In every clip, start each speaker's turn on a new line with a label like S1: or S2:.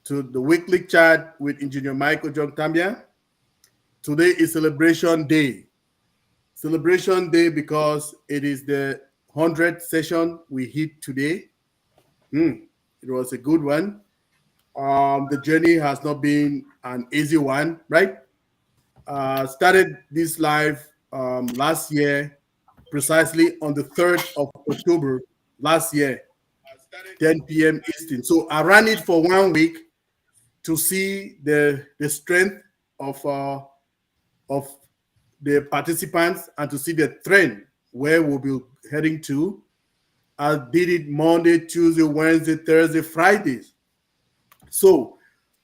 S1: to the weekly chat with Engineer Michael OJONGTAMBIA. Today is Celebration Day. Celebration Day because it is the 100th session we hit today. It was a good one. The journey has not been an easy one, right? Started this live last year, precisely on the 3rd of October last year, 10 p.m. Eastern. So I ran it for 1 week to see the strength of the participants and to see the trend where we'll be heading to. I did it Monday, Tuesday, Wednesday, Thursday, Fridays. So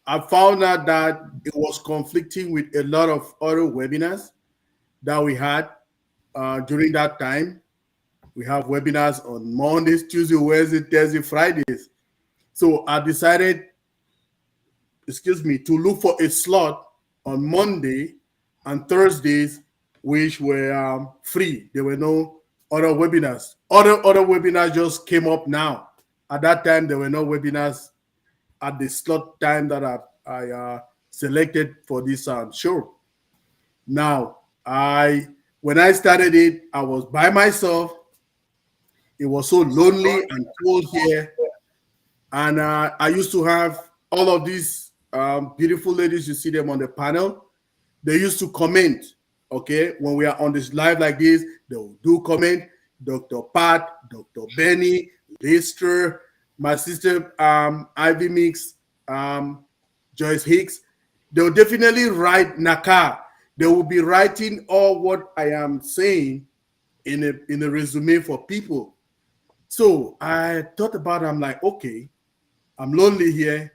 S1: I found out that it was conflicting with a lot of other webinars that we had during that time. We have webinars on Mondays, Tuesday, Wednesday, Thursday, Fridays. So I decided, to look for a slot on Monday and Thursdays, which were free. There were no other webinars. Other webinars just came up now. At that time, there were no webinars at the slot time that I selected for this show. Now, when I started it, I was by myself. It was so lonely and cold here. And I used to have all of these beautiful ladies, you see them on the panel. They used to comment, okay? When we are on this live like this, they will do comment. Dr. Pat, Dr. Benny, Lister, my sister Ivy Mix, Joyce Hicks. They will definitely write Naka. They will be writing all what I am saying in a resume for people. So I thought about it. I'm like, okay, I'm lonely here.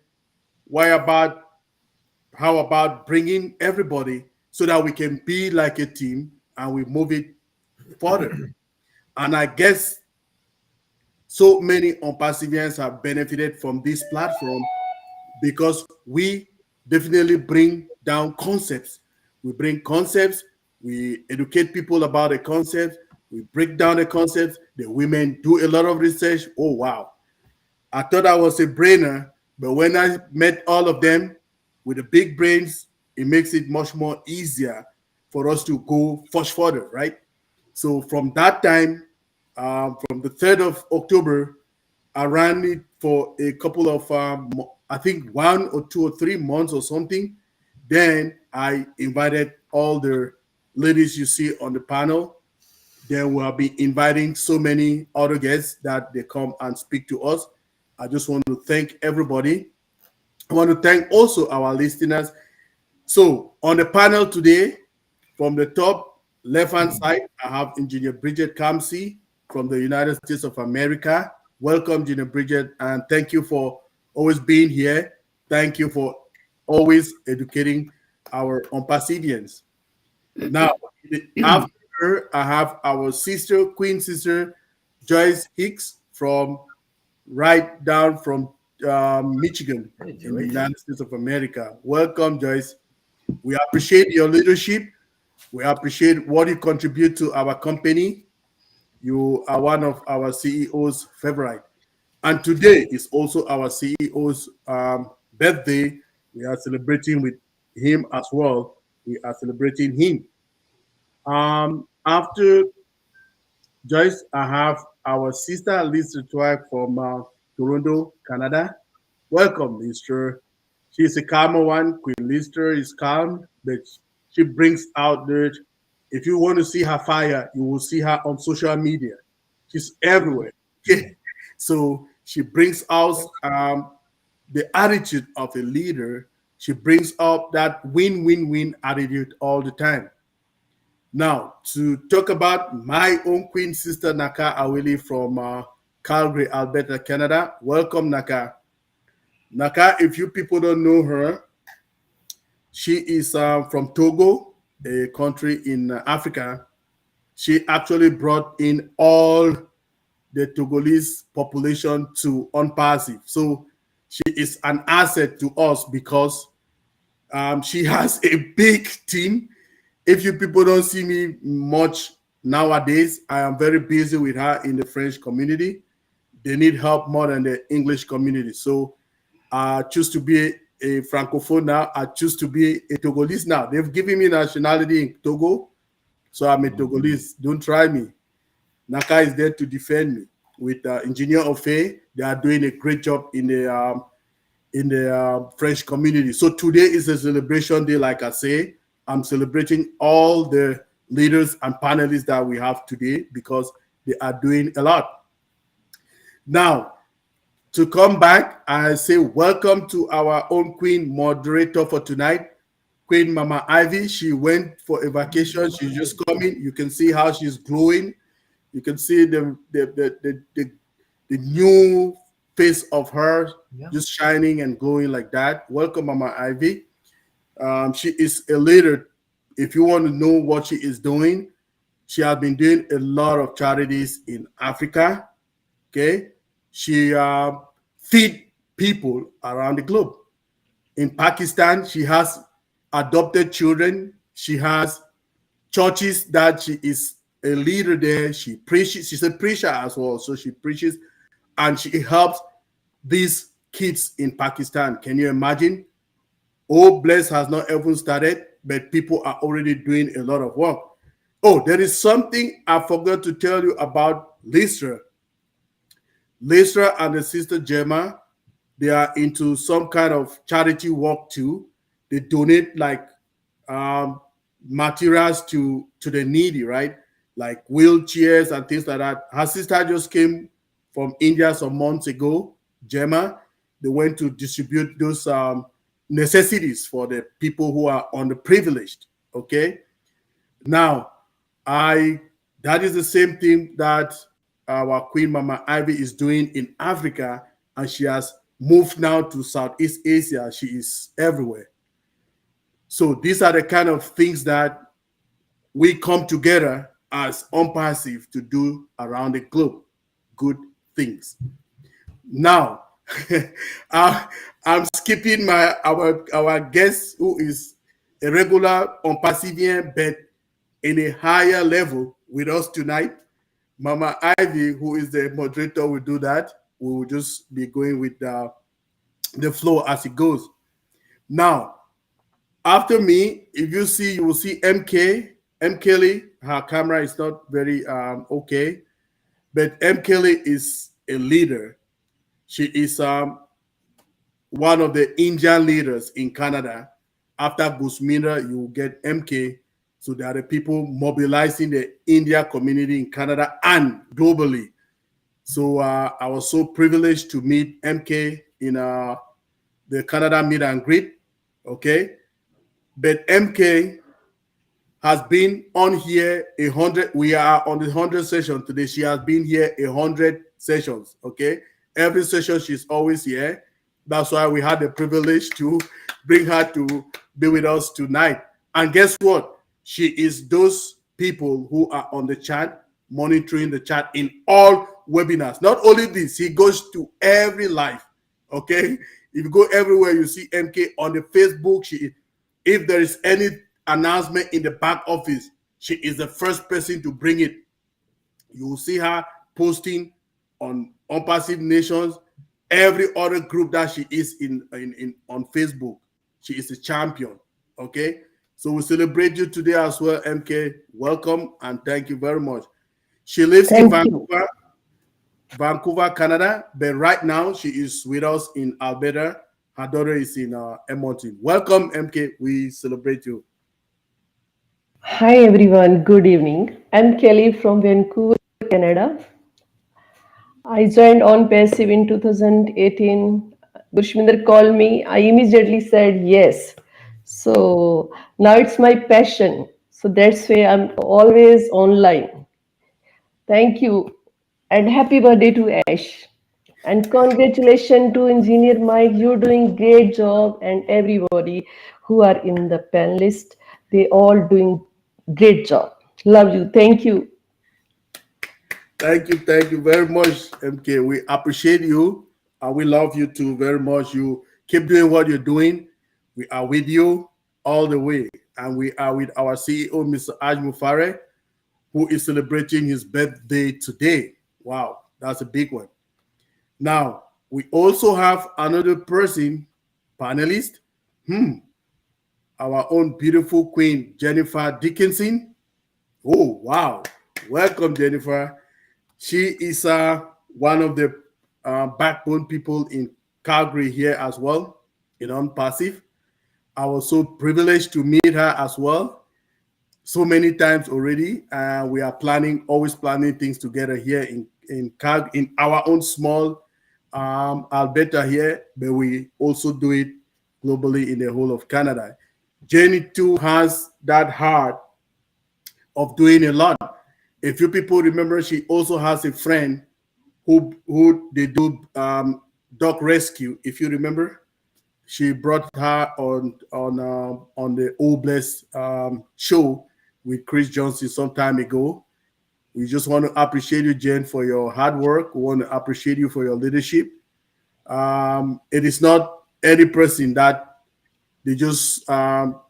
S1: How about bringing everybody so that we can be like a team and we move it further? And I guess so many unperseverance have benefited from this platform because we definitely bring down concepts. We bring concepts, we educate people about the concepts, we break down the concepts, the women do a lot of research. Oh, wow. I thought I was a brainer, but when I met all of them with the big brains, it makes it much more easier for us to go much further, right? So from that time, from the 3rd of October, I ran it for a couple of, I think 1 or 2 or 3 months or something. Then I invited all the ladies you see on the panel. Then we'll be inviting so many other guests that they come and speak to us. I just want to thank everybody. I want to thank also our listeners. So on the panel today, from the top left-hand side, I have Engineer Bridget Kamsi from the United States of America. Welcome, Engineer Bridget, and thank you for always being here. Thank you for always educating our unperseverance. Now, after her, I have our sister, Queen Sister, Joyce Hicks right down from Michigan in the United States of America. Welcome, Joyce. We appreciate your leadership. We appreciate what you contribute to our company. You are one of our CEO's favorite. And today is also our CEO's birthday. We are celebrating with him as well. We are celebrating him. After Joyce, I have our sister Lisa Twack from Toronto, Canada. Welcome, Lister. She's a calmer one. Queen Lister is calm, but she brings out the. If you want to see her fire, you will see her on social media. She's everywhere. So she brings out the attitude of a leader. She brings up that win-win-win attitude all the time. Now, to talk about my own queen sister, Naka Awili from Calgary, Alberta, Canada. Welcome, Naka. Naka, if you people don't know her, she is from Togo, a country in Africa. She actually brought in all the Togolese population to Unpassive. So she is an asset to us because she has a big team. If you people don't see me much nowadays, I am very busy with her in the French community. They need help more than the English community. So I choose to be a Francophone now. I choose to be a Togolese now. They've given me nationality in Togo, so I'm a Togolese. Don't try me. Naka is there to defend me. With Engineer Ofe, they are doing a great job in the French community. So today is a celebration day, like I say. I'm celebrating all the leaders and panelists that we have today because they are doing a lot. Now, to come back, I say welcome to our own Queen moderator for tonight, Queen Mama Ivy. She went for a vacation. She's just coming. You can see how she's glowing. You can see the new face of her just shining and glowing like that. Welcome, Mama Ivy. She is a leader. If you want to know what she is doing, she has been doing a lot of charities in Africa. Okay, she feed people around the globe. In Pakistan, she has adopted children. She has churches that she is a leader there. She preaches. She's a preacher as well, so she preaches and she helps these kids in Pakistan. Can you imagine? Oh, Bless has not even started, but people are already doing a lot of work. Oh, there is something I forgot to tell you about Lystra. Lystra and the sister Gemma, they are into some kind of charity work too. They donate like materials to the needy, right? Like wheelchairs and things like that. Her sister just came from India some months ago, Gemma. They went to distribute those necessities for the people who are underprivileged. Okay. Now, that is the same thing that our Queen Mama Ivy is doing in Africa, and she has moved now to Southeast Asia. She is everywhere. So these are the kind of things that we come together as Unpassive to do around the globe. Good things. Now, I'm skipping our guest who is a regular Unpassivien, but in a higher level with us tonight. Mama Ivy, who is the moderator, will do that. We will just be going with the flow as it goes. Now, after me, if you see, you will see Kelly. Her camera is not very okay, but Kelly is a leader. She is one of the Indian leaders in Canada. After Gusmina, you will get MK. So there are the people mobilizing the India community in Canada and globally. So I was so privileged to meet MK in the Canada meet and greet. Okay. But MK has been on here 100. We are on the 100 session today. She has been here 100 sessions. Okay. Every session she's always here. That's why we had the privilege to bring her to be with us tonight. And guess what? She is those people who are on the chat, monitoring the chat in all webinars. Not only this, he goes to every live. Okay. If you go everywhere, you see MK on the Facebook. If there is any announcement in the back office, she is the first person to bring it. You will see her posting on Unpassive Nations, every other group that she is in on Facebook. She is a champion. Okay. So we celebrate you today as well, MK. Welcome and thank you very much. She lives in Vancouver, Canada, but right now she is with us in Alberta. Her daughter is in Edmonton. Welcome, MK. We celebrate you.
S2: Hi everyone, good evening. I'm Kelly from Vancouver, Canada. I joined On Passive in 2018. Gushminder called me. I immediately said yes. So now it's my passion. So that's why I'm always online. Thank you. And happy birthday to Ash. And congratulations to Engineer Mike. You're doing great job. And everybody who are in the panelist, they all doing great job. Love you. Thank you.
S1: Thank you very much, MK. We appreciate you and we love you too very much. You keep doing what you're doing. We are with you all the way. And we are with our CEO, Mr. MUFAREH, who is celebrating his birthday today. Wow, that's a big one. Now, We also have another person, panelist, our own beautiful queen, Jennifer Dickinson. Oh, wow. Welcome, Jennifer. She is one of the backbone people in Calgary here as well, in Unpassive. I was so privileged to meet her as well so many times already. We are planning, always planning things together here in our own small Alberta here, but we also do it globally in the whole of Canada. Jenny too has that heart of doing a lot. If you people remember, she also has a friend who they do dog rescue. If you remember, she brought her on the Old Bless show with Chris Johnson some time ago. We just want to appreciate you, Jen, for your hard work. We want to appreciate you for your leadership. It is not any person that they just go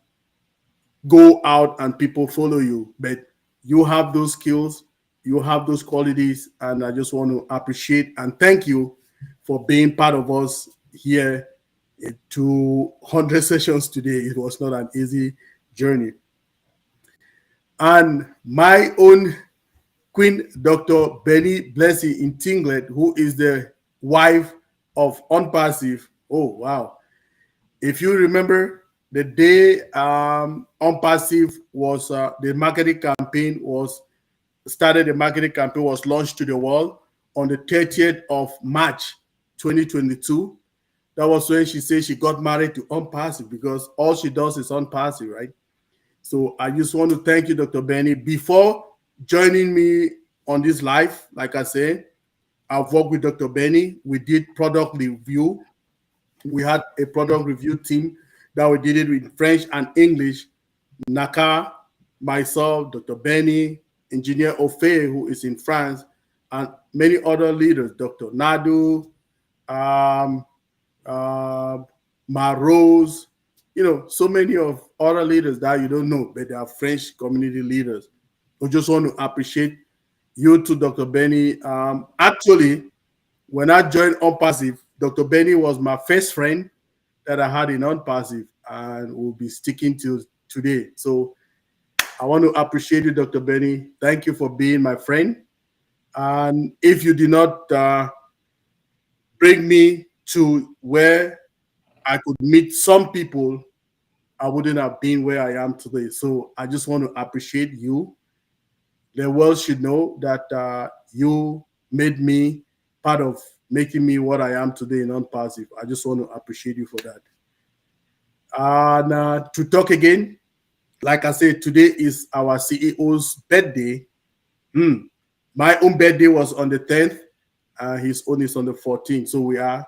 S1: out and people follow you, but you have those skills, you have those qualities, and I just want to appreciate and thank you for being part of us here in 200 sessions today. It was not an easy journey. And my own Queen Dr. Benny Blessy in Tinglet, who is the wife of Unpassive. Oh, wow. If you remember, the day Unpassive was, the marketing campaign was started, the marketing campaign was launched to the world on the 30th of March 2022. That was when she said she got married to Unpassive because all she does is Unpassive, right? So I just want to thank you, Dr. Benny. Before joining me on this live, like I said, I've worked with Dr. Benny. We did product review. We had a product review team that we did it in French and English. Naka, myself, Dr. Benny, Engineer Ofe, who is in France, and many other leaders, Dr. Nadu, um, Marose, so many of other leaders that you don't know, but they are French community leaders. We just want to appreciate you too, Dr. Benny. Actually, when I joined Unpassive, Dr. Benny was my first friend that I had in Unpassive and will be sticking to today. So I want to appreciate you, Dr. Benny. Thank you for being my friend. And if you did not bring me to where I could meet some people, I wouldn't have been where I am today. So I just want to appreciate you. The world should know that you made me part of making me what I am today in Unpassive. I just want to appreciate you for that. And to talk again, like I said, today is our CEO's birthday. My own birthday was on the 10th. His own is on the 14th. So we are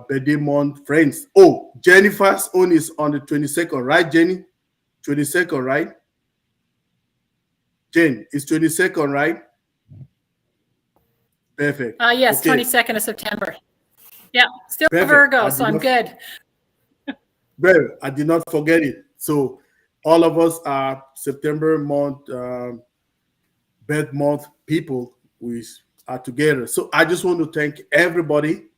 S1: birthday month friends. Oh, Jennifer's own is on the 22nd, right, Jenny? 22nd, right? Jen, it's 22nd, right? Perfect.
S3: Yes,
S1: okay.
S3: 22nd of September. Yeah, still
S1: Perfect.
S3: Virgo, so I'm good.
S1: Well, I did not forget it. So all of us are September month, birth month people. We are together. So I just want to thank everybody.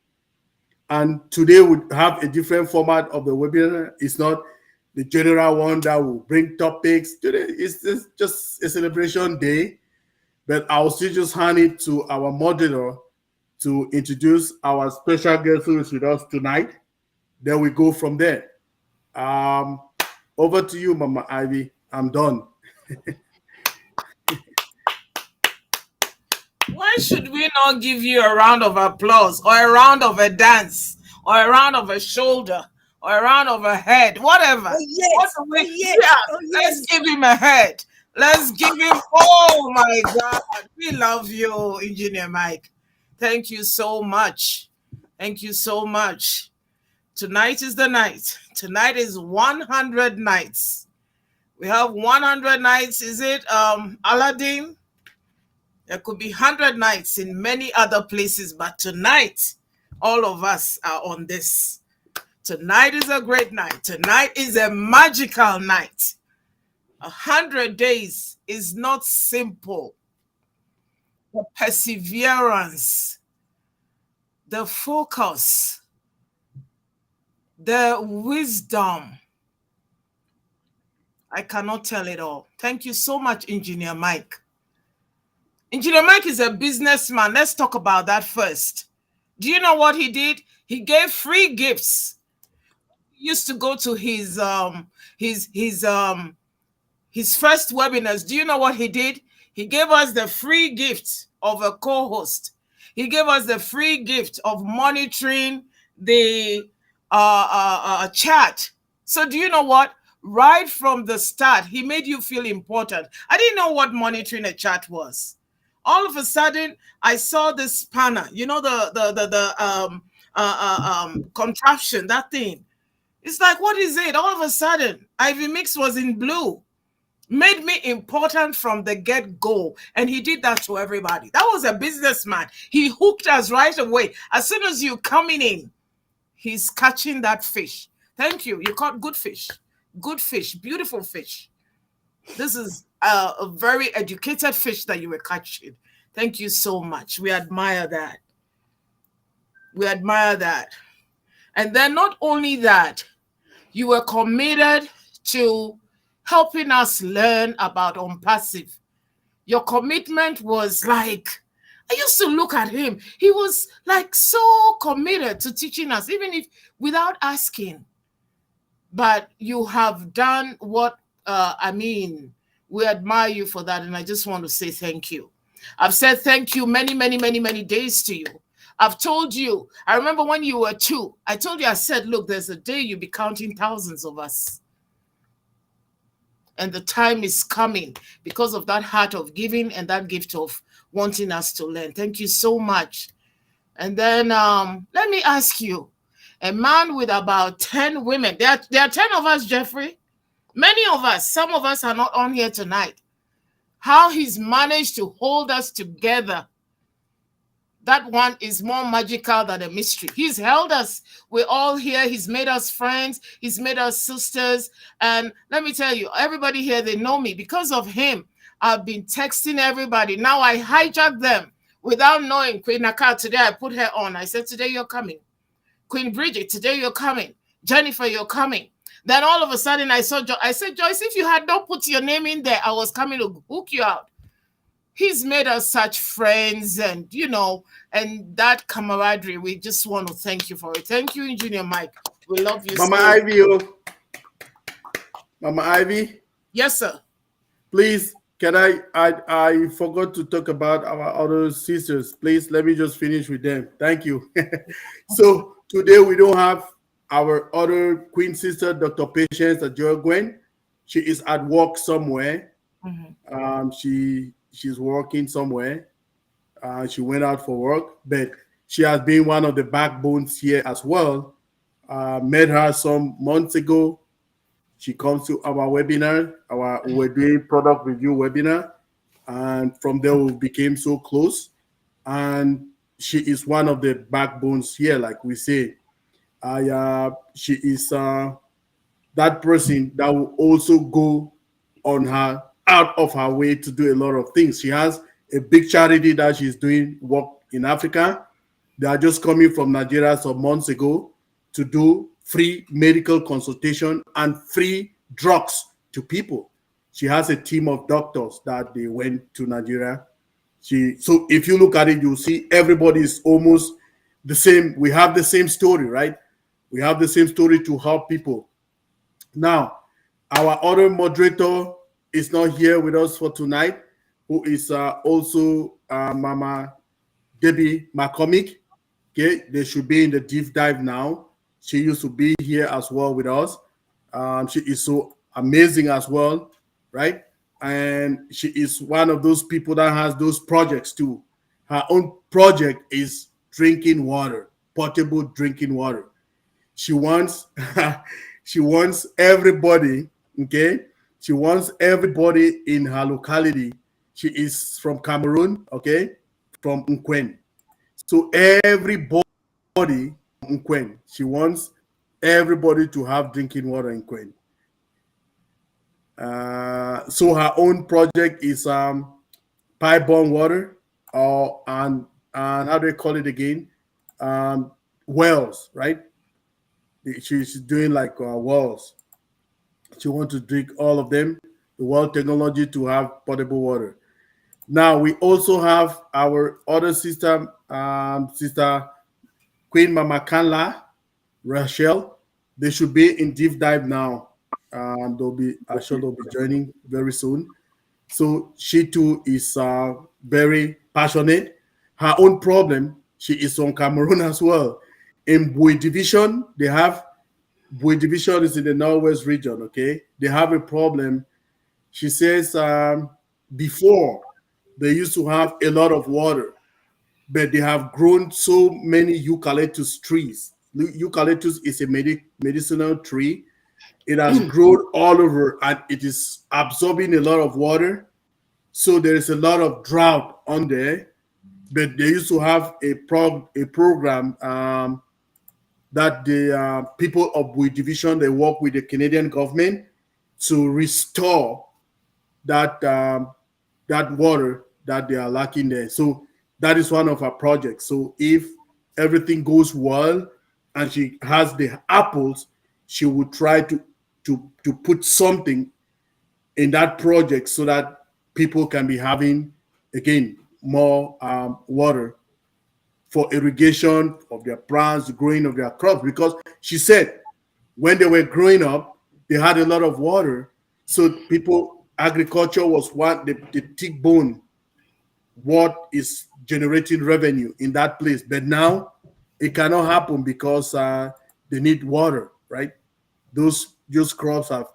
S1: And today we have a different format of the webinar. It's not the general one that will bring topics. Today it's just a celebration day. But I'll still just hand it to our moderator to introduce our special guest who is with us tonight. Then we go from there. Over to you, Mama Ivy. I'm done.
S4: Why should we not give you a round of applause or a round of a dance or a round of a shoulder or a round of a head, whatever?
S5: Oh, yes.
S4: Let's give him a head. Let's give him, oh my God. We love you, Engineer Mike. Thank you so much. Thank you so much. Tonight is the night. Tonight is 100 nights. We have 100 nights. Is it Aladdin? There could be 100 nights in many other places, but tonight, all of us are on this. Tonight is a great night. Tonight is a magical night. 100 days is not simple. The perseverance, the focus, the wisdom. I cannot tell it all. Thank you so much, Engineer Mike. Engineer Mike is a businessman. Let's talk about that first. Do you know what he did? He gave free gifts. He used to go to his first webinars. Do you know what he did? He gave us the free gift of a co-host. He gave us the free gift of monitoring the chat. So do you know what? Right from the start, he made you feel important. I didn't know what monitoring a chat was. All of a sudden, I saw this spanner. You know, the contraption, that thing. It's like, what is it? All of a sudden, Ivy Mix was in blue. Made me important from the get-go. And he did that to everybody. That was a businessman. He hooked us right away. As soon as you coming in, he's catching that fish. Thank you. You caught good fish. Good fish. Beautiful fish. This is a very educated fish that you were catching. Thank you so much. We admire that. We admire that. And then not only that, you were committed to helping us learn about ONPASSIVE. Your commitment was like, I used to look at him. He was like so committed to teaching us, even if without asking. But you have done what, we admire you for that. And I just want to say thank you. I've said thank you many, many, many, many days to you. I've told you, I remember when you were 2, I told you, I said, look, there's a day you'll be counting thousands of us. And the time is coming because of that heart of giving and that gift of wanting us to learn. Thank you so much. And then let me ask you, a man with about 10 women, there are 10 of us, Jeffrey. Many of us, some of us are not on here tonight. How he's managed to hold us together, that one is more magical than a mystery. He's held us. We're all here. He's made us friends. He's made us sisters. And let me tell you, everybody here, they know me. Because of him, I've been texting everybody. Now I hijack them without knowing. Queen Nakar, today I put her on. I said, today you're coming. Queen Bridget, today you're coming. Jennifer, you're coming. Then all of a sudden I saw I said, Joyce, if you had not put your name in there, I was coming to hook you out. He's made us such friends, and and that camaraderie. We just want to thank you for it. Thank you, Engineer Mike. We love you.
S1: Mama Ivy, Mama Ivy.
S4: Yes, sir.
S1: Please, can I forgot to talk about our other sisters. Please, let me just finish with them. Thank you. So today we don't have our other queen sister, Dr. Patience Ajoy Gwen. She is at work somewhere. Mm-hmm. She's working somewhere. She went out for work, but she has been one of the backbones here as well. Met her some months ago. She comes to our webinar. We're doing product review webinar, and from there we became so close. And she is one of the backbones here, like we say. She is that person that will also go on her out of her way to do a lot of things. She has a big charity that she's doing work in Africa. They are just coming from Nigeria some months ago to do free medical consultation and free drugs to people. She has a team of doctors that they went to Nigeria. So if you look at it, you'll see everybody is almost the same. We have the same story, right? We have the same story to help people. Now, our other moderator is not here with us for tonight, who is also Mama Debbie McCormick. Okay, they should be in the deep dive now. She used to be here as well with us. She is so amazing as well, right? And she is one of those people that has those projects too. Her own project is drinking water, portable drinking water. She wants everybody, okay? She wants everybody in her locality. She is from Cameroon, okay? From Nkwen. So everybody in Nkwen. She wants everybody to have drinking water in Nkwen. So her own project is pipe-borne water, and how do they call it again? wells, right? She's doing like wells. She wants to drink all of them, the well technology to have potable water. Now we also have our other sister, sister Queen Mama Kanla, Rachel. They should be in deep dive now. They'll be, I'm sure they'll be joining very soon. So she too is very passionate. Her own problem, she is from Cameroon as well. In Bui Division, they have Bui Division is in the Northwest region. Okay, they have a problem. She says before they used to have a lot of water, but they have grown so many eucalyptus trees. Eucalyptus is a medicinal tree. It has grown all over and it is absorbing a lot of water. So there is a lot of drought on there. But they used to have a program that the people of Bui Division, they work with the Canadian government to restore that that water that they are lacking there. So that is one of our projects. So if everything goes well and she has the apples, she will try to put something in that project so that people can be having again more water for irrigation of their plants, the growing of their crops. Because she said when they were growing up, they had a lot of water. So people, agriculture was the thick bone, what is generating revenue in that place. But now it cannot happen because they need water, right? Those crops have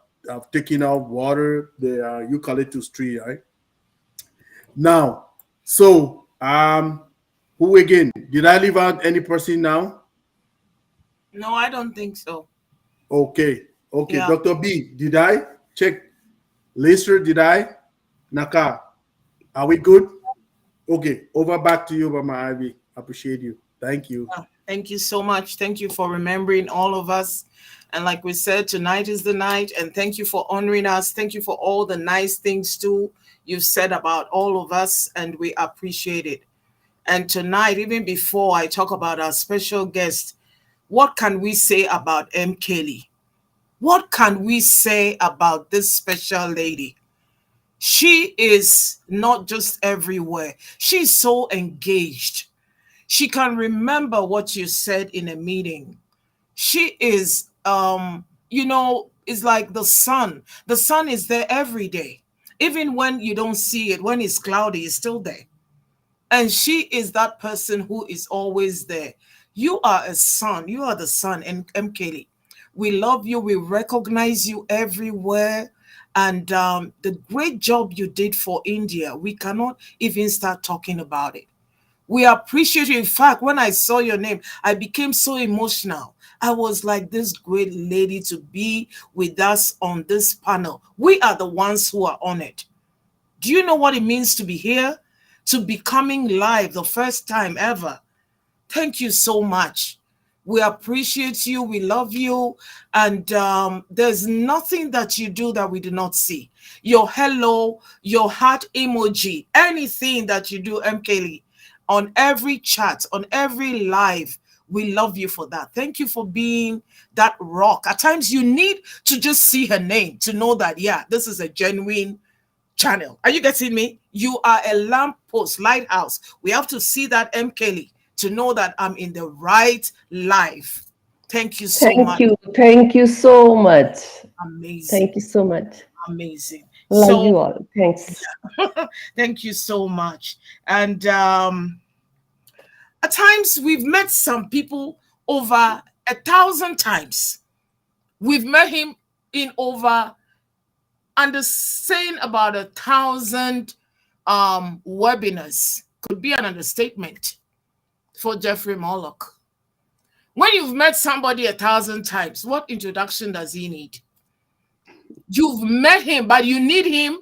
S1: taken out water, the eucalyptus tree, right? Now, so who again? Did I leave out any person now?
S4: No, I don't think so.
S1: Okay,
S4: Yeah.
S1: Dr. B, did I check? Lester, did I? Naka, are we good? Okay, over back to you, Mama Ivy. Appreciate you. Thank you.
S4: Thank you so much. Thank you for remembering all of us. And like we said, tonight is the night. And thank you for honoring us. Thank you for all the nice things too you've said about all of us. And we appreciate it. And tonight, even before I talk about our special guest, what can we say about Wkly? What can we say about this special lady? She is not just everywhere. She's so engaged. She can remember what you said in a meeting. She is, is like the sun. The sun is there every day. Even when you don't see it, when it's cloudy, it's still there. And she is that person who is always there. You are a son. You are the son, Wkly. We love you. We recognize you everywhere. And the great job you did for India, we cannot even start talking about it. We appreciate you. In fact, when I saw your name, I became so emotional. I was like, this great lady to be with us on this panel. We are the ones who are on it. Do you know what it means to be here? To be coming live the first time ever. Thank you so much. We appreciate you. We love you. And there's nothing that you do that we do not see. Your hello, your heart emoji, anything that you do, Wkly, on every chat, on every live, we love you for that. Thank you for being that rock. At times you need to just see her name to know that, yeah, this is a genuine channel. Are you getting me? You are a lamppost, lighthouse. We have to see that, Wkly, to know that I'm in the right life. Thank you so much.
S2: Thank you so much.
S4: Amazing.
S2: Thank you so much.
S4: Amazing.
S2: Love you all. Thanks.
S4: Thank you so much. And at times we've met some people over 1,000 times. We've met him in over, saying about 1,000 webinars. Could be an understatement for Jeffrey Murlock. When you've met somebody 1,000 times, what introduction does he need? You've met him, but you need him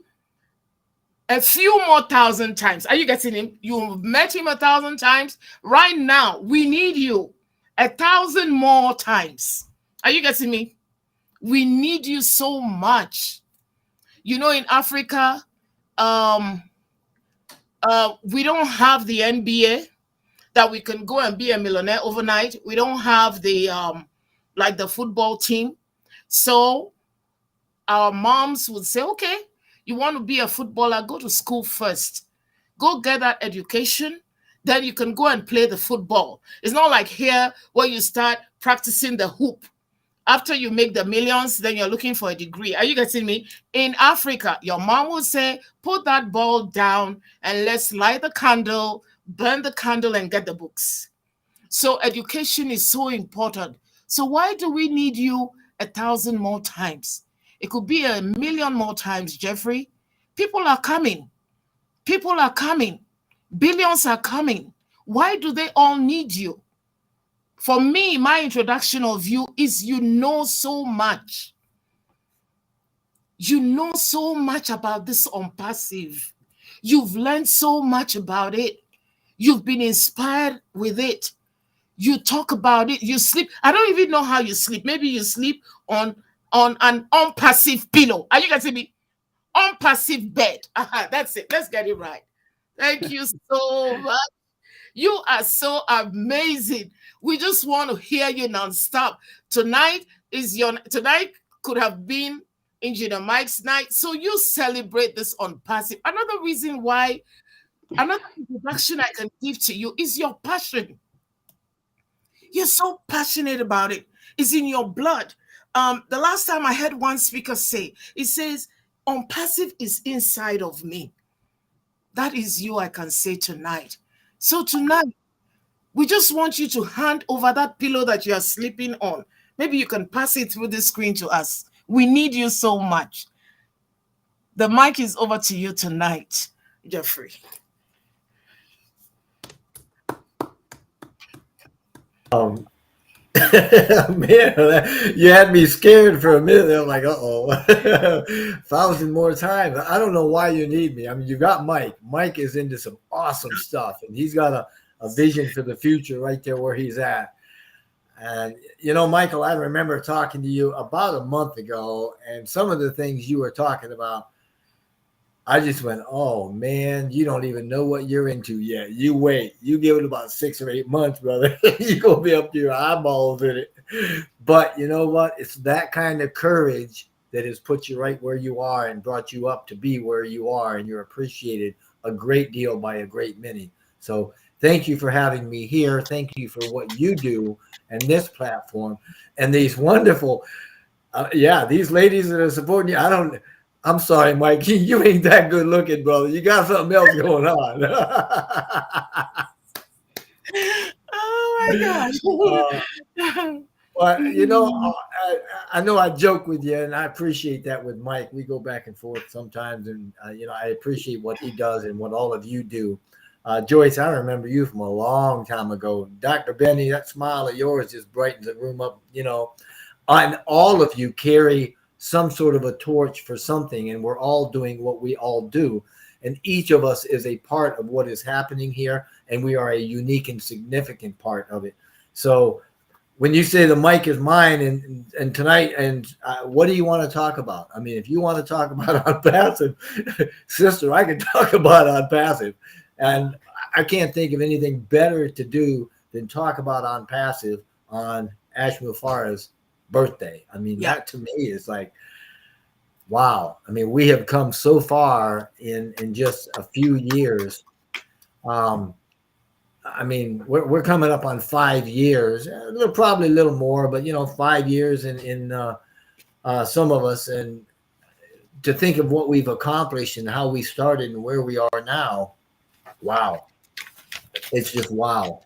S4: a few more 1,000 times. Are you getting him? You've met him 1,000 times. Right now, we need you 1,000 more times. Are you getting me? We need you so much. You know, in Africa, we don't have the NBA. that we can go and be a millionaire overnight. We don't have the like the football team. So our moms would say, okay, you want to be a footballer, go to school first. Go get that education, then you can go and play the football. It's not like here where you start practicing the hoop. After you make the millions, then you're looking for a degree. Are you getting me? In Africa, your mom would say, put that ball down and let's light the candle, burn the candle and get the books. So education is so important. So why do we need you 1,000 more times? It could be 1,000,000 more times, Jeffrey. People are coming. People are coming. Billions are coming. Why do they all need you? For me, my introduction of you is you know so much. You know so much about this on passive. You've learned so much about it. You've been inspired with it. You talk about it. You sleep. I don't even know how you sleep. Maybe you sleep on an unpassive pillow. Are you getting me? Unpassive bed. That's it. Let's get it right. Thank you so much. You are so amazing. We just want to hear you nonstop. Tonight could have been Engineer Mike's night. So you celebrate this on passive. Another reason why, another introduction I can give to you is your passion. You're so passionate about it. It's in your blood. The last time I heard one speaker say, it says, on passive is inside of me. That is you, I can say tonight. So tonight, we just want you to hand over that pillow that you are sleeping on. Maybe you can pass it through the screen to us. We need you so much. The mic is over to you tonight, Jeffrey.
S5: Man, you had me scared for a minute. I'm like, uh-oh, 1,000 more times. I don't know why you need me. I mean, you got Mike. Mike is into some awesome stuff, and he's got a vision for the future right there where he's at. And, you know, Michael, I remember talking to you about a month ago, and some of the things you were talking about, I just went, oh, man, you don't even know what you're into yet. You wait. You give it about 6 or 8 months, brother. You're going to be up to your eyeballs in it. But you know what? It's that kind of courage that has put you right where you are and brought you up to be where you are, and you're appreciated a great deal by a great many. So thank you for having me here. Thank you for what you do and this platform and these wonderful, these ladies that are supporting you. I'm sorry, Mike. You ain't that good looking, brother. You got something else going on.
S4: Oh my gosh.
S5: But you know, I know I joke with you, and I appreciate that with Mike. We go back and forth sometimes, and you know, I appreciate what he does and what all of you do. Joyce, I remember you from a long time ago. Dr. Benny, that smile of yours just brightens the room up. You know, and all of you carry some sort of a torch for something, and we're all doing what we all do, and each of us is a part of what is happening here, and we are a unique and significant part of it. So when you say the mic is mine and tonight, and what do you want to talk about? I mean, if you want to talk about on passive, sister, I can talk about on passive, and I can't think of anything better to do than talk about on passive on Ash MUFAREH'S birthday. I mean, that to me is like, wow. I mean, we have come so far in just a few years. I mean, we're coming up on 5 years, probably a little more, but you know, 5 years in some of us, and to think of what we've accomplished and how we started and where we are now, wow. It's just wow.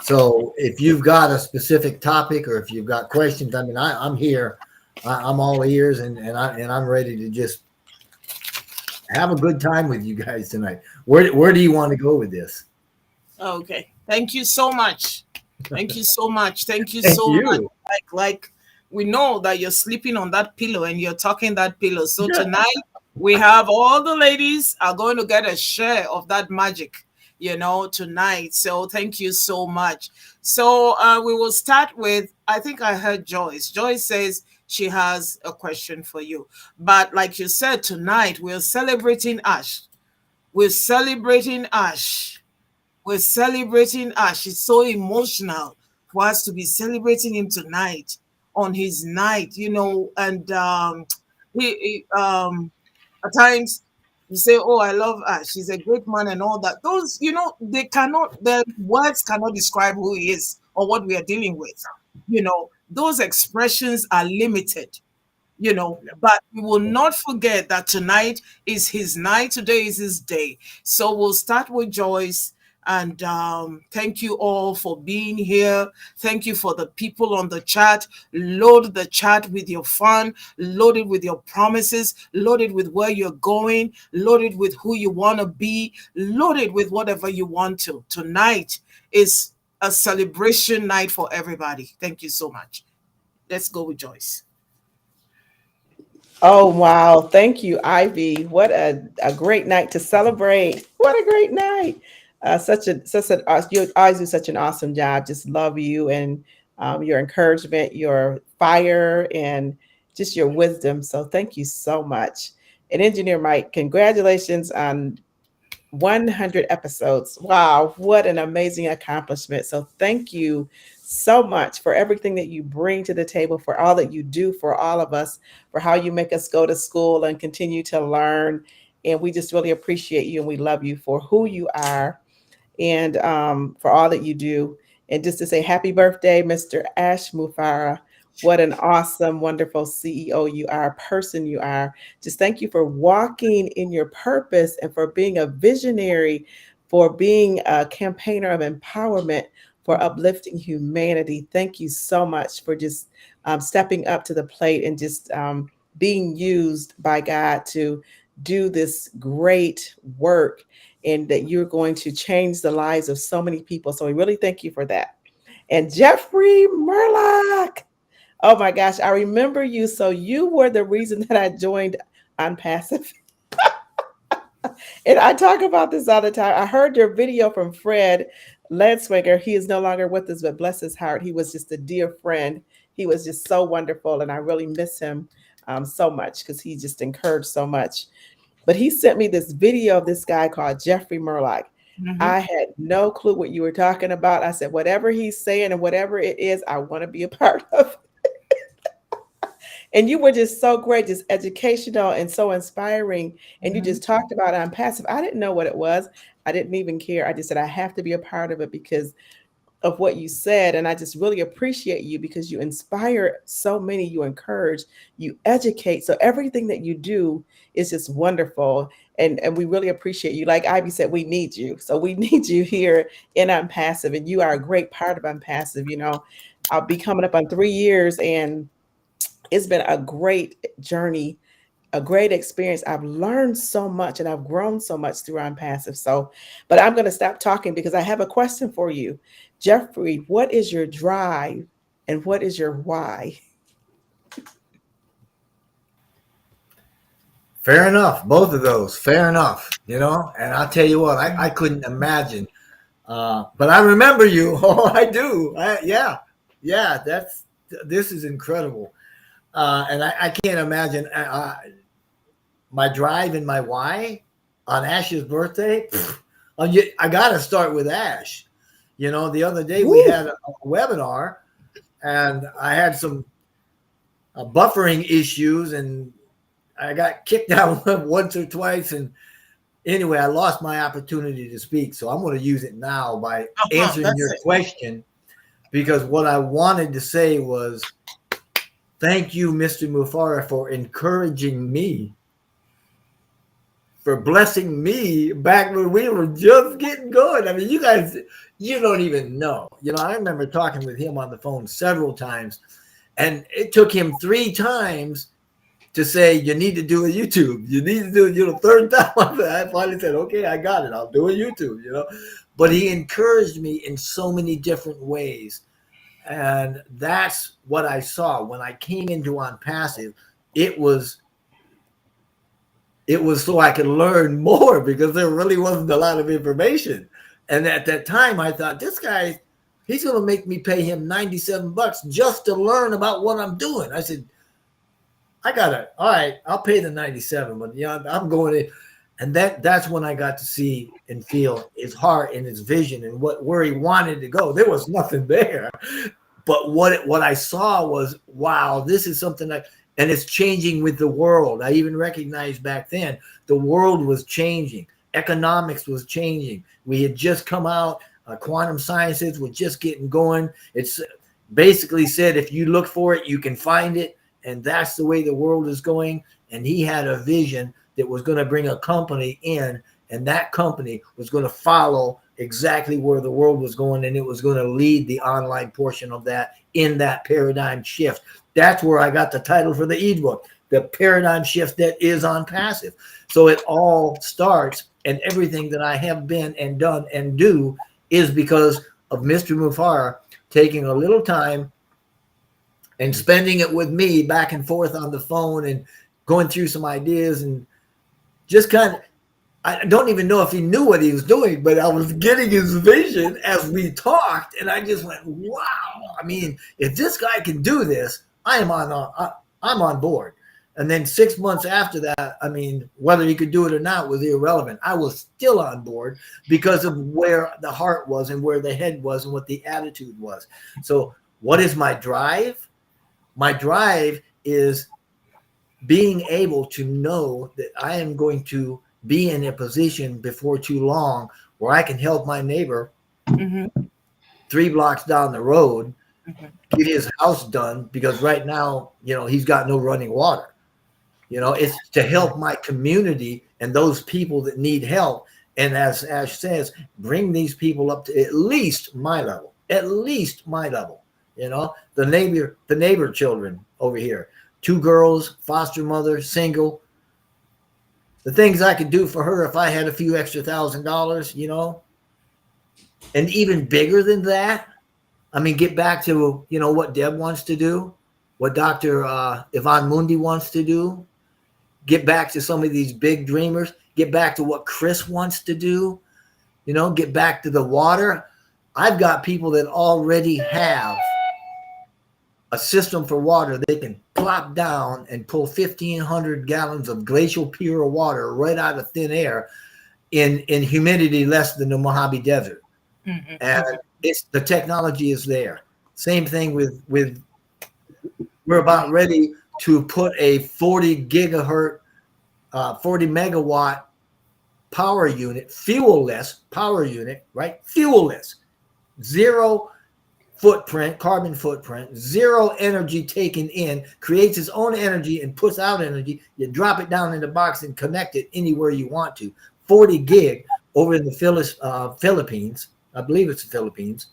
S5: So if you've got a specific topic or if you've got questions, I mean, I'm here. I'm all ears, and I'm ready to just have a good time with you guys tonight. Where do you want to go with this?
S4: Okay. Thank you so much. Thank you so much. Thank you so much. Like we know that you're sleeping on that pillow and you're talking that pillow. So tonight we have all the ladies are going to get a share of that magic, you know, tonight. So thank you so much. So we will start with, I think I heard Joyce. Joyce says she has a question for you. But like you said, tonight we're celebrating Ash. We're celebrating Ash. We're celebrating Ash. It's so emotional for us to be celebrating him tonight on his night, you know, and at times you say, "Oh, I love Ash. She's a great man," and all that. Those, you know, the words cannot describe who he is or what we are dealing with. You know, those expressions are limited, you know, but we will not forget that tonight is his night. Today is his day. So we'll start with Joyce. And thank you all for being here. Thank you for the people on the chat. Load the chat with your fun, load it with your promises, load it with where you're going, load it with who you want to be, load it with whatever you want to. Tonight is a celebration night for everybody. Thank you so much. Let's go with Joyce.
S6: Oh, wow. Thank you, Ivy. What a great night to celebrate. What a great night. You always do such an awesome job. Just love you and your encouragement, your fire, and just your wisdom. So thank you so much. And Engineer Mike, congratulations on 100 episodes. Wow, what an amazing accomplishment. So thank you so much for everything that you bring to the table, for all that you do for all of us, for how you make us go to school and continue to learn. And we just really appreciate you and we love you for who you are and for all that you do. And just to say happy birthday, Mr. Ash Mufareh. What an awesome, wonderful CEO you are, person you are. Just thank you for walking in your purpose and for being a visionary, for being a campaigner of empowerment, for uplifting humanity. Thank you so much for just stepping up to the plate and just being used by God to do this great work, and that you're going to change the lives of so many people. So we really thank you for that. And Jeffrey Murlock. Oh my gosh, I remember you. So you were the reason that I joined on Passive. And I talk about this all the time. I heard your video from Fred Ledswinger. He is no longer with us, but bless his heart. He was just a dear friend. He was just so wonderful. And I really miss him so much because he just encouraged so much. But he sent me this video of this guy called Jeffrey Murlock. Mm-hmm. I had no clue what you were talking about. I said, whatever he's saying and whatever it is, I want to be a part of it. And you were just so great, just educational and so inspiring. And you just talked about it on Passive. I didn't know what it was. I didn't even care. I just said, I have to be a part of it because of what you said. And I just really appreciate you because you inspire so many, you encourage, you educate. So everything that you do is just wonderful. And we really appreciate you. Like Ivy said, we need you. So we need you here in Unpassive. And you are a great part of Unpassive. You know, I'll be coming up on 3 years and it's been a great journey, a great experience. I've learned so much and I've grown so much through Unpassive. So, but I'm going to stop talking because I have a question for you. Jeffrey, what is your drive and what is your why?
S5: Fair enough. Both of those. Fair enough. You know, and I'll tell you what, I couldn't imagine. But I remember you. Oh, I do. Yeah, this is incredible. And I can't imagine my drive and my why on Ash's birthday. I got to start with Ash. You know, the other day we had a webinar and I had some buffering issues and I got kicked out once or twice. And anyway, I lost my opportunity to speak. So I'm going to use it now by answering your question, because what I wanted to say was, thank you, Mr. Mufareh, for encouraging me, for blessing me back when we were just getting going. I mean, you guys, you don't even know. You know, I remember talking with him on the phone several times, and it took him 3 times to say, you need to do a YouTube. You need to do it. You know, third time I finally said, okay, I got it. I'll do a YouTube, you know. But he encouraged me in so many different ways. And that's what I saw when I came into Unpassive. It was so I could learn more because there really wasn't a lot of information. And at that time, I thought, this guy, he's going to make me pay him $97 just to learn about what I'm doing. I said, all right, I'll pay the 97, but yeah, I'm going in. And that's when I got to see and feel his heart and his vision and where he wanted to go. There was nothing there. But what I saw was, wow, this is something and it's changing with the world. I even recognized back then the world was changing. Economics was changing. We had just come out. Quantum sciences were just getting going. It's basically said, if you look for it, you can find it. And that's the way the world is going. And he had a vision that was going to bring a company in, and that company was going to follow exactly where the world was going, and it was going to lead the online portion of that in that paradigm shift. That's where I got the title for the ebook, The Paradigm Shift That Is on Passive. So it all starts, and everything that I have been and done and do is because of Mr. Mufareh taking a little time and spending it with me back and forth on the phone and going through some ideas and just kind of, I don't even know if he knew what he was doing, but I was getting his vision as we talked, and I just went, wow. I mean, if this guy can do this, I'm on board. And then 6 months after that, I mean, whether he could do it or not was irrelevant. I was still on board because of where the heart was and where the head was and what the attitude was. So what is my drive? My drive is being able to know that I am going to be in a position before too long where I can help my neighbor 3 blocks down the road get his house done, because right now, he's got no running water. It's to help my community and those people that need help. And as Ash says, bring these people up to at least my level, the neighbor children over here. 2 girls, foster mother, single. The things I could do for her if I had a few extra $1,000, and even bigger than that. I mean, get back to, what Deb wants to do, what Dr. Yvonne Mundi wants to do, get back to some of these big dreamers, get back to what Chris wants to do, get back to the water. I've got people that already have a system for water. They can plop down and pull 1,500 gallons of glacial pure water right out of thin air in humidity less than the Mojave Desert. And the technology is there. Same thing with we're about ready to put a 40 megawatt power unit, fuel-less power unit, right? Fuel-less, 0 footprint, carbon footprint, 0 energy taken in, creates its own energy and puts out energy. You drop it down in the box and connect it anywhere you want to. 40 gig over in the Philippines. I believe it's the Philippines.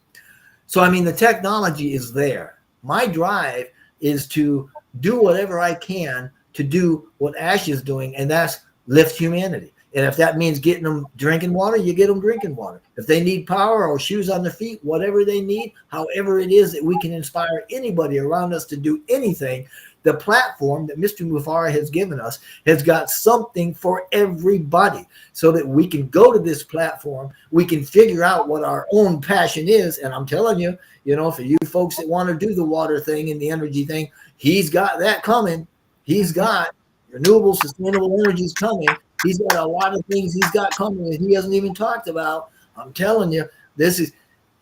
S5: So, I mean, the technology is there. My drive is to do whatever I can to do what Ash is doing, and that's lift humanity. And if that means getting them drinking water, you get them drinking water. If they need power or shoes on their feet, whatever they need, however it is that we can inspire anybody around us to do anything, the platform that Mr. Mufareh has given us has got something for everybody, so that we can go to this platform, we can figure out what our own passion is. And I'm telling you, for you folks that want to do the water thing and the energy thing, he's got that coming. He's got renewable, sustainable energies coming. He's got a lot of things he's got coming that he hasn't even talked about. I'm telling you,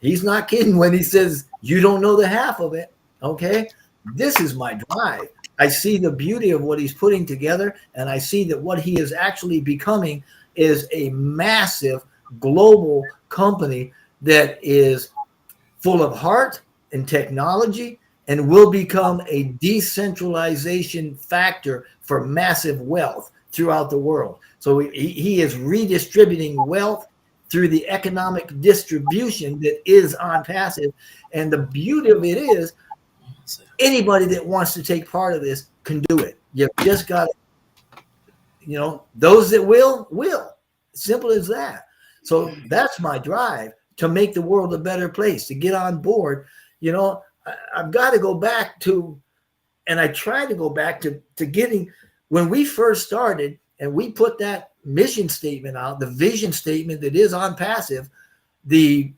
S5: he's not kidding when he says you don't know the half of it. Okay. This is my drive. I see the beauty of what he's putting together, and I see that what he is actually becoming is a massive global company that is full of heart and technology, and will become a decentralization factor for massive wealth throughout the world. So he is redistributing wealth through the economic distribution that is on passive. And the beauty of it is, anybody that wants to take part of this can do it. You've just got to, those that will. Simple as that. So that's my drive, to make the world a better place, to get on board. I've got to go back to, and I try to go back to getting, when we first started and we put that mission statement out, the vision statement that is on passive, the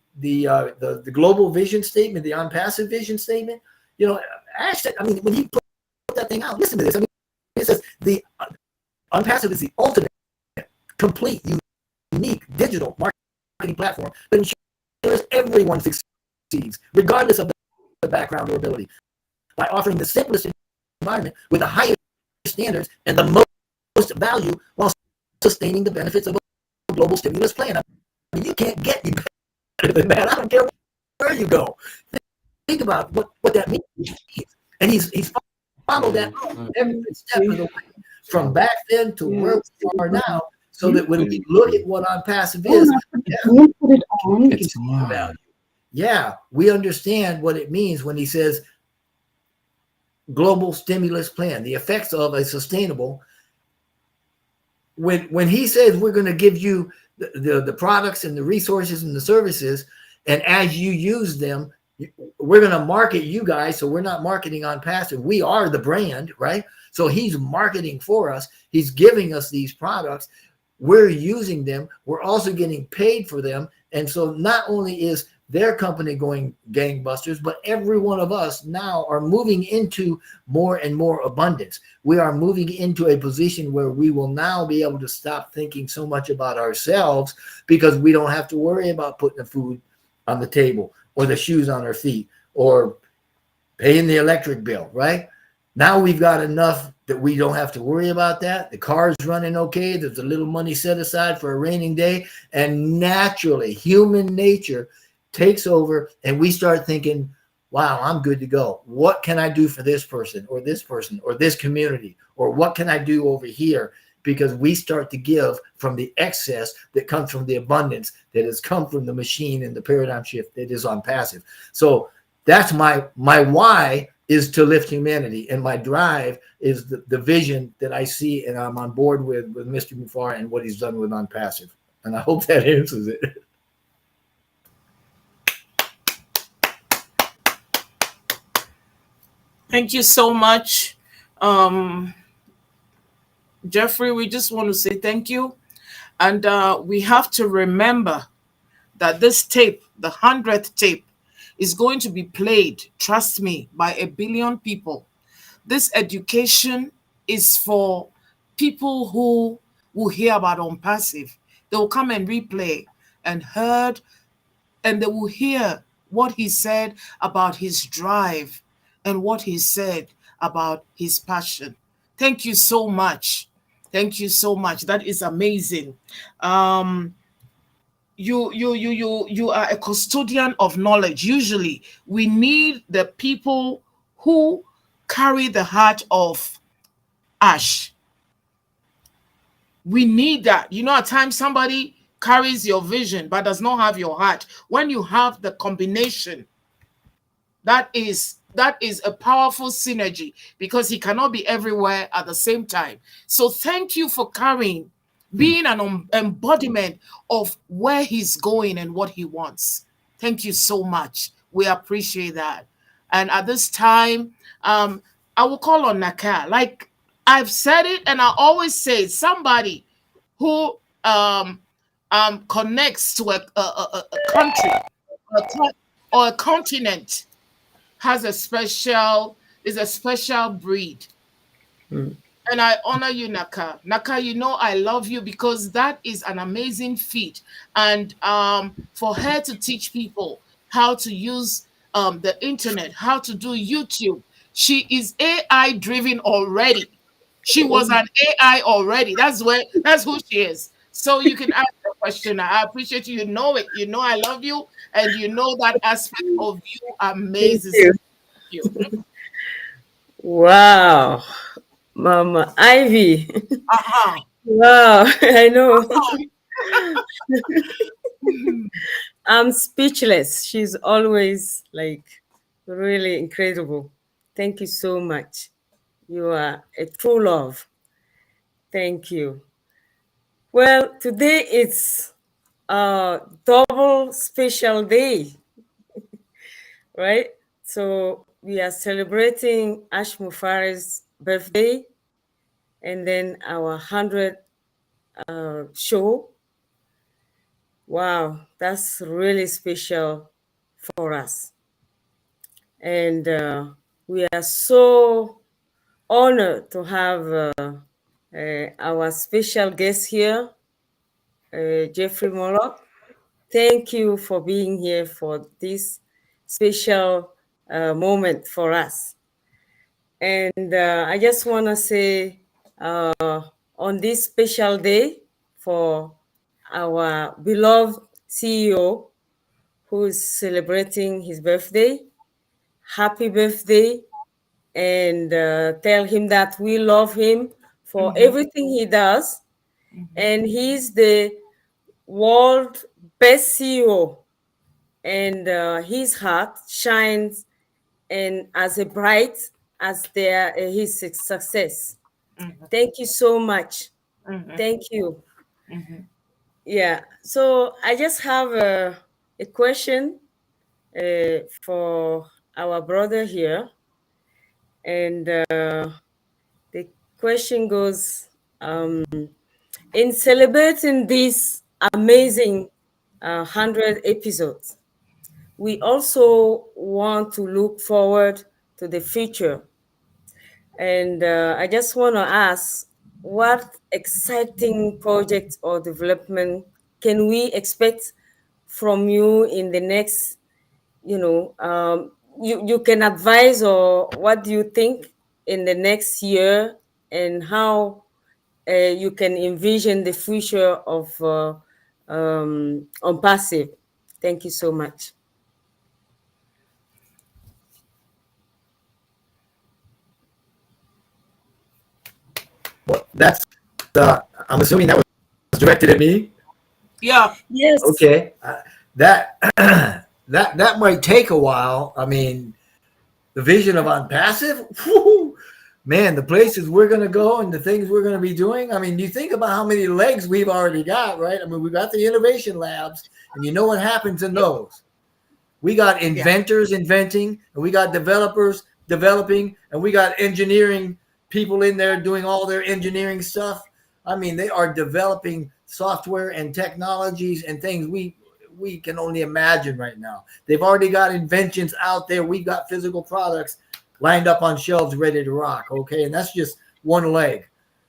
S5: global vision statement, the on passive vision statement, Ash said, when he put that thing out, listen to this. It says the on passive is the ultimate complete, unique digital marketing platform that ensures everyone succeeds, regardless of their background or ability, by offering the simplest environment with the highest standards and the most value while sustaining the benefits of a global stimulus plan. I mean, you can't get any better than that. I don't care where you go. Think about what that means. And he's followed that every step of the way from back then to where we are now, so that when we look at what OnPassive is, it's value. Yeah, we understand what it means when he says global stimulus plan, the effects of a sustainable. When he says we're going to give you the products and the resources and the services, and as you use them, we're going to market you guys. So we're not marketing OnPassive. We are the brand, right? So he's marketing for us. He's giving us these products. We're using them. We're also getting paid for them. And so not only is their company going gangbusters, but every one of us now are moving into more and more abundance. We are moving into a position where we will now be able to stop thinking so much about ourselves, because we don't have to worry about putting the food on the table or the shoes on our feet or paying the electric bill, right? Now we've got enough that we don't have to worry about that. The car's running okay. There's a little money set aside for a raining day. And naturally, human nature takes over, and we start thinking, wow, I'm good to go. What can I do for this person or this community? Or what can I do over here? Because we start to give from the excess that comes from the abundance that has come from the machine and the paradigm shift that is OnPassive. So that's my why is to lift humanity, and my drive is the vision that I see, and I'm on board with Mr. Mufareh and what he's done with OnPassive. And I hope that answers it.
S4: Thank you so much, Jeffrey. We just want to say thank you. And we have to remember that this tape, the 100th tape, is going to be played, trust me, by 1 billion people. This education is for people who will hear about OnPassive. They will come and replay and they will hear what he said about his drive and what he said about his passion. Thank you so much. Thank you so much. That is amazing. You are a custodian of knowledge. Usually we need the people who carry the heart of ash. We need that. You know, at times somebody carries your vision but does not have your heart. When you have the combination, that is a powerful synergy, because he cannot be everywhere at the same time. So thank you for being an embodiment of where he's going and what he wants. Thank you so much. We appreciate that. And at this time, I will call on Naka. Like I've said it, and I always say, somebody who connects to a country or a continent is a special breed. And I honor you, Naka. Naka, you know I love you, because that is an amazing feat. And for her to teach people how to use the internet, how to do YouTube, she is AI driven already. She was an AI already. That's who she is. So you can ask the question. I appreciate you. You know it. You know I love you, and you know that aspect of you amazes me. Thank you.
S7: Wow, Mama Ivy. Wow, I know. I'm speechless. She's always like really incredible. Thank you so much. You are a true love. Thank you. Well, today it's a double special day, right? So we are celebrating Ash MUFAREH'S birthday, and then our 100th show. Wow, that's really special for us. And we are so honored to have our special guest here, Jeffrey Moloch. Thank you for being here for this special moment for us. And I just want to say on this special day for our beloved CEO who is celebrating his birthday, happy birthday, and tell him that we love him for everything he does. And he's the world best CEO, and his heart shines and as a bright as his success. Thank you so much. Thank you. Yeah. So I just have a question for our brother here, and the question goes: in celebrating these amazing 100 episodes, we also want to look forward to the future. And I just want to ask, what exciting projects or development can we expect from you in the next, you can advise, or what do you think in the next year, and how you can envision the future of on passive. Thank you so much.
S5: Well, that's I'm assuming that was directed at me.
S4: Yeah.
S7: Yes.
S5: Okay. That that might take a while. I mean, the vision of On Passive, whew, man, the places we're going to go and the things we're going to be doing. I mean, you think about how many legs we've already got, right? I mean, we've got the innovation labs, and you know what happens in those. We got inventors inventing, and we got developers developing, and we got engineering people in there doing all their engineering stuff. I mean, they are developing software and technologies and things we can only imagine right now. They've already got inventions out there. We've got physical products lined up on shelves ready to rock, okay? And that's just one leg.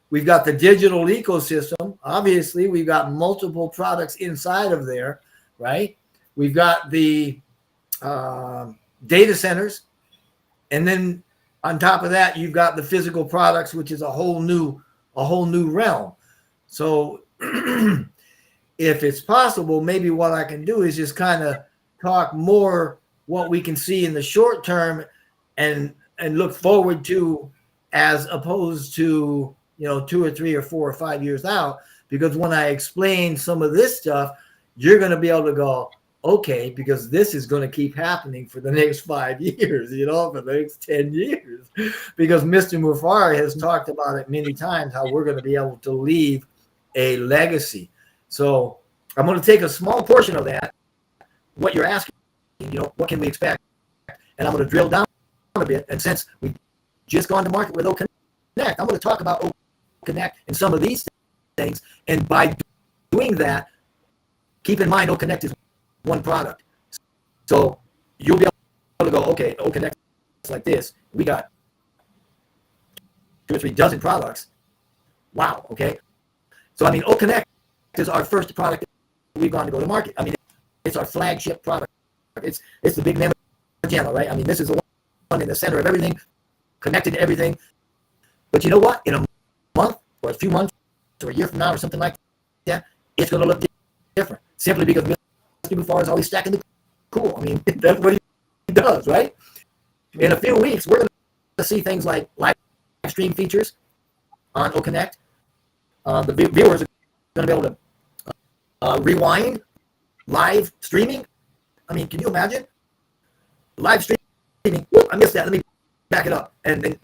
S5: We've got the digital ecosystem. Obviously, we've got multiple products inside of there, right? We've got the data centers. And then on top of that, you've got the physical products, which is a whole new realm. So if it's possible, maybe what I can do is just kind of talk more what we can see in the short term and look forward to, as opposed to, 2 or 3 or 4 or 5 years out. Because when I explain some of this stuff, you're going to be able to go, okay, because this is going to keep happening for the next 5 years, for the next 10 years. Because Mr. Mufare has talked about it many times, how we're going to be able to leave a legacy. So I'm going to take a small portion of that, what you're asking, what can we expect? And I'm going to drill down a bit. And since we've just gone to market with OConnect, I'm going to talk about OConnect and some of these things. And by doing that, keep in mind OConnect is one product. So you'll be able to go, okay, OConnect is like this. We got 2 or 3 dozen products. Wow, okay. So, I mean, OConnect is our first product that we've gone to go to market. I mean, it's our flagship product. It's the big memory channel, right? I mean, this is the one in the center of everything, connected to everything. But you know what? In a month or a few months or a year from now or something like that, it's going to look different. Simply because Mr. Mufare is always stacking the cool. I mean, that's what he does, right? In a few weeks, we're going to see things like live stream features on OConnect. The viewers are going to be able to rewind live streaming. I mean, can you imagine? Live streaming. Whoop, I missed that. Let me back it up. And then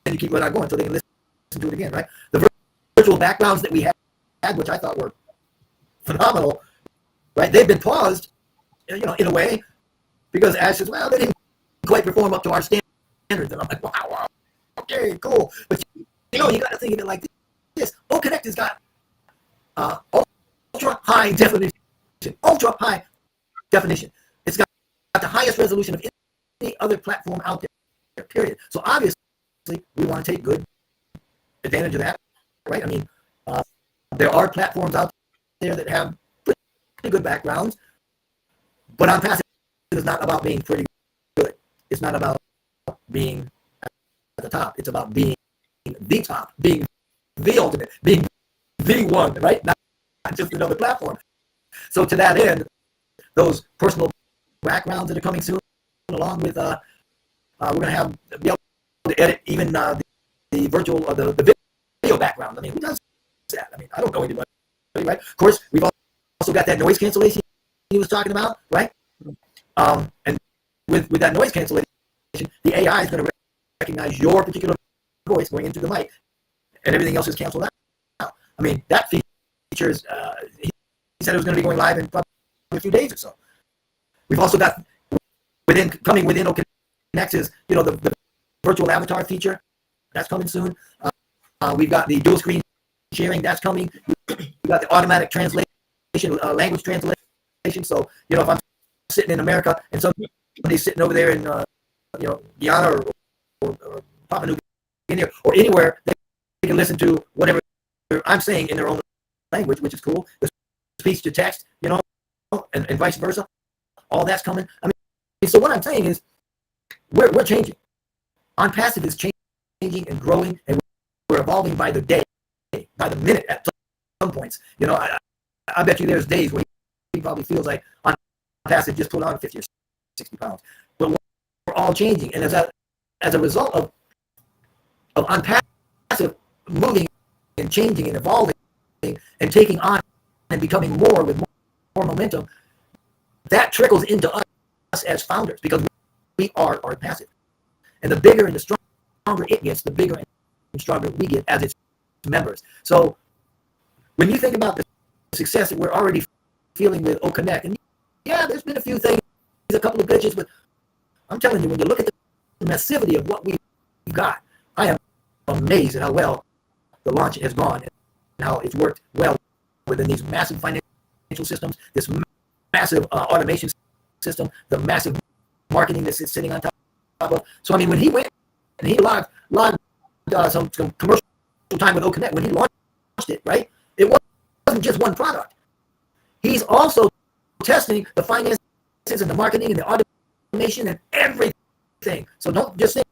S5: you keep it on going so they can listen to it again, right? The virtual backgrounds that we had, which I thought were phenomenal, right? They've been paused, in a way, because Ash says, well, they didn't quite perform up to our standards. And I'm like, wow, okay, cool. But, you got to think of it like this. OConnect has got ultra high definition. It's got the highest resolution of any other platform out there, period. So obviously, we want to take good advantage of that, right? I mean, there are platforms out there that have pretty good backgrounds, but on passive is not about being pretty good. It's not about being at the top. It's about being the top, being the ultimate, being the one, right? Not just another platform. So to that end, those personal backgrounds that are coming soon, along with we're going to be able to edit even the virtual the video background. I mean, who does that? I mean, I don't know anybody, right? Of course, we've also got that noise cancellation he was talking about, right? And with that noise cancellation, the AI is going to recognize your particular voice going into the mic, and everything else is canceled out. I mean, that feature is, he said it was going to be going live in probably a few days or so. We've also got coming within OConnect is, the virtual avatar feature. That's coming soon. We've got the dual screen sharing. That's coming. We've got the automatic translation, language translation. So, if I'm sitting in America and somebody's sitting over there in, Guyana or Papua New Guinea or anywhere, they can listen to whatever I'm saying in their own language, which is cool. The speech to text, and vice versa. All that's coming. I mean, so what I'm saying is we're changing. On passive is changing and growing, and we're evolving by the day, by the minute at some points. I bet you there's days where he probably feels like on passive just put on 50 or 60 pounds. But we're all changing, and as a result of on passive moving and changing and evolving and taking on and becoming more with more momentum, that trickles into us as founders, because we are passive. And the bigger and the stronger it gets, the bigger and stronger we get as its members. So when you think about the success that we're already feeling with OConnect, and yeah, there's been a few things, a couple of glitches, but I'm telling you, when you look at the massivity of what we've got, I am amazed at how well the launch has gone and how it's worked well within these massive financial systems, this massive automation system, the massive marketing that's sitting on top of. So, I mean, when he went and he logged some commercial time with OConnect, when he launched it, right, it wasn't just one product. He's also testing the finances and the marketing and the automation and everything. So don't just think,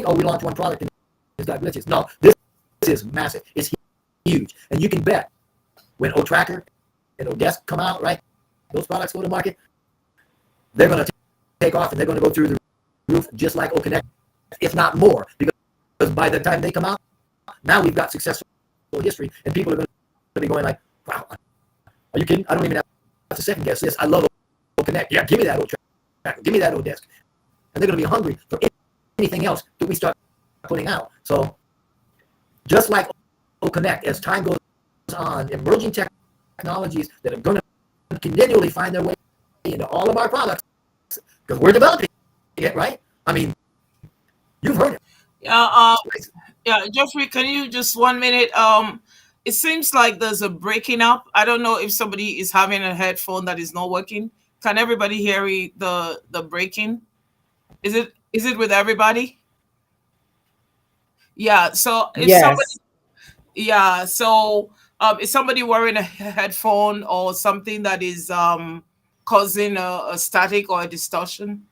S5: oh, we launched one product and it's got glitches. No, this is massive. It's huge. And you can bet when OTracker and Odesk come out, right, those products go to market, they're going to take off and they're going to go through the roof just like OConnect, if not more, because by the time they come out, now we've got successful history, and people are going to be going like, wow, are you kidding? I don't even have to second guess this. I love OConnect. Yeah, give me that OTracker. Give me that Odesk. And they're going to be hungry for anything else that we start putting out. So just like OConnect, as time goes on, emerging technologies that are going to continually find their way into all of our products, because we're developing it, right? I mean, you've heard it.
S4: Yeah, Jeffrey, can you just 1 minute? It seems like there's a breaking up. I don't know if somebody is having a headphone that is not working. Can everybody hear the breaking? Is it with everybody? Yeah. So if somebody,
S6: Yes.
S4: is somebody wearing a headphone or something that is causing a static or a distortion?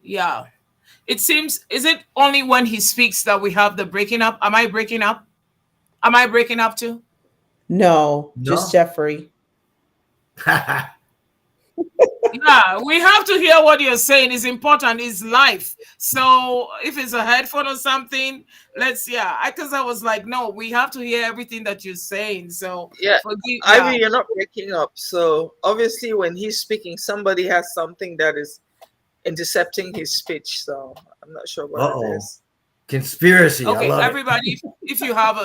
S4: Yeah. It seems, is it only when he speaks that we have the breaking up? Am I breaking up? Am I breaking up too?
S6: No, just Jeffrey.
S4: Yeah, we have to hear what you're saying. It's important. It's life. So if it's a headphone or something, because I was like, no, we have to hear everything that you're saying. So
S8: yeah, Ivy, you're not breaking up. So obviously when he's speaking, somebody has something that is intercepting his speech. So I'm not sure what it is.
S5: Conspiracy.
S4: Okay,
S5: I love
S4: everybody, if you have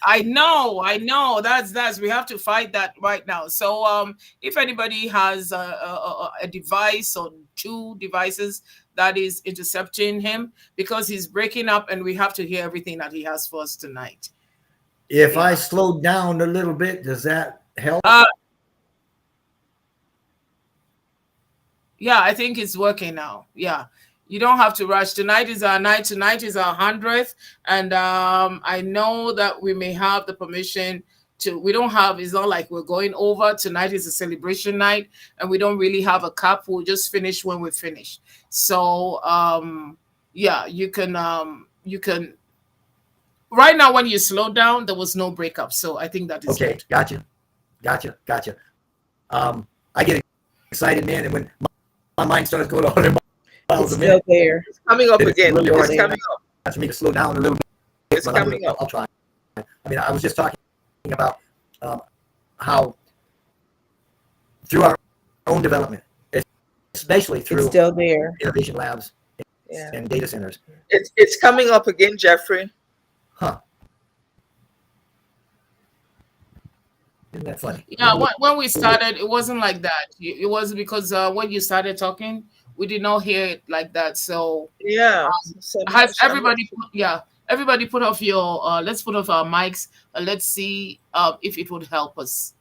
S4: I know that's we have to fight that right now. So if anybody has a device or two devices that is intercepting him, because he's breaking up and we have to hear everything that he has for us tonight.
S5: If I slow down a little bit, does that help?
S4: Yeah, I think it's working now. Yeah. You don't have to rush. Tonight is our night. Tonight is our 100th. And I know that we may have the permission to, we don't have, it's not like we're going over. Tonight is a celebration night and we don't really have a cap. We'll just finish when we finish. So yeah, you can, right now when you slow down, there was no breakup. So I think that is
S5: okay.
S4: good.
S5: Gotcha. I get excited, man. And when my mind starts going 100 miles a minute,
S6: there.
S8: It's coming up
S5: it's
S8: again.
S5: really
S8: It's
S5: hard
S8: coming up.
S5: for me to slow down a little bit.
S8: It's
S5: but
S8: coming up.
S5: I'll try. I mean, I was just talking about how through our own development, especially through
S6: It's still there.
S5: innovation labs
S8: Yeah.
S5: and data centers.
S8: It's coming up again, Jeffrey.
S5: Huh. Isn't that funny?
S4: Yeah, when we started, it wasn't like that. It was because when you started talking, we did not hear it like that. So
S8: Yeah.
S4: has everybody everybody put off your let's put off our mics and let's see if it would help us.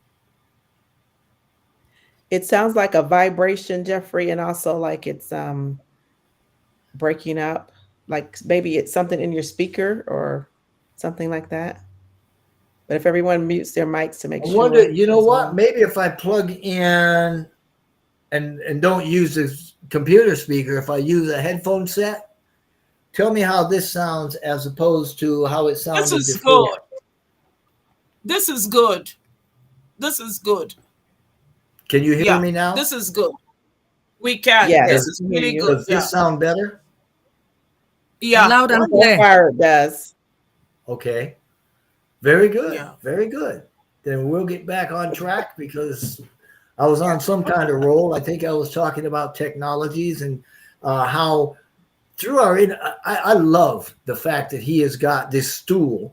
S6: It sounds like a vibration, Jeffrey, and also like it's breaking up. Like maybe it's something in your speaker or something like that. But if everyone mutes their mics to make
S5: I
S6: sure.
S5: wonder, you know
S6: as
S5: what?
S6: well.
S5: Maybe if I plug in and don't use this computer speaker, if I use a headphone set, tell me how this sounds as opposed to how it sounded
S4: This is
S5: before.
S4: good. This is good. This is good.
S5: Can you hear
S4: Yeah,
S5: me now?
S4: this is good. We can.
S6: Yes,
S4: This
S6: we
S4: is
S6: can hear
S4: really
S6: you.
S4: good.
S5: Does this sound better?
S4: Yeah.
S3: Loud and
S6: So
S3: clear.
S6: far it does.
S5: Okay. Very good.
S4: Yeah.
S5: Very good. Then we'll get back on track because I was on some kind of roll. I think I was talking about technologies and how through our I love the fact that he has got this stool.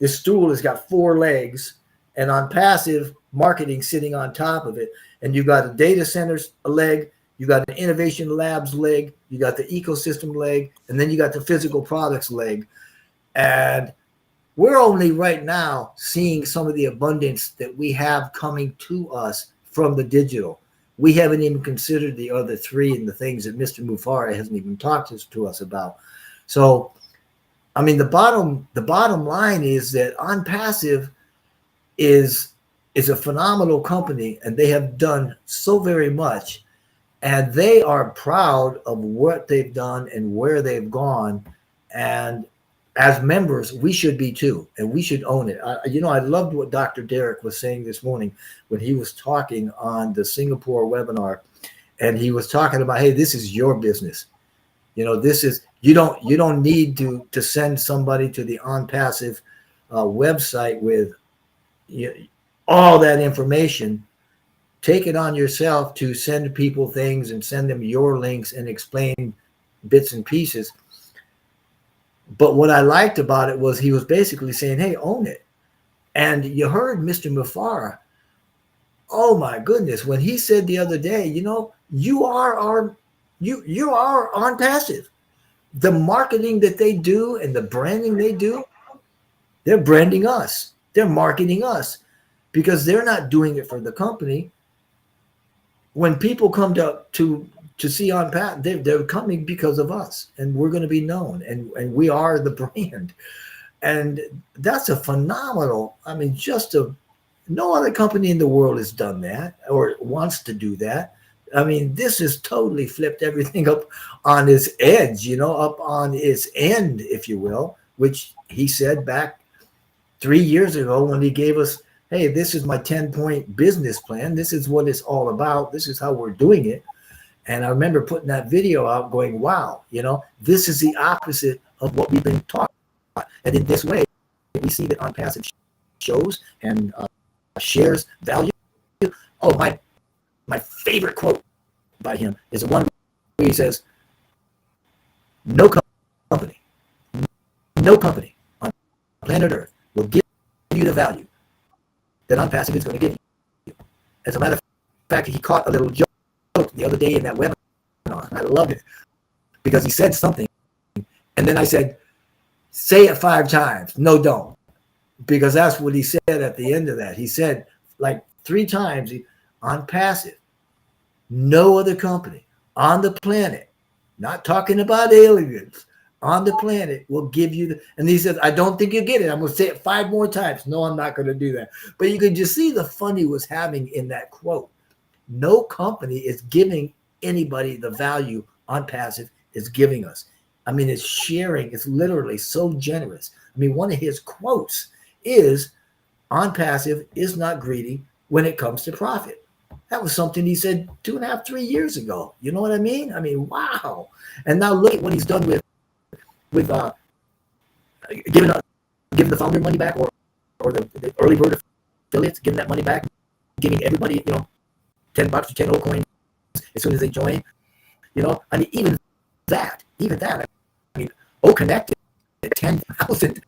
S5: This stool has got 4 legs, and on passive marketing sitting on top of it. And you got a data centers leg, you got an innovation labs leg, you got the ecosystem leg, and then you got the physical products leg. And we're only right now seeing some of the abundance that we have coming to us from the digital. We haven't even considered the other 3 and the things that Mr. Mufareh hasn't even talked to us about. So, I mean, the bottom line is that On Passive is a phenomenal company, and they have done so very much, and they are proud of what they've done and where they've gone. And as members, we should be too, and we should own it. I loved what Dr. Derek was saying this morning when he was talking on the Singapore webinar, and he was talking about, hey, this is your business. This is you don't need to send somebody to the On Passive website with all that information. Take it on yourself to send people things and send them your links and explain bits and pieces. But what I liked about it was he was basically saying, hey, own it. And you heard Mr. Mufareh. Oh my goodness, when he said the other day, you are On Passive. The marketing that they do and the branding they do, they're branding us. They're marketing us because they're not doing it for the company. When people come to see On Passive, they're coming because of us, and we're going to be known, and we are the brand. And that's a phenomenal, no other company in the world has done that or wants to do that. I mean, this has totally flipped everything up on its edge, up on its end, if you will, which he said back 3 years ago when he gave us, hey, this is my 10-point business plan. This is what it's all about. This is how we're doing it. And I remember putting that video out going, wow, this is the opposite of what we've been talking about. And in this way, we see that On Passive shows and shares value. Oh, my favorite quote by him is the one where he says, no company on planet Earth will give you the value that On Passive is going to give you. As a matter of fact, he caught a little joke the other day in that webinar. I loved it because he said something, and then I said, say it 5 times. No, don't. Because that's what he said at the end of that. He said like 3 times, On Passive, no other company on the planet not talking about aliens, on the planet will give you and he says, I don't think you get it. I'm going to say it 5 more times. No, I'm not going to do that. But you can just see the fun he was having in that quote. No company is giving anybody the value OnPassive is giving us. I mean, it's sharing. It's literally so generous. I mean, one of his quotes is, OnPassive is not greedy when it comes to profit. That was something he said 2.5, 3 years ago. You know what I mean? I mean, wow. And now look at what he's done with giving the founder money back, or the early bird affiliates, giving that money back, giving everybody, $10 or 10 old coins as soon as they join. I mean, even that. I mean, Connect at 10,000.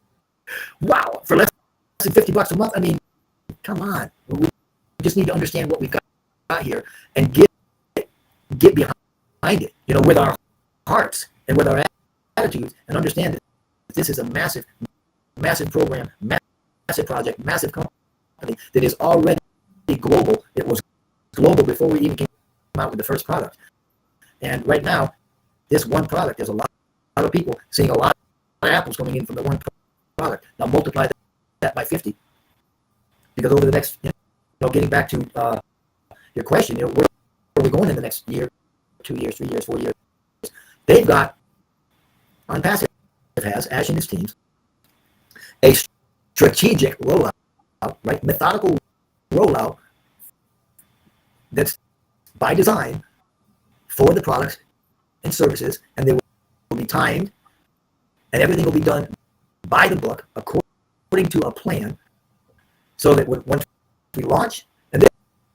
S5: Wow, for less than $50 a month. I mean, come on. We just need to understand what we've got here and get behind it, with our hearts and with our attitudes, and understand that this is a massive program, massive project, massive company that is already global. It was global before we even came out with the first product. And right now, this one product, there's a lot of people seeing a lot of apples coming in from the one product. Now multiply that by 50. Because over the next, getting back to your question, where are we going in the next year, 2 years, 3 years, 4 years? They've got, OnPassive has, Ash and his teams, a strategic rollout, right? Methodical rollout that's by design for the products and services, and they will be timed, and everything will be done by the book according to a plan, so that once we launch, and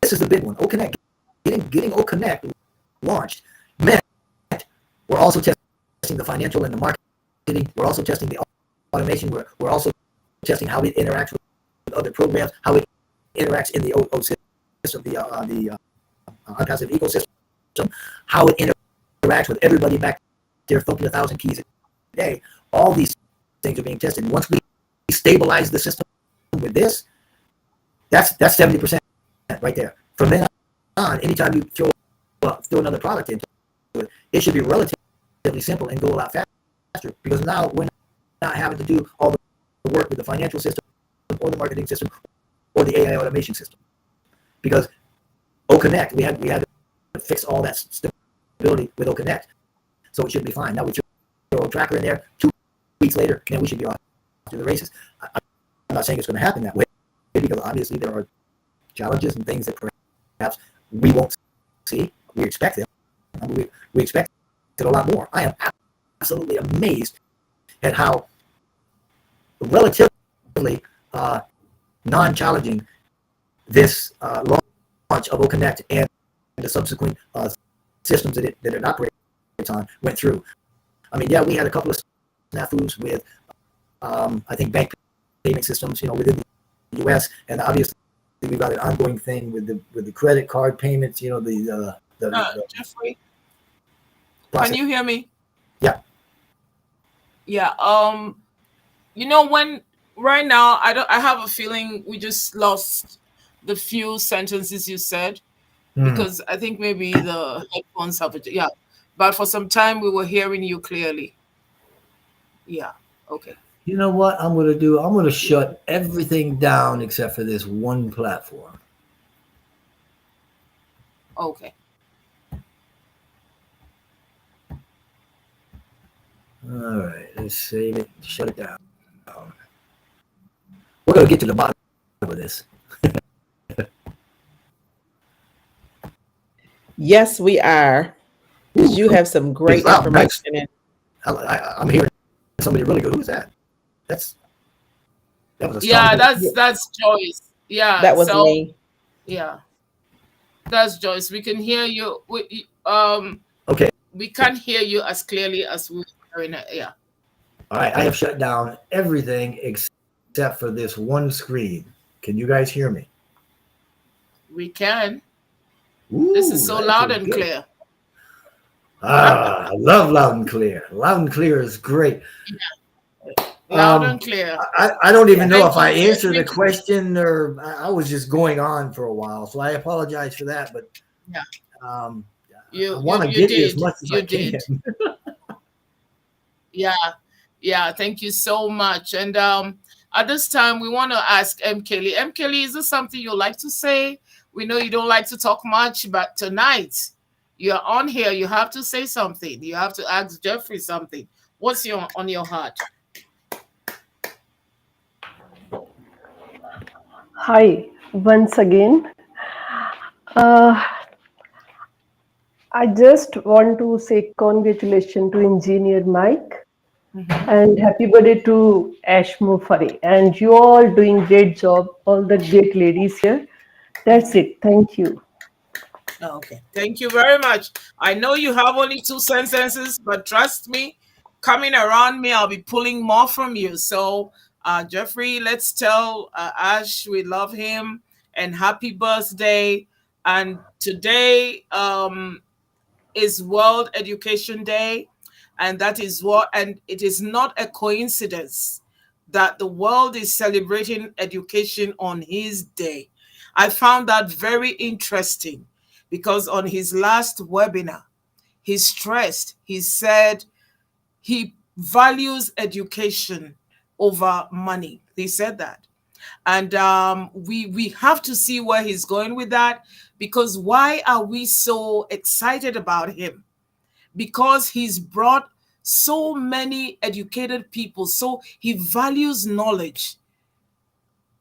S5: this is the big one, OConnect, getting OConnect launched meant we're also testing the financial and the marketing. We're also testing the automation. We're also testing how it interacts with other programs, how it interacts in the O system, the OnPassive ecosystem, how it interacts with everybody back there flipping 1,000 keys a day. All these things are being tested. And once we stabilize the system with this, that's 70% right there. From then on, anytime you throw another product into it, it should be relatively simple and go a lot faster, because now we're not having to do all the work with the financial system or the marketing system or the AI automation system. Because OConnect, we had to fix all that stability with OConnect, so it should be fine. Now we throw a tracker in there, 2 weeks later, and we should be off to the races. I'm not saying it's going to happen that way, because obviously there are challenges and things that perhaps we won't see. We expect them. We expect it a lot more. I am absolutely amazed at how relatively non-challenging this launch of OConnect and the subsequent systems that it operates on went through. I mean, yeah, we had a couple of snafus with, I think, bank payment systems, within the U.S., and obviously we've got an ongoing thing with the credit card payments.
S4: Jeffrey, can you hear me?
S5: Yeah.
S4: Yeah. When right now I have a feeling we just lost the few sentences you said, because I think maybe the headphones have it. Yeah. But for some time we were hearing you clearly. Yeah. Okay.
S5: You know what I'm going to do? I'm going to shut everything down except for this one platform.
S4: Okay.
S5: All right, let's save it, shut it down. We're going to get to the bottom of this.
S6: Yes, we are. Because you have some great information.
S5: Nice. I'm hearing somebody really good. Who's that? That was a
S4: that's Joyce. Yeah,
S6: that was me.
S4: Yeah, that's Joyce. We can hear you.
S5: Okay.
S4: We can't hear you as clearly as we are in it. Yeah.
S5: All right, I have shut down everything except for this one screen. Can you guys hear me?
S4: We can.
S5: Ooh,
S4: this is so loud and
S5: good.
S4: Clear.
S5: I love loud and clear. Loud and clear is great.
S4: Yeah. Loud and clear.
S5: I don't even know if I answered the question, or I was just going on for a while, so I apologize for that. But I want to give you as much as I can.
S4: Yeah. Thank you so much. And at this time, we want to ask Kelly. Kelly, is this something you like to say? We know you don't like to talk much, but tonight you're on here. You have to say something. You have to ask Jeffrey something. What's on your heart?
S2: Hi, once again. Uh, I just want to say congratulations to Engineer Mike and happy birthday to Ash Mufare. And you all doing great job, all the great ladies here. That's it. Thank you.
S4: Okay, thank you very much. I know you have only 2 sentences, but trust me, coming around me, I'll be pulling more from you. So, Jeffrey, let's tell Ash we love him and happy birthday. And today is World Education Day, and that is and it is not a coincidence that the world is celebrating education on his day. I found that very interesting because on his last webinar, he said he values education over money. He said that. And we have to see where he's going with that, because why are we so excited about him? Because he's brought so many educated people, so he values knowledge.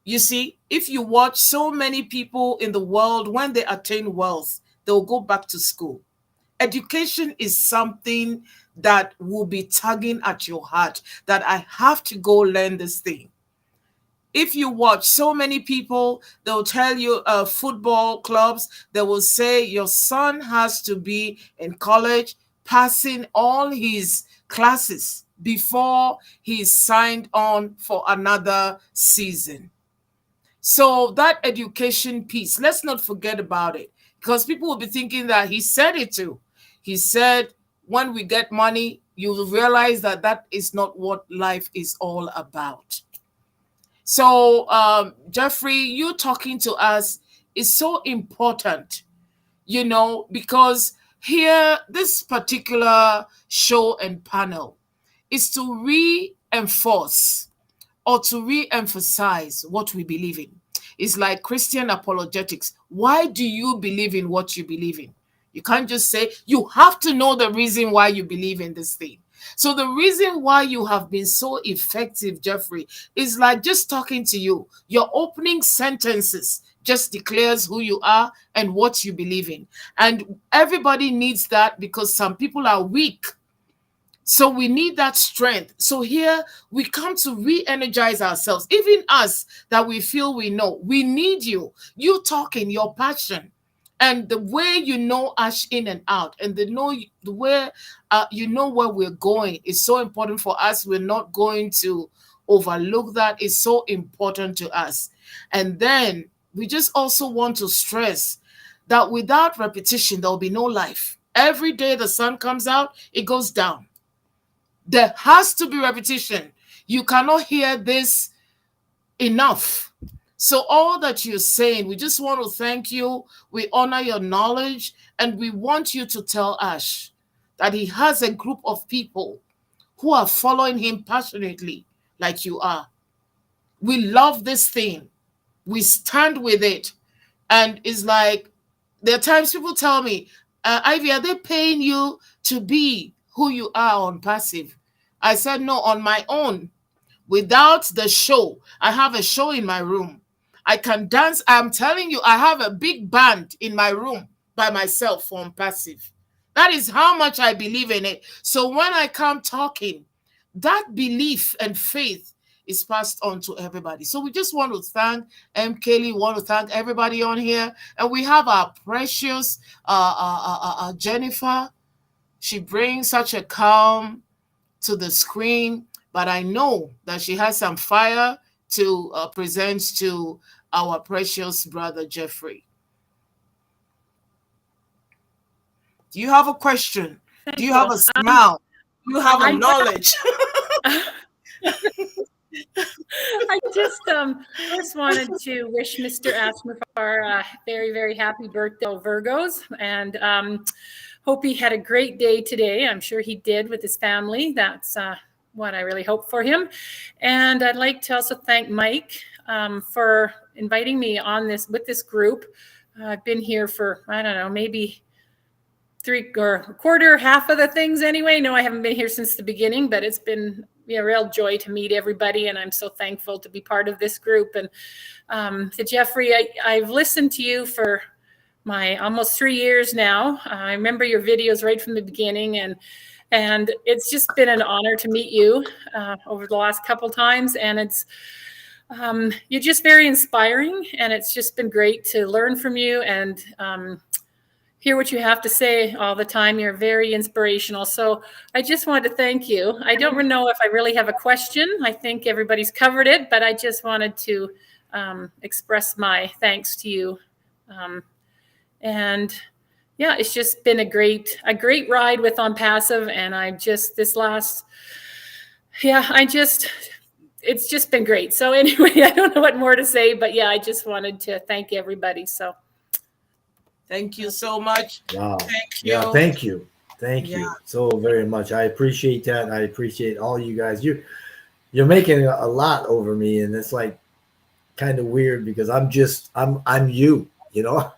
S4: You see, if you watch so many people in the world, when they attain wealth, they'll go back to school. Education is something that will be tugging at your heart, that I have to go learn this thing. If you watch so many people, they'll tell you football clubs, they will say your son has to be in college, passing all his classes before he's signed on for another season. So that education piece, let's not forget about it, because people will be thinking that he said it too. He said, when we get money, you will realize that that is not what life is all about. So, Jeffrey, you talking to us is so important, because here, this particular show and panel is to reinforce or to re-emphasize what we believe in. It's like Christian apologetics. Why do you believe in what you believe in? You can't just say, you have to know the reason why you believe in this thing. So the reason why you have been so effective, Jeffrey, is like just talking to you. Your opening sentences just declares who you are and what you believe in. And everybody needs that, because some people are weak. So we need that strength. So here we come to re-energize ourselves. Even us that we feel we know, we need you. You talking, your passion, and the way you know us in and out, and the way you know where we're going is so important for us. We're not going to overlook that. It's so important to us. And then we just also want to stress that without repetition, there'll be no life. Every day the sun comes out, it goes down. There has to be repetition. You cannot hear this enough. So all that you're saying, we just want to thank you. We honor your knowledge, and we want you to tell Ash that he has a group of people who are following him passionately like you are. We love this thing. We stand with it. And it's like, there are times people tell me, Ivy, are they paying you to be who you are on passive? I said, no, on my own. Without the show, I have a show in my room. I can dance. I'm telling you, I have a big band in my room by myself on passive. That is how much I believe in it. So when I come talking, that belief and faith is passed on to everybody. So we just want to thank Kelly, want to thank everybody on here. And we have our precious Jennifer. She brings such a calm to the screen, but I know that she has some fire to present to our precious brother Jeffrey. Do you have a question? Do you have a smile? Do you have a knowledge?
S3: I just wanted to wish Mr. Asmafar a very, very happy birthday, Virgos, and hope he had a great day today. I'm sure he did with his family. That's what I really hope for him. And I'd like to also thank Mike for inviting me on with this group. I've been here for, I don't know, maybe half of the things anyway. No, I haven't been here since the beginning, but it's been a real joy to meet everybody, and I'm so thankful to be part of this group. And to Jeffrey, I've listened to you for my almost 3 years now. I remember your videos right from the beginning, and it's just been an honor to meet you over the last couple times. And it's you're just very inspiring, and it's just been great to learn from you and hear what you have to say all the time. You're very inspirational. So I just wanted to thank you. I don't know if I really have a question. I think everybody's covered it, but I just wanted to express my thanks to you. And yeah, it's just been a great ride with On Passive. And it's just been great. So anyway, I don't know what more to say, but yeah, I just wanted to thank everybody. So
S4: thank you so much.
S5: Wow.
S4: Thank you.
S5: Yeah, thank you. Thank you so very much. I appreciate that. I appreciate all you guys. You're making a lot over me, and it's like kind of weird because I'm you, you know.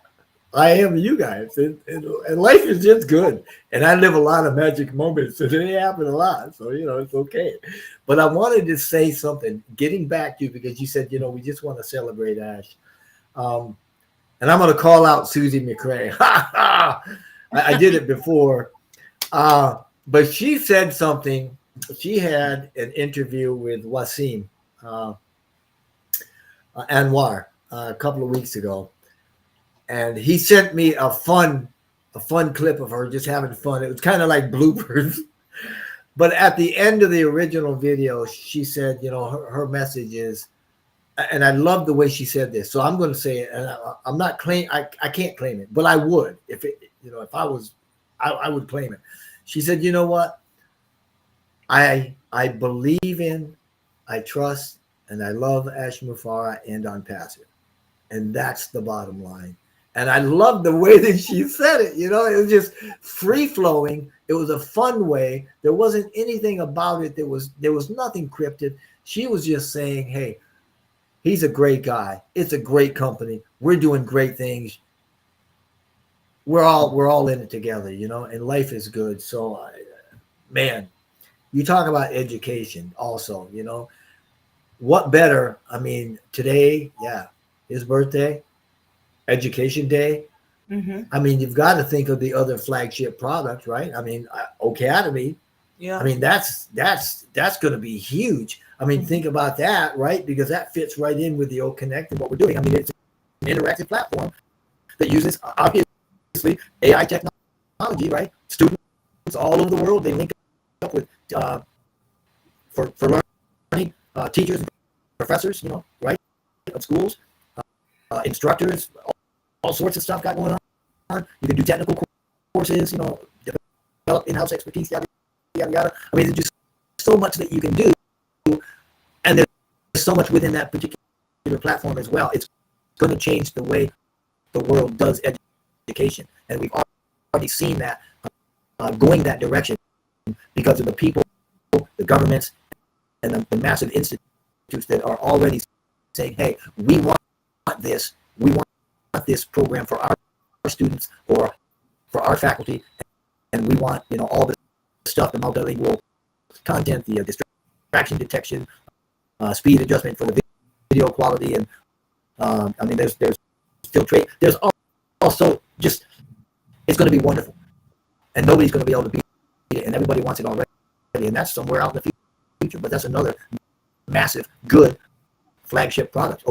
S5: I am you guys, and life is just good. And I live a lot of magic moments, so they happen a lot. So, you know, it's okay. But I wanted to say something, getting back to you, because you said, you know, we just want to celebrate Ash. And I'm going to call out Susie McCray. I did it before. But she said something. She had an interview with Wasim Anwar a couple of weeks ago. And he sent me a fun clip of her just having fun. It was kind of like bloopers. But at the end of the original video, she said, you know, her message is, and I love the way she said this. So I'm going to say it, and I'm not claiming, I can't claim it, but I would if I was, I would claim it. She said, you know what? I believe in, I trust, and I love Ash Mufareh and On Passive. And that's the bottom line. And I love the way that she said it. You know, it was just free flowing. It was a fun way. There wasn't anything about it. There was nothing cryptic. She was just saying, hey, he's a great guy. It's a great company. We're doing great things. We're all in it together, you know, and life is good. So, man, you talk about education also, you know. What better? I mean, today, yeah, his birthday, Education Day.
S4: Mm-hmm.
S5: I mean, you've got to think of the other flagship product, right? I mean, Academy. Yeah. I mean, that's going to be huge. I mean, think about that, right? Because that fits right in with the O Connect and what we're doing. I mean, it's an interactive platform that uses obviously AI technology, right? Students all over the world, they link up with for learning, teachers and professors, you know, right? Of schools, instructors, all sorts of stuff got going on. You can do technical courses, you know, develop in-house expertise, yada, yada, yada. I mean, there's just so much that you can do. And there's so much within that particular platform as well. It's going to change the way the world does education. And we've already seen that going that direction because of the people, the governments, and the massive institutes that are already saying, hey, we want this. We want this program for our students or for our faculty. And we want, you know, all this stuff, the multilingual content, the distraction detection, speed adjustment for the video quality. And I mean, there's still trade. There's also just, it's going to be wonderful. And nobody's going to be able to beat it. And everybody wants it already. And that's somewhere out in the future. But that's another massive, good flagship product,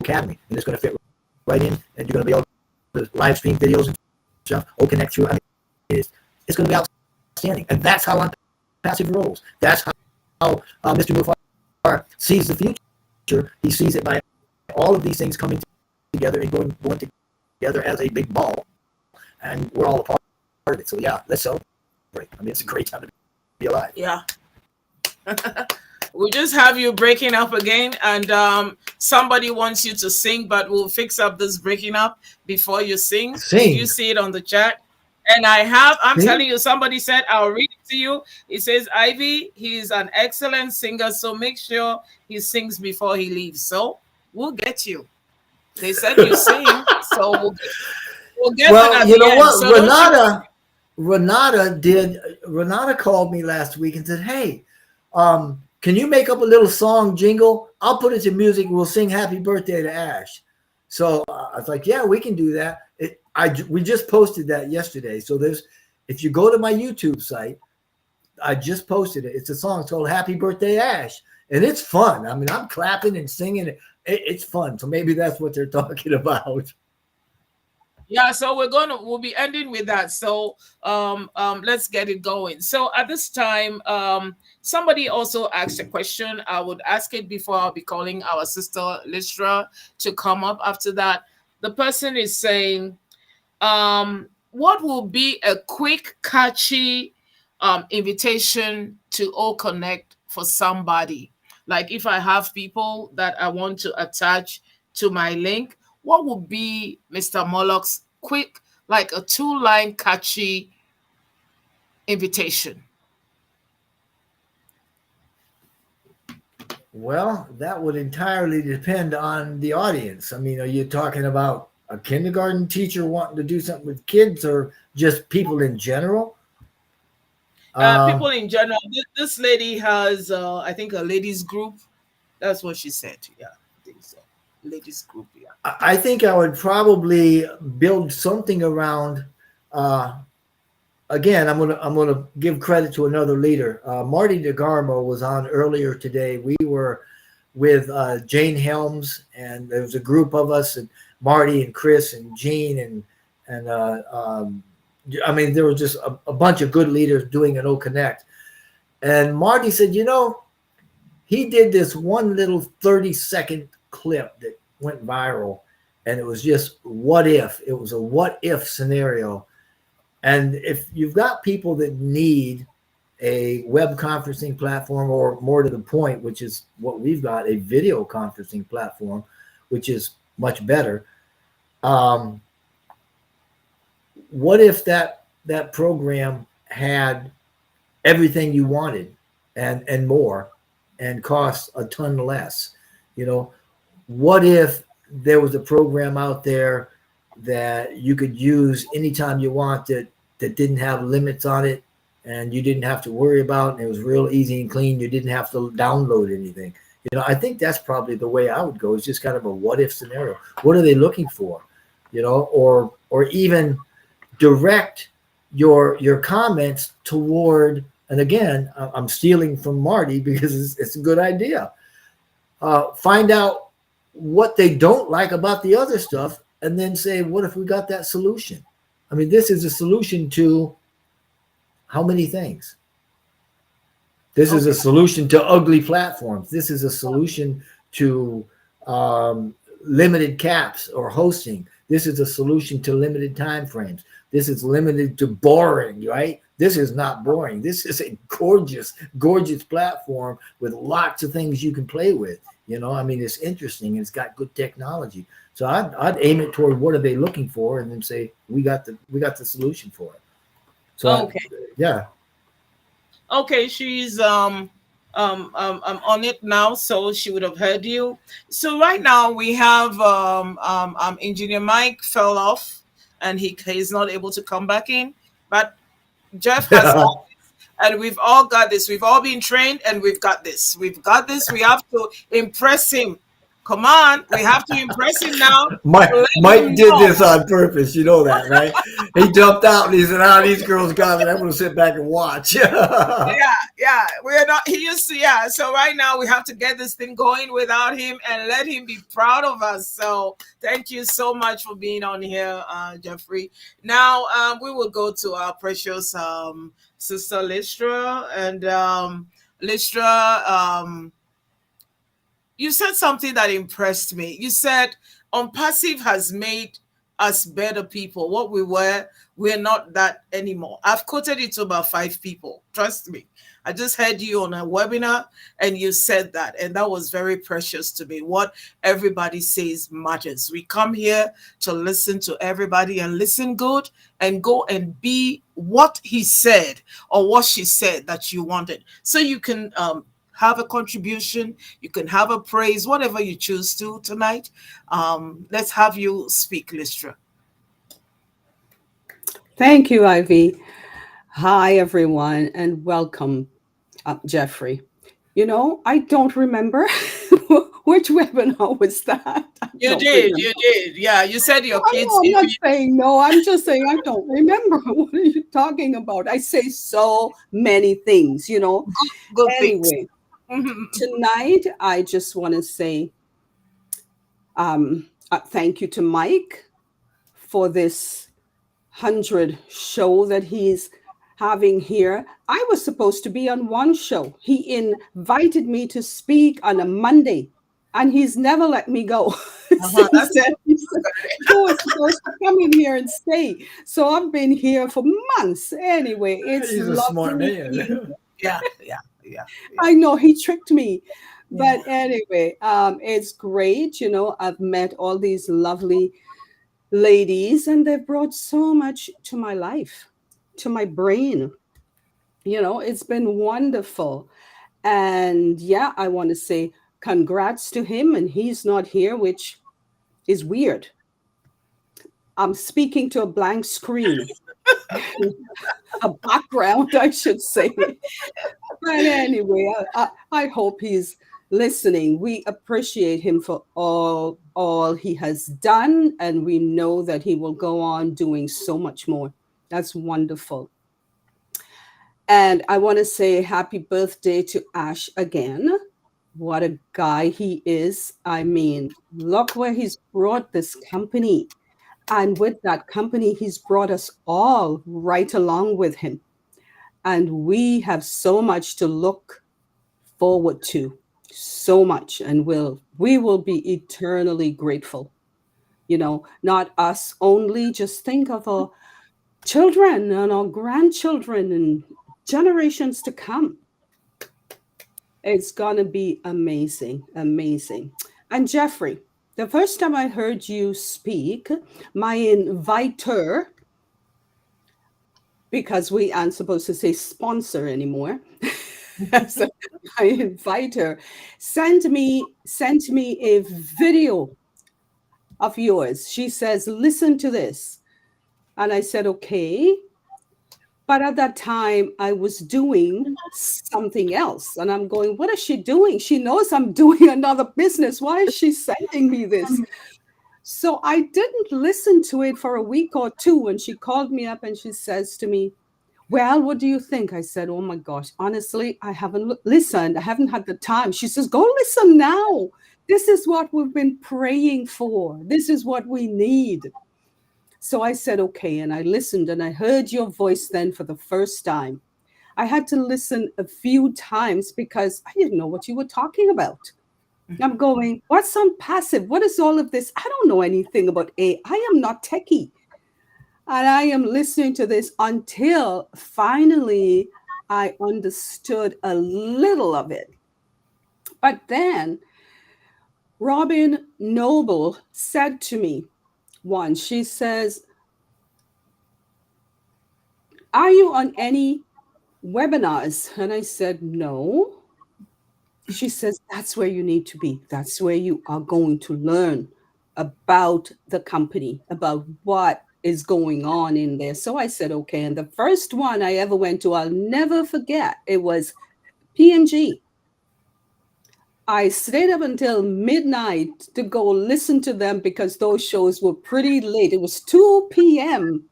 S5: Academy. And it's going to fit right in. And you're going to be able to live stream videos and stuff, connect through. I mean, it's going to be outstanding. And that's how On Passive rolls. That's how Mr. Mufareh sees the future. He sees it by all of these things coming together and going together as a big ball. And we're all a part of it. So, yeah, let's celebrate. I mean, it's a great time to be alive.
S4: Yeah. We'll just have you breaking up again. And somebody wants you to sing, but we'll fix up this breaking up before you sing.
S5: Sing.
S4: You see it on the chat. And I'm telling you, somebody said, I'll read it to you. It says, Ivy, he's an excellent singer, so make sure he sings before he leaves. So we'll get you. They said you sing, so we'll get it at
S5: you
S4: the
S5: know
S4: end.
S5: what?
S4: So
S5: Renata called me last week and said, hey, can you make up a little song jingle? I'll put it to music. We'll sing happy birthday to Ash. So I was like, yeah, we can do that. We just posted that yesterday. So if you go to my YouTube site, I just posted it. It's a song. It's called Happy Birthday Ash. And it's fun. I mean, I'm clapping and singing. It's fun. So maybe that's what they're talking about.
S4: Yeah, so we'll be ending with that. So let's get it going. So at this time, somebody also asked a question. I would ask it before I'll be calling our sister Listra to come up after that. The person is saying, what will be a quick, catchy invitation to all connect for somebody? Like if I have people that I want to attach to my link, what would be Mr. Moloch's quick, like a 2-line catchy invitation?
S5: Well, that would entirely depend on the audience. I mean, are you talking about a kindergarten teacher wanting to do something with kids or just people in general?
S4: People in general. This lady has, I think, a ladies group. That's what she said. Yeah, I think so. Ladies group. Yeah.
S5: I think I would probably build something around. Again, I'm gonna give credit to another leader. Marty DeGarmo was on earlier today. We were with Jane Helms, and there was a group of us, and Marty and Chris and Gene and I mean, there was just a bunch of good leaders doing an O Connect. And Marty said, he did this one little 30-second clip that went viral, and it was just what if. It was a what if scenario. And if you've got people that need a web conferencing platform, or more to the point, which is what we've got, a video conferencing platform, which is much better. What if that program had everything you wanted and more, and cost a ton less? What if there was a program out there that you could use anytime you want, that didn't have limits on it, and you didn't have to worry about, and it was real easy and clean. You didn't have to download anything. I think that's probably the way I would go. It's just kind of a what if scenario. What are they looking for? Or even direct your comments toward, and again, I'm stealing from Marty because it's a good idea. Find out what they don't like about the other stuff, and then say, what if we got that solution? I mean, this is a solution to how many things? This is a solution to ugly platforms. This is a solution to limited caps or hosting. This is a solution to limited time frames. This is limited to boring, right? This is not boring. This is a gorgeous, gorgeous platform with lots of things you can play with. I mean, it's interesting. It's got good technology. So I'd aim it toward what are they looking for, and then say we got the solution for it. So
S4: okay,
S5: yeah.
S4: Okay, she's on it now, so she would have heard you. So right now we have Engineer Mike fell off, and he's not able to come back in, but Jeff has got this, and we've all got this. We've all been trained, and we've got this. We've got this. We have to impress him. Come on, we have to impress him now.
S5: Mike did this on purpose. You know that, right? He jumped out and he said, these girls got it. I'm going to sit back and watch.
S4: Yeah. We're not, he used to, yeah. So right now we have to get this thing going without him and let him be proud of us. So thank you so much for being on here, Jeffrey. Now we will go to our precious sister Listra. And Listra, you said something that impressed me. You said OnPassive has made us better people. What we were, we're not that anymore. I've quoted it to about 5 people. Trust me. I just heard you on a webinar and you said that, and that was very precious to me. What everybody says matters. We come here to listen to everybody and listen good and go and be what he said or what she said that you wanted. So you can have a contribution, you can have a praise, whatever you choose to tonight. Let's have you speak, Lystra.
S9: Thank you, Ivy. Hi, everyone, and welcome, Jeffrey. You know, I don't remember which webinar was that.
S4: You did. Yeah, you said your kids.
S9: I'm not saying no. I'm just saying I don't remember. What are you talking about? I say so many things, you know.
S4: Good
S9: anyway, tonight I just want to say thank you to Mike for this 100 show that he's having here. I was supposed to be on one show. He invited me to speak on a Monday, and he's never let me go. He said you were supposed to come in here and stay. So I've been here for months. Anyway, it's
S5: He's a smart man.
S4: Yeah.
S9: I know he tricked me. But anyway, it's great. You know, I've met all these lovely ladies, and they've brought so much to my life, to my brain. You know, it's been wonderful. And yeah, I want to say congrats to him, and he's not here, which is weird. I'm speaking to a blank screen, a background, I should say. But anyway, I hope he's listening. We appreciate him for all he has done, and we know that he will go on doing so much more. That's wonderful. And I want to say happy birthday to Ash again. What a guy he is. I mean, look where he's brought this company. And with that company, he's brought us all right along with him. And we have so much to look forward to. So much, and we will be eternally grateful. You know, not us only, just think of our children and our grandchildren and generations to come. It's gonna be amazing. And Jeffrey, the first time I heard you speak, my inviter, because we aren't supposed to say sponsor anymore, so my inviter sent me a video of yours. She says, listen to this. And I said, okay. But at that time, I was doing something else. And I'm going, what is she doing? She knows I'm doing another business. Why is she sending me this? So I didn't listen to it for a week or two. And she called me up and she says to me, well, what do you think? I said, oh my gosh, honestly, I haven't listened. I haven't had the time. She says, go listen now. This is what we've been praying for. This is what we need. So I said, okay. And I listened and I heard your voice then for the first time. I had to listen a few times because I didn't know what you were talking about. I'm going, what's on passive? What is all of this? I don't know anything about AI. I am not techie. And I am listening to this until finally I understood a little of it. But then Robin Noble said to me once, she says, are you on any webinars? And I said, no. She says, that's where you need to be. That's where you are going to learn about the company, about what is going on in there. So I said, okay. And the first one I ever went to, I'll never forget, it was P&G. I stayed up until midnight to go listen to them because those shows were pretty late. It was 2 p.m.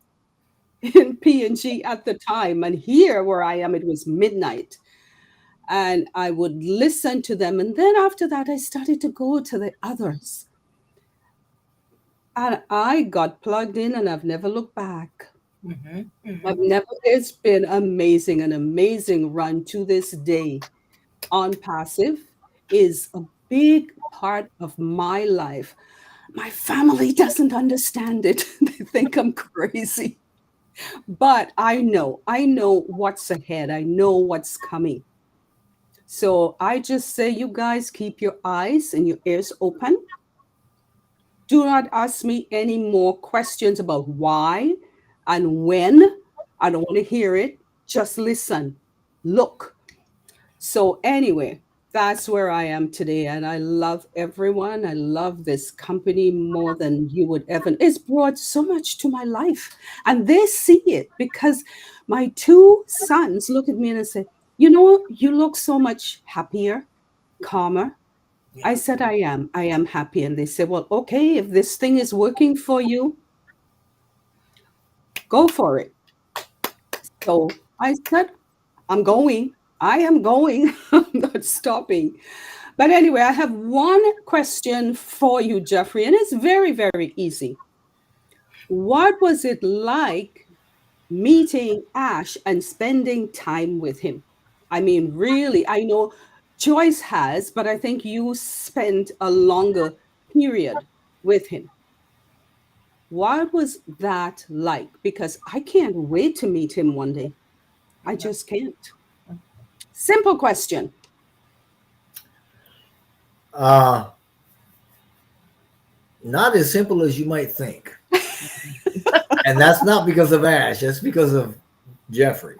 S9: in P&G at the time. And here where I am, it was midnight. And I would listen to them. And then after that, I started to go to the others. And I got plugged in and I've never looked back. It's been amazing, an amazing run to this day. On Passive is a big part of my life. My family doesn't understand it. They think I'm crazy. But I know what's ahead. I know what's coming. So I just say, you guys keep your eyes and your ears open. Do not ask me any more questions about why and when. I don't want to hear it. Just listen, look. So, anyway, that's where I am today. And I love everyone. I love this company more than you would ever. It's brought so much to my life. And they see it because my two sons look at me and say, you know, you look so much happier, calmer. I said, I am happy. And they said, well, okay, if this thing is working for you, go for it. So I said, I'm going. I am going. I'm not stopping. But anyway, I have one question for you, Jeffrey, and it's very, very easy. What was it like meeting Ash and spending time with him? I mean, really, I know Joyce has, but I think you spent a longer period with him. What was that like? Because I can't wait to meet him one day. I just can't. Simple question.
S5: Not as simple as you might think. And that's not because of Ash, that's because of Jeffrey.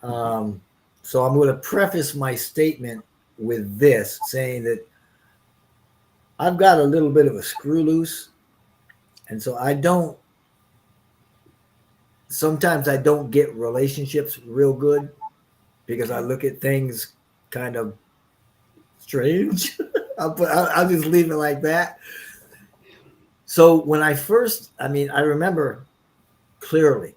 S5: So I'm going to preface my statement with this, saying that I've got a little bit of a screw loose. And so sometimes I don't get relationships real good because I look at things kind of strange. I'll just leave it like that. So when I remember clearly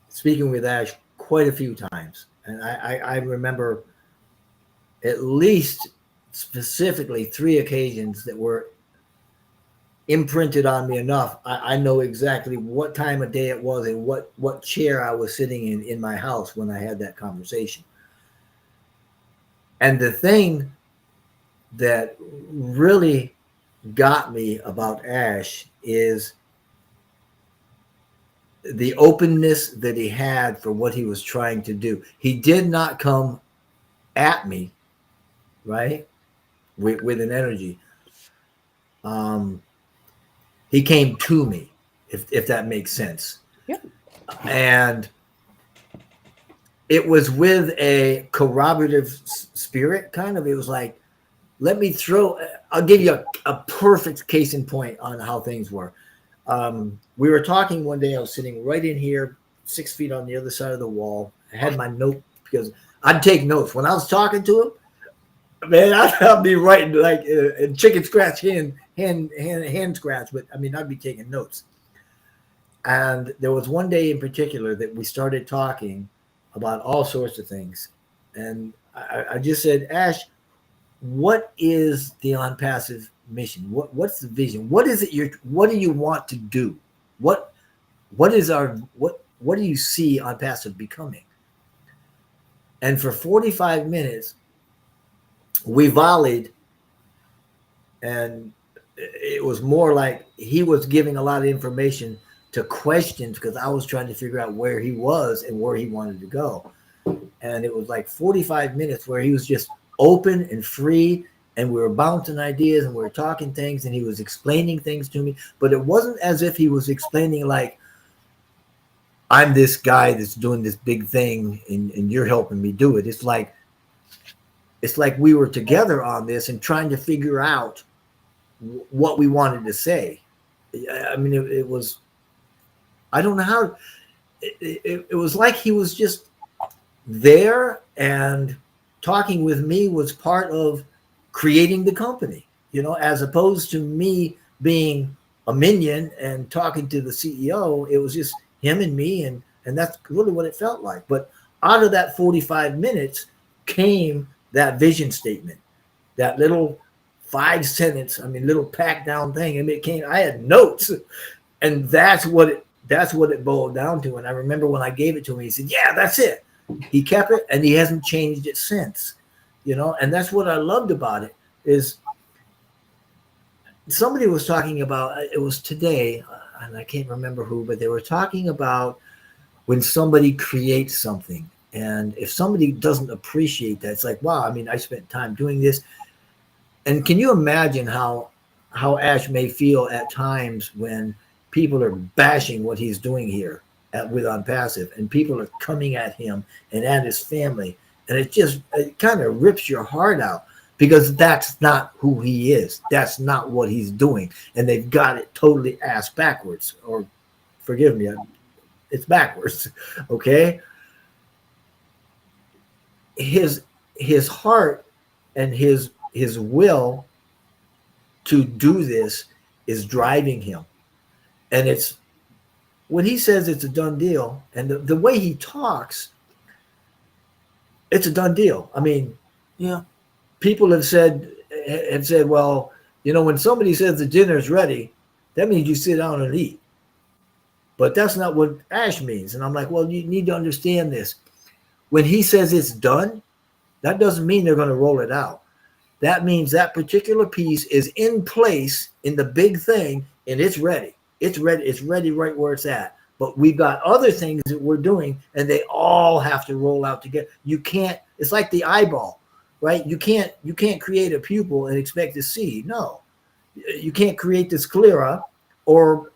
S5: speaking with Ash quite a few times. And I remember at least specifically 3 occasions that were imprinted on me enough. I know exactly what time of day it was and what chair I was sitting in my house when I had that conversation. And the thing that really got me about Ash is the openness that he had for what he was trying to do. He did not come at me, right, with an energy. He came to me, if that makes sense.
S9: Yep.
S5: And it was with a corroborative spirit, kind of. It was like, I'll give you a perfect case in point on how things were. We were talking one day. I was sitting right in here, 6 feet on the other side of the wall. I had my note because I'd take notes. When I was talking to him, man, I'd be writing like a chicken scratch, hand scratch, but I mean, I'd be taking notes. And there was one day in particular that we started talking about all sorts of things. And I just said, Ash, what is the On-Passive mission? What's the vision? What is it what do you want to do? What do you see On-Passive becoming? And for 45 minutes, we volleyed, and it was more like he was giving a lot of information to questions because I was trying to figure out where he was and where he wanted to go. And it was like 45 minutes where he was just open and free, and we were bouncing ideas and we were talking things, and he was explaining things to me. But it wasn't as if he was explaining like, I'm this guy that's doing this big thing and you're helping me do it. It's like we were together on this and trying to figure out what we wanted to say. I mean, it was, I don't know how, it was like he was just there, and talking with me was part of creating the company, as opposed to me being a minion and talking to the CEO. It was just him and me, and that's really what it felt like. But out of that 45 minutes came that vision statement, that little 5-sentence, little packed down thing. And I had notes, and that's what it boiled down to. And I remember when I gave it to him, he said, yeah, that's it. He kept it, and he hasn't changed it since, and that's what I loved about it. Is somebody was talking about, it was today, and I can't remember who, but they were talking about when somebody creates something. And if somebody doesn't appreciate that, it's like, wow, I mean, I spent time doing this. And can you imagine how Ash may feel at times when people are bashing what he's doing here with On Passive, and people are coming at him and at his family, and it kind of rips your heart out, because that's not who he is. That's not what he's doing, and they've got it totally ass backwards. Or forgive me, it's backwards. Okay, his heart and his will to do this is driving him. And it's when he says it's a done deal, and the way he talks, it's a done deal. I mean,
S4: Yeah.
S5: people have said, well, you know, when somebody says the dinner's ready, that means you sit down and eat. But that's not what Ash means. And I'm like, well, you need to understand this. When he says it's done, that doesn't mean they're going to roll it out. That means that particular piece is in place in the big thing, and it's ready. It's ready. It's ready right where it's at. But we've got other things that we're doing, and they all have to roll out together. You can't. It's like the eyeball, right? You can't create a pupil and expect to see. No, you can't create the sclera, or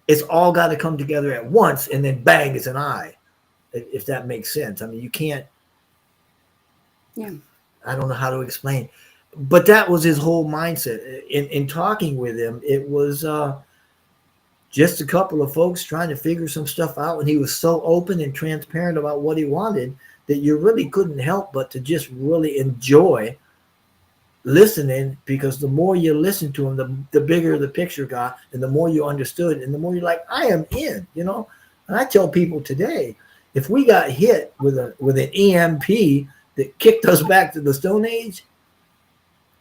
S5: it's all got to come together at once, and then bang, it's an eye. If that makes sense. I mean, you can't.
S9: Yeah.
S5: I don't know how to explain, but that was his whole mindset. In talking with him, it was just a couple of folks trying to figure some stuff out, and he was so open and transparent about what he wanted that you really couldn't help but to just really enjoy listening, because the more you listen to him, the bigger the picture got, and the more you understood, and the more you're like, I am in, you know. And I tell people today, if we got hit with an EMP that kicked us back to the Stone Age,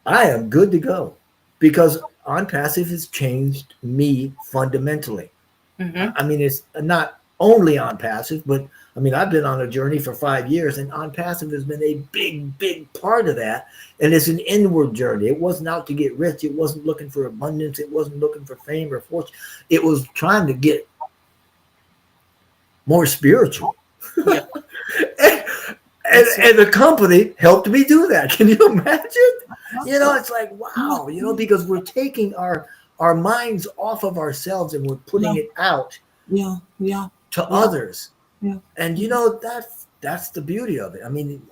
S5: I am good to go, because On Passive has changed me fundamentally.
S4: Mm-hmm.
S5: I mean, it's not only On Passive, but I mean, I've been on a journey for 5 years, and On Passive has been a big part of that. And it's an inward journey. It wasn't out to get rich. It wasn't looking for abundance. It wasn't looking for fame or fortune. It was trying to get more spiritual.
S4: Yeah.
S5: And the company helped me do that. Can you imagine? You know, it's like, wow, you know, because we're taking our minds off of ourselves and we're putting it out to others.
S4: Yeah.
S5: And, you know, that's the beauty of it. I mean,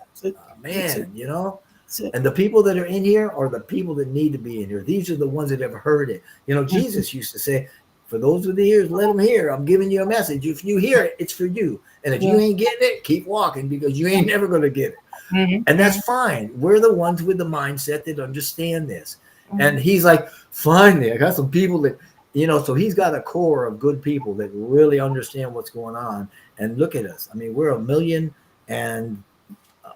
S5: man, you know, and the people that are in here are the people that need to be in here. These are the ones that have heard it. You know, Jesus used to say, for those with the ears, let them hear. I'm giving you a message. If you hear it, it's for you. And if you ain't getting it, keep walking, because you ain't never going to get it.
S4: Mm-hmm.
S5: And that's fine. We're the ones with the mindset that understand this. Mm-hmm. And he's like, finally, I got some people that, you know, so he's got a core of good people that really understand what's going on. And look at us. I mean, we're 1 million and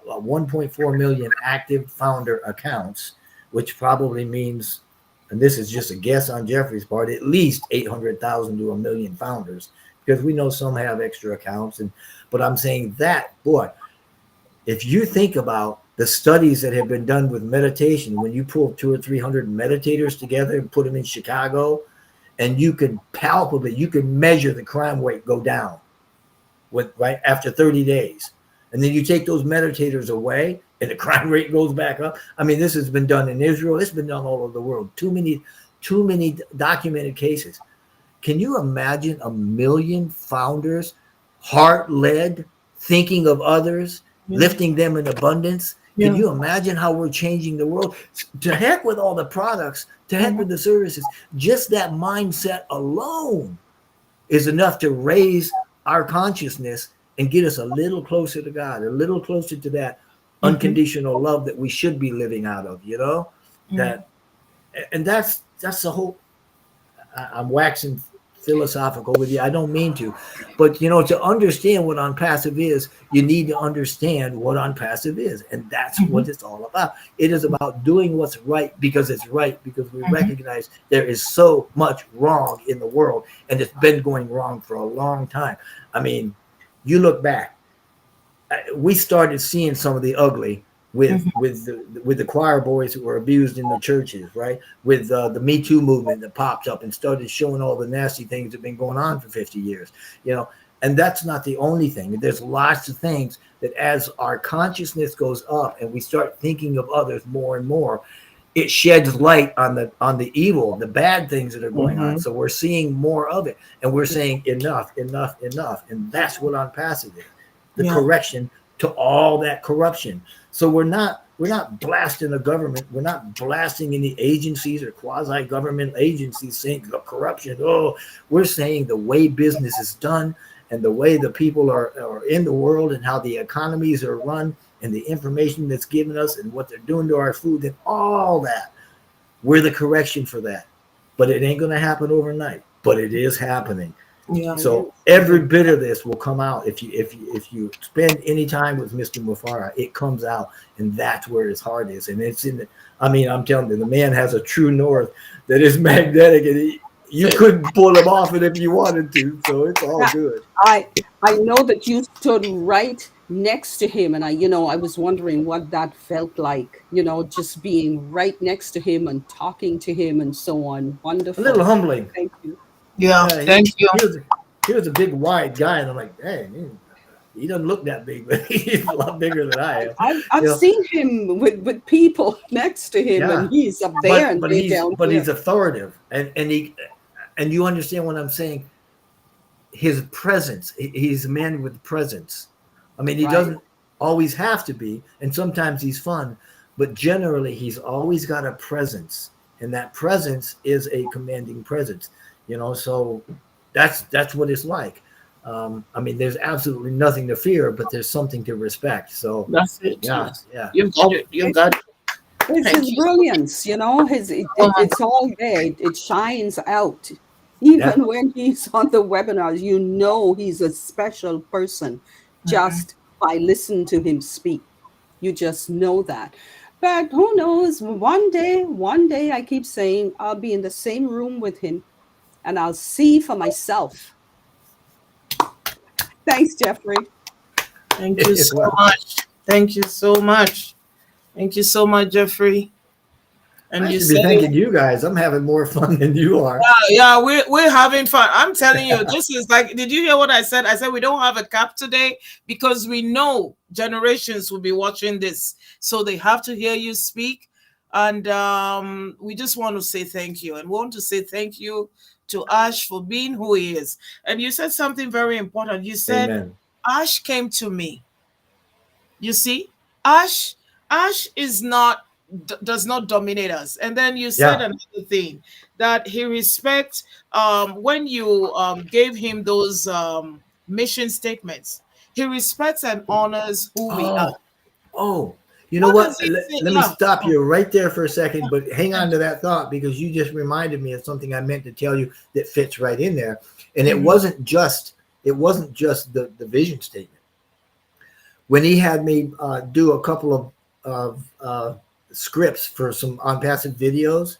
S5: 1.4 million active founder accounts, which probably means, and this is just a guess on Jeffrey's part, at least 800,000 to 1 million founders, because we know some have extra accounts. But I'm saying that, boy, if you think about the studies that have been done with meditation, when you pull 200 or 300 meditators together and put them in Chicago, and you can palpably, you can measure the crime rate go down right after 30 days. And then you take those meditators away and the crime rate goes back up. I mean, this has been done in Israel. It's been done all over the world. Too many documented cases. Can you imagine 1 million founders, heart-led, thinking of others, lifting them in abundance? Can you imagine how we're changing the world? To heck with all the products, to heck with the services. Just that mindset alone is enough to raise our consciousness and get us a little closer to God, a little closer to that unconditional love that we should be living out of, you know? That, and that's the whole, I'm waxing philosophical with you. I don't mean to, but you know, to understand what On Passive is, you need to understand what On Passive is. And that's what it's all about. It is about doing what's right because it's right, because we recognize there is so much wrong in the world, and it's been going wrong for a long time. I mean, you look back, we started seeing some of the ugly with the choir boys who were abused in the churches, right? With the Me Too movement that popped up and started showing all the nasty things that have been going on for 50 years, you know. And that's not the only thing. There's lots of things that as our consciousness goes up and we start thinking of others more and more, it sheds light on the evil, the bad things that are going on. So we're seeing more of it, and we're saying enough, enough, enough. And that's what on passive is, the correction to all that corruption. So we're not blasting the government. We're not blasting any agencies or quasi-government agencies saying the corruption. Oh, we're saying the way business is done and the way the people are in the world and how the economies are run and the information that's given us and what they're doing to our food and all that. We're the correction for that. But it ain't going to happen overnight. But it is happening. Yeah. So every bit of this will come out if you spend any time with Mr. Mufareh, it comes out, and that's where his heart is. And it's in the, I mean, I'm telling you, the man has a true north that is magnetic, and you couldn't pull him off it if you wanted to. So it's all good.
S9: I know that you stood right next to him, and I was wondering what that felt like, just being right next to him and talking to him and so on. Wonderful.
S5: A little humbling.
S9: Thank you.
S4: Yeah, thank you.
S5: He was a big, wide guy, and I'm like, hey, he doesn't look that big, but he's a lot bigger than I am.
S9: I've seen him with people next to him, and he's up there
S5: but he's authoritative, and you understand what I'm saying. His presence, he's a man with presence. I mean, he doesn't always have to be, and sometimes he's fun, but generally he's always got a presence, and that presence is a commanding presence. So that's what it's like. I mean, there's absolutely nothing to fear, but there's something to respect. So
S4: that's it.
S5: Yeah.
S4: You've got it. You've got it.
S9: It's his brilliance, it's all there. It shines out. Even when he's on the webinars, he's a special person just by listening to him speak. You just know that. But who knows? One day, I keep saying I'll be in the same room with him and I'll see for myself. Thanks, Jeffrey.
S4: Thank you so much. Thank you so much. Thank you so much, Jeffrey. And
S5: I should be thanking you guys. I'm having more fun than you are.
S4: Yeah, we're having fun. I'm telling you, this is like, did you hear what I said? I said we don't have a cap today because we know generations will be watching this. So they have to hear you speak. And we just want to say thank you. And we want to say thank you to Ash for being who he is. And you said something very important. You said, Amen. Ash came to me. You see, Ash does not dominate us. And then you said another thing, that he respects when you gave him those mission statements, he respects and honors who we are.
S5: Oh, you know what? Let me stop you right there for a second, but hang on to that thought, because you just reminded me of something I meant to tell you that fits right in there. And it wasn't just the vision statement. When he had me do a couple of scripts for some on passive videos,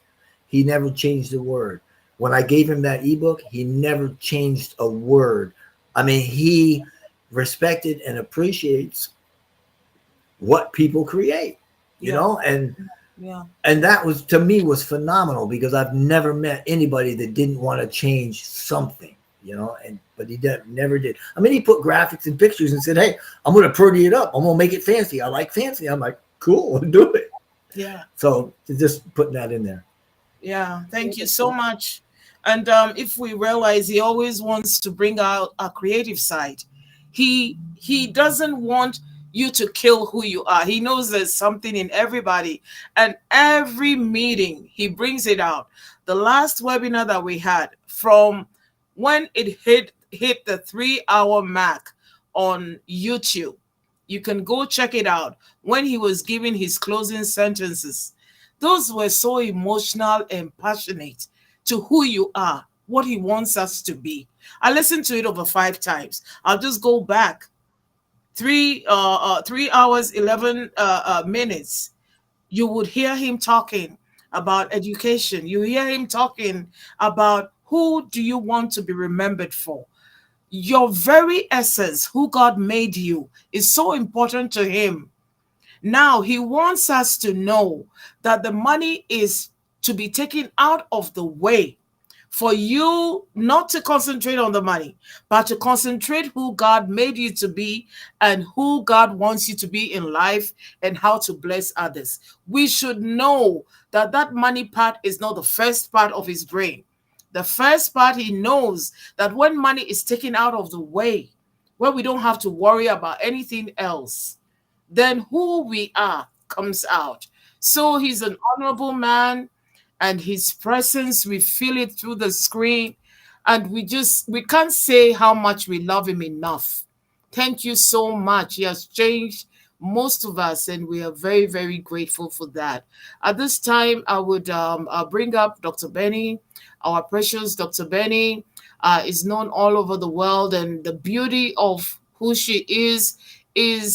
S5: he never changed a word. When I gave him that ebook, he never changed a word. I mean, he respected and appreciates what people create, you know, and that was, to me, was phenomenal, because I've never met anybody that didn't want to change something, but he never did. I mean, he put graphics and pictures and said, hey, I'm going to pretty it up. I'm going to make it fancy. I like fancy. I'm like, cool, do it.
S4: Yeah.
S5: So just putting that in there.
S4: Yeah. Thank you so much. And if we realize he always wants to bring out a creative side, he doesn't want you to kill who you are. He knows there's something in everybody, and every meeting he brings it out. The last webinar that we had, from when it hit the 3-hour mark on YouTube, you can go check it out. When he was giving his closing sentences, those were so emotional and passionate to who you are, what he wants us to be. I listened to it over 5 times. I'll just go back. 3 hours 11 minutes. You would hear him talking about education. You hear him talking about who do you want to be remembered for. Your very essence, who God made you, is so important to him. Now, he wants us to know that the money is to be taken out of the way for you not to concentrate on the money, but to concentrate who God made you to be and who God wants you to be in life and how to bless others. We should know that that money part is not the first part of his brain. The first part, he knows that when money is taken out of the way, where we don't have to worry about anything else, then who we are comes out. So he's an honorable man, and his presence, we feel it through the screen, and we can't say how much we love him enough. Thank you so much. He has changed most of us, and we are very, very grateful for that. At this time, I would bring up Dr. Benny, our precious Dr. Benny. Is known all over the world, and the beauty of who she is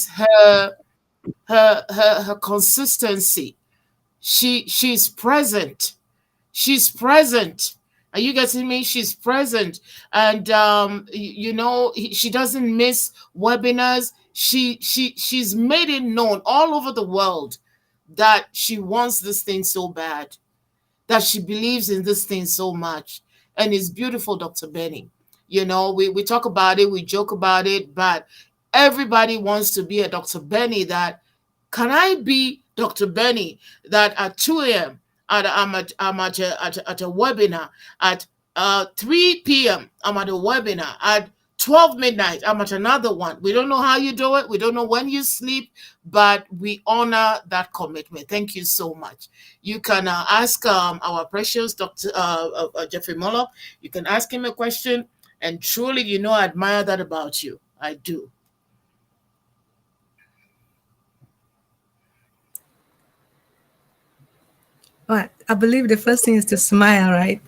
S4: her consistency. She's present. She's present. Are you getting me? She's present, and she doesn't miss webinars. She's made it known all over the world that she wants this thing so bad, that she believes in this thing so much, and it's beautiful, Dr. Benny. We talk about it, we joke about it, but everybody wants to be a Dr. Benny. That can I be Dr. Benny that at 2 a.m. I'm at a webinar at 3 p.m. I'm at a webinar at 12 midnight. I'm at another one. We don't know how you do it. We don't know when you sleep, but we honor that commitment. Thank you so much. You can ask our precious Dr. Jeffrey Muller. You can ask him a question, and truly, I admire that about you. I do.
S10: Well, I believe the first thing is to smile, right?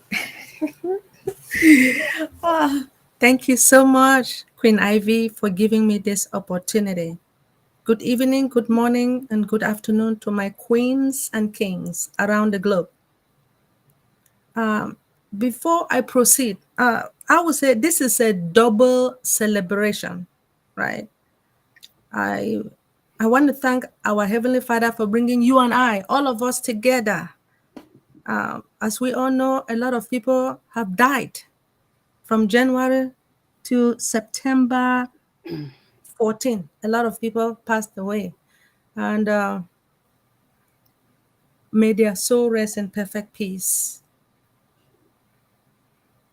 S10: Thank you so much, Queen Ivy, for giving me this opportunity. Good evening, good morning, and good afternoon to my queens and kings around the globe. Before I proceed, I would say this is a double celebration, right? I want to thank our Heavenly Father for bringing you and I, all of us together. As we all know, a lot of people have died from January to September 14. A lot of people passed away, and may their soul rest in perfect peace.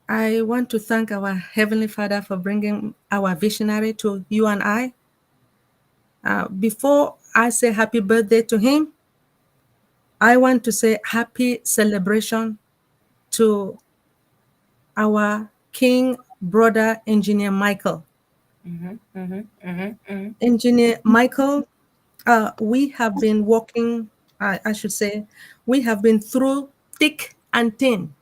S10: I want to thank our Heavenly Father for bringing our visionary to you and I. Before I say happy birthday to him, I want to say happy celebration to our king brother, Engineer Michael. Engineer Michael, we have been walking, I should say, we have been through thick and thin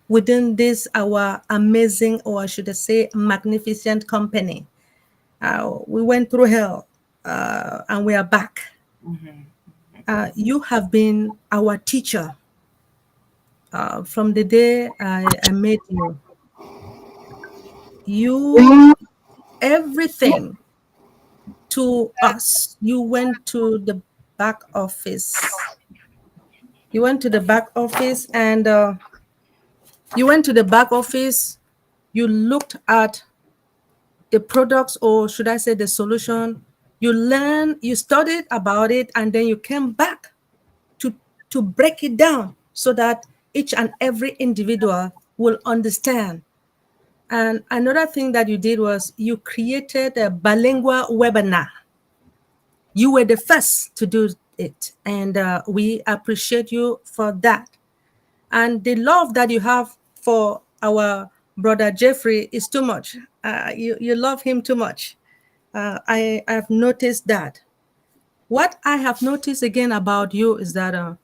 S10: within this, our amazing, or I should say, magnificent company. We went through hell and we are back. You have been our teacher from the day I met you. You, everything to us. You went to the back office. You went to the back office, and you looked at the products, or should I say the solution. You learned, you studied about it, and then you came back to break it down so that each and every individual will understand. And another thing that you did was you created a bilingual webinar. You were the first to do it, and we appreciate you for that. And the love that you have for our brother Jeffrey is too much. You love him too much. I have noticed that. What I have noticed again about you is that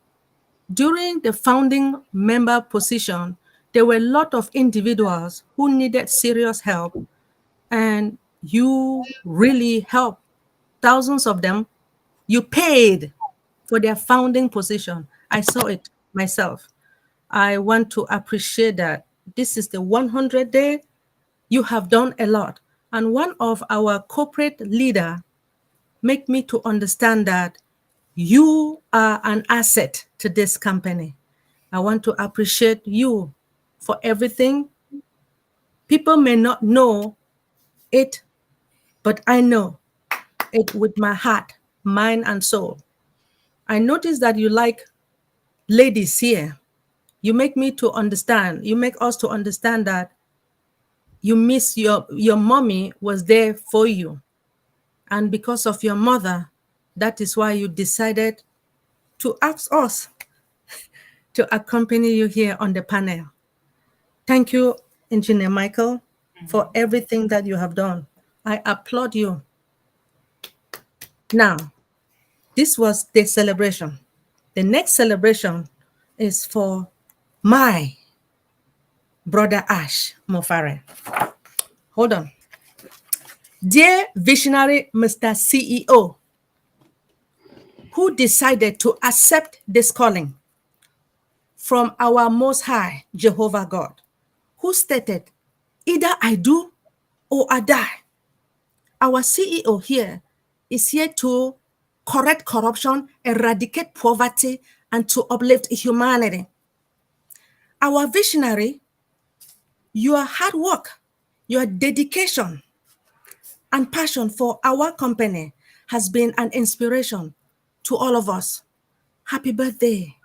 S10: during the founding member position, there were a lot of individuals who needed serious help, and you really helped thousands of them. You paid for their founding position. I saw it myself. I want to appreciate that. This is the 100th day. You have done a lot. And one of our corporate leader make me to understand that you are an asset to this company. I want to appreciate you for everything. People may not know it, but I know it with my heart, mind, and soul. I notice that you like ladies here. You make me to understand. You make us to understand that you miss your mommy was there for you. And because of your mother, that is why you decided to ask us to accompany you here on the panel. Thank you, Engineer Michael, for everything that you have done. I applaud you. Now, this was the celebration. The next celebration is for my brother Ash Mufare. Hold on. Dear visionary Mr. CEO, who decided to accept this calling from our Most High Jehovah God, who stated, either I do or I die. Our CEO here is here to correct corruption, eradicate poverty, and to uplift humanity. Our visionary, your hard work, your dedication, and passion for our company has been an inspiration to all of us. Happy birthday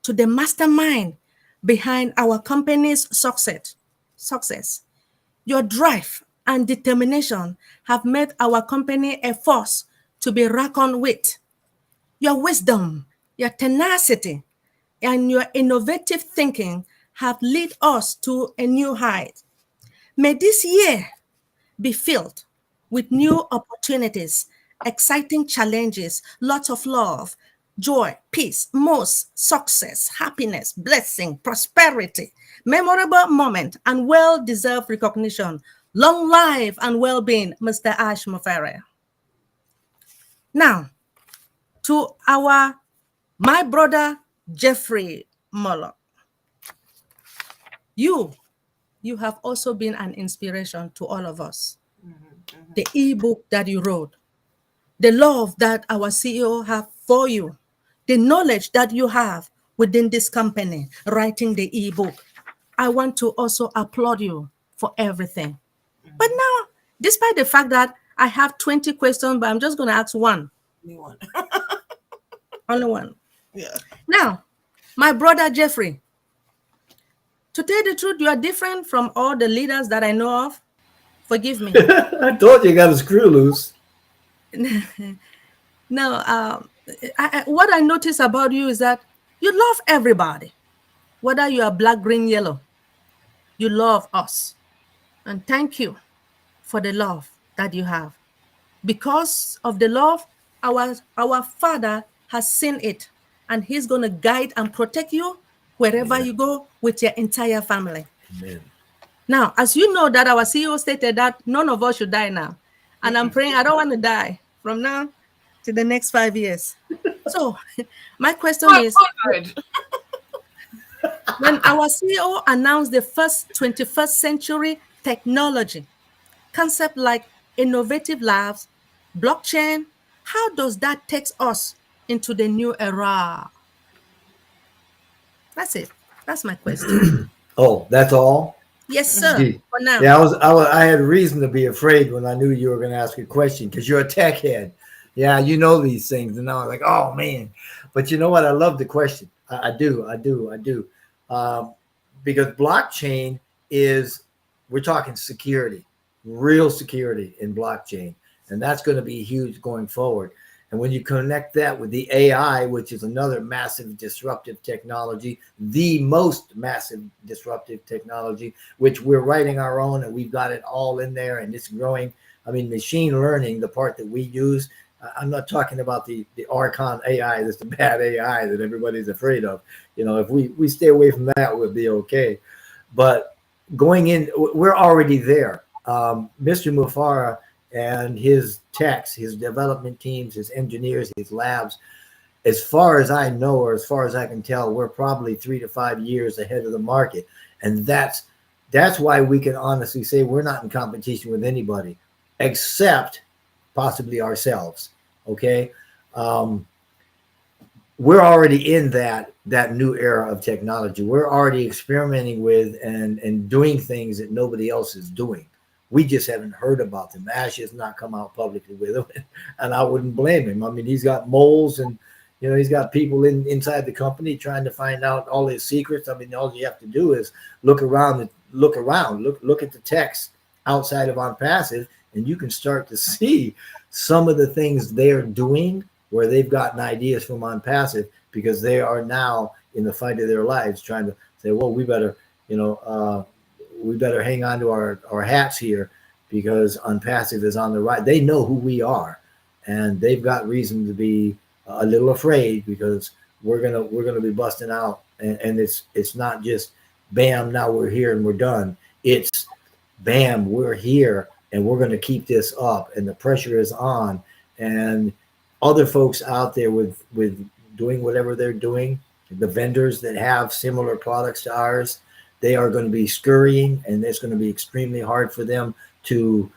S10: to the mastermind behind our company's success. Your drive and determination have made our company a force to be reckoned with. Your wisdom, your tenacity, and your innovative thinking have led us to a new height. May this year be filled with new opportunities, exciting challenges, lots of love, joy, peace, most success, happiness, blessing, prosperity, memorable moment, and well-deserved recognition. Long life and well-being, Mr. Ash Mufare. Now, to my brother Jeffrey Molo. You have also been an inspiration to all of us. The ebook that you wrote, the love that our CEO have for you, the knowledge that you have within this company, writing the ebook. I want to also applaud you for everything. But now, despite the fact that I have 20 questions, but I'm just going to ask one. Only one.
S4: Yeah.
S10: Now, my brother Jeffrey, to tell the truth, you are different from all the leaders that I know of. Forgive me.
S5: I told you got a screw loose.
S10: No, what I notice about you is that you love everybody, whether you are black, green, yellow. You love us. And thank you for the love that you have. Because of the love, our Father has seen it, and He's going to guide and protect you wherever you go with your entire family.
S5: Amen.
S10: Now, as you know that our CEO stated that none of us should die now. And I'm praying I don't want to die from now to the next 5 years. So my question is, when our CEO announced the first 21st century technology, concept like innovative labs, blockchain, how does that take us into the new era? That's it. That's my question.
S5: Oh, that's all?
S10: Yes, sir. For now.
S5: Yeah, I had reason to be afraid when I knew you were going to ask a question because you're a tech head. Yeah, you know these things, and now I'm like, oh man. But you know what? I love the question. I do. Because blockchain we're talking security, real security in blockchain, and that's going to be huge going forward. And when you connect that with the AI, which is another massive disruptive technology, the most massive disruptive technology, which we're writing our own and we've got it all in there and it's growing. I mean, machine learning, the part that we use, I'm not talking about the Archon AI, that's the bad AI that everybody's afraid of. You know, if we stay away from that, we'll be okay. But going in, we're already there. Mr. Mufare and his techs, his development teams, his engineers, his labs, as far as I know, or as far as I can tell, we're probably 3 to 5 years ahead of the market. And that's why we can honestly say we're not in competition with anybody, except possibly ourselves. Okay. We're already in that new era of technology. We're already experimenting with and doing things that nobody else is doing. We just haven't heard about them. Ash has not come out publicly with them, and I wouldn't blame him. I mean, he's got moles, and he's got people inside the company trying to find out all his secrets. I mean, all you have to do is look at the text outside of On Passive, and you can start to see some of the things they're doing where they've gotten ideas from On Passive, because they are now in the fight of their lives trying to say, well, we better hang on to our hats here, because On Passive is on the right. They know who we are, and they've got reason to be a little afraid, because we're gonna be busting out, and it's not just bam, now we're here and we're done. It's bam, we're here and we're gonna keep this up, and the pressure is on, and other folks out there with doing whatever they're doing, the vendors that have similar products to ours, they are going to be scurrying, and it's going to be extremely hard for them to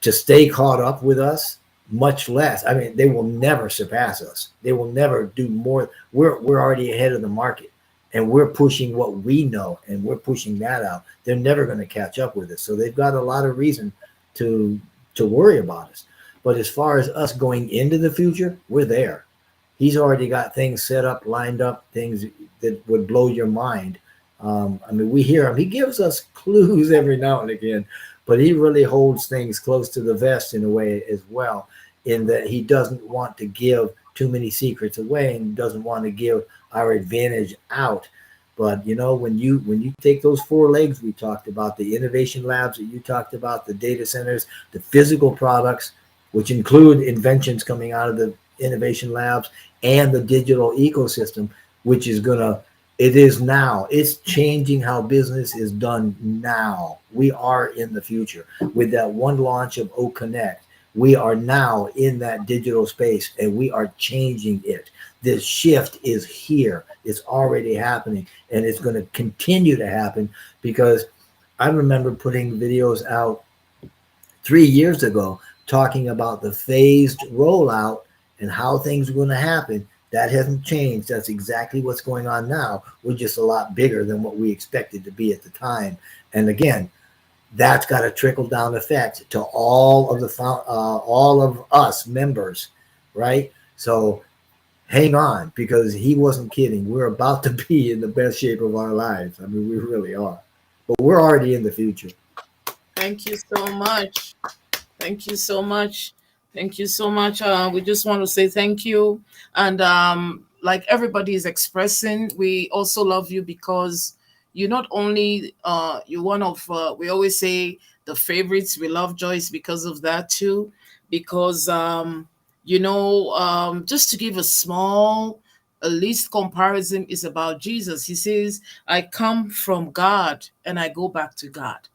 S5: stay caught up with us, much less. I mean, they will never surpass us. They will never do more. We're already ahead of the market, and we're pushing what we know, and we're pushing that out. They're never going to catch up with us. So they've got a lot of reason to worry about us. But as far as us going into the future, we're there. He's already got things set up, lined up, things that would blow your mind. I mean, we hear him. He gives us clues every now and again, but he really holds things close to the vest in a way as well, in that he doesn't want to give too many secrets away and doesn't want to give our advantage out. But when you take those 4 legs we talked about, the innovation labs that you talked about, the data centers, the physical products, which include inventions coming out of the innovation labs, and the digital ecosystem, which is it's changing how business is done now. We are in the future. With that one launch of O-Connect, we are now in that digital space, and we are changing it. This shift is here. It's already happening, and it's going to continue to happen, because I remember putting videos out 3 years ago talking about the phased rollout and how things are going to happen. That hasn't changed. That's exactly what's going on now. We're just a lot bigger than what we expected to be at the time. And again, that's got a trickle down effect to all of us members, right? So hang on, because he wasn't kidding. We're about to be in the best shape of our lives. I mean, we really are. But we're already in the future.
S4: Thank you so much. Thank you so much. Thank you so much. We just want to say thank you. And like everybody is expressing, we also love you, because you're not only you're one of we always say the favorites. We love Joyce because of that too, because just to give a small least comparison is about Jesus. He says, I come from God and I go back to God.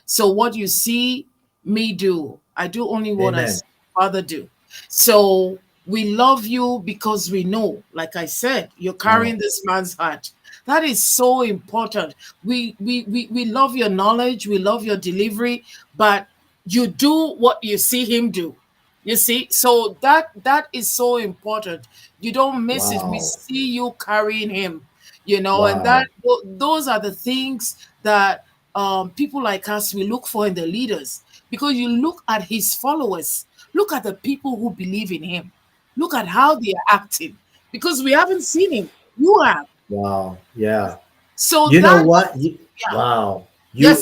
S4: So what you see me do, I do only what I see Father do. So we love you because we know, like I said, you're carrying this man's heart. That is so important. We love your knowledge, we love your delivery, but you do what you see him do. You see, so that is so important. You don't miss it. We see you carrying him, and those are the things that people like us, we look for in the leaders, because you look at his followers, look at the people who believe in him, look at how they are acting, because we haven't seen him. You have.
S5: Wow. Yeah.
S4: So
S5: you know what? Wow. You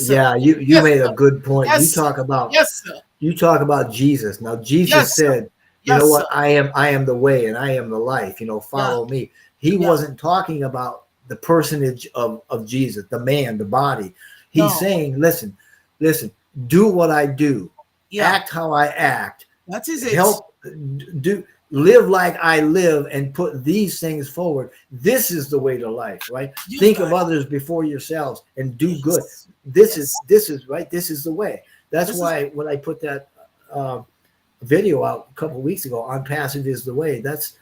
S5: made a good point.
S4: Yes,
S5: you talk about
S4: sir.
S5: You talk about Jesus. Now Jesus said, you know what? I am the way and I am the life. Follow me. He wasn't talking about the personage of Jesus, the man, the body. He's saying, listen, do what I do, act how I act.
S4: That is
S5: Live like I live, and put these things forward. This is the way to life, right? Think of others before yourselves and do good. This is right. This is the way. That's why when I put that video out a couple of weeks ago, On Passive is the way. That's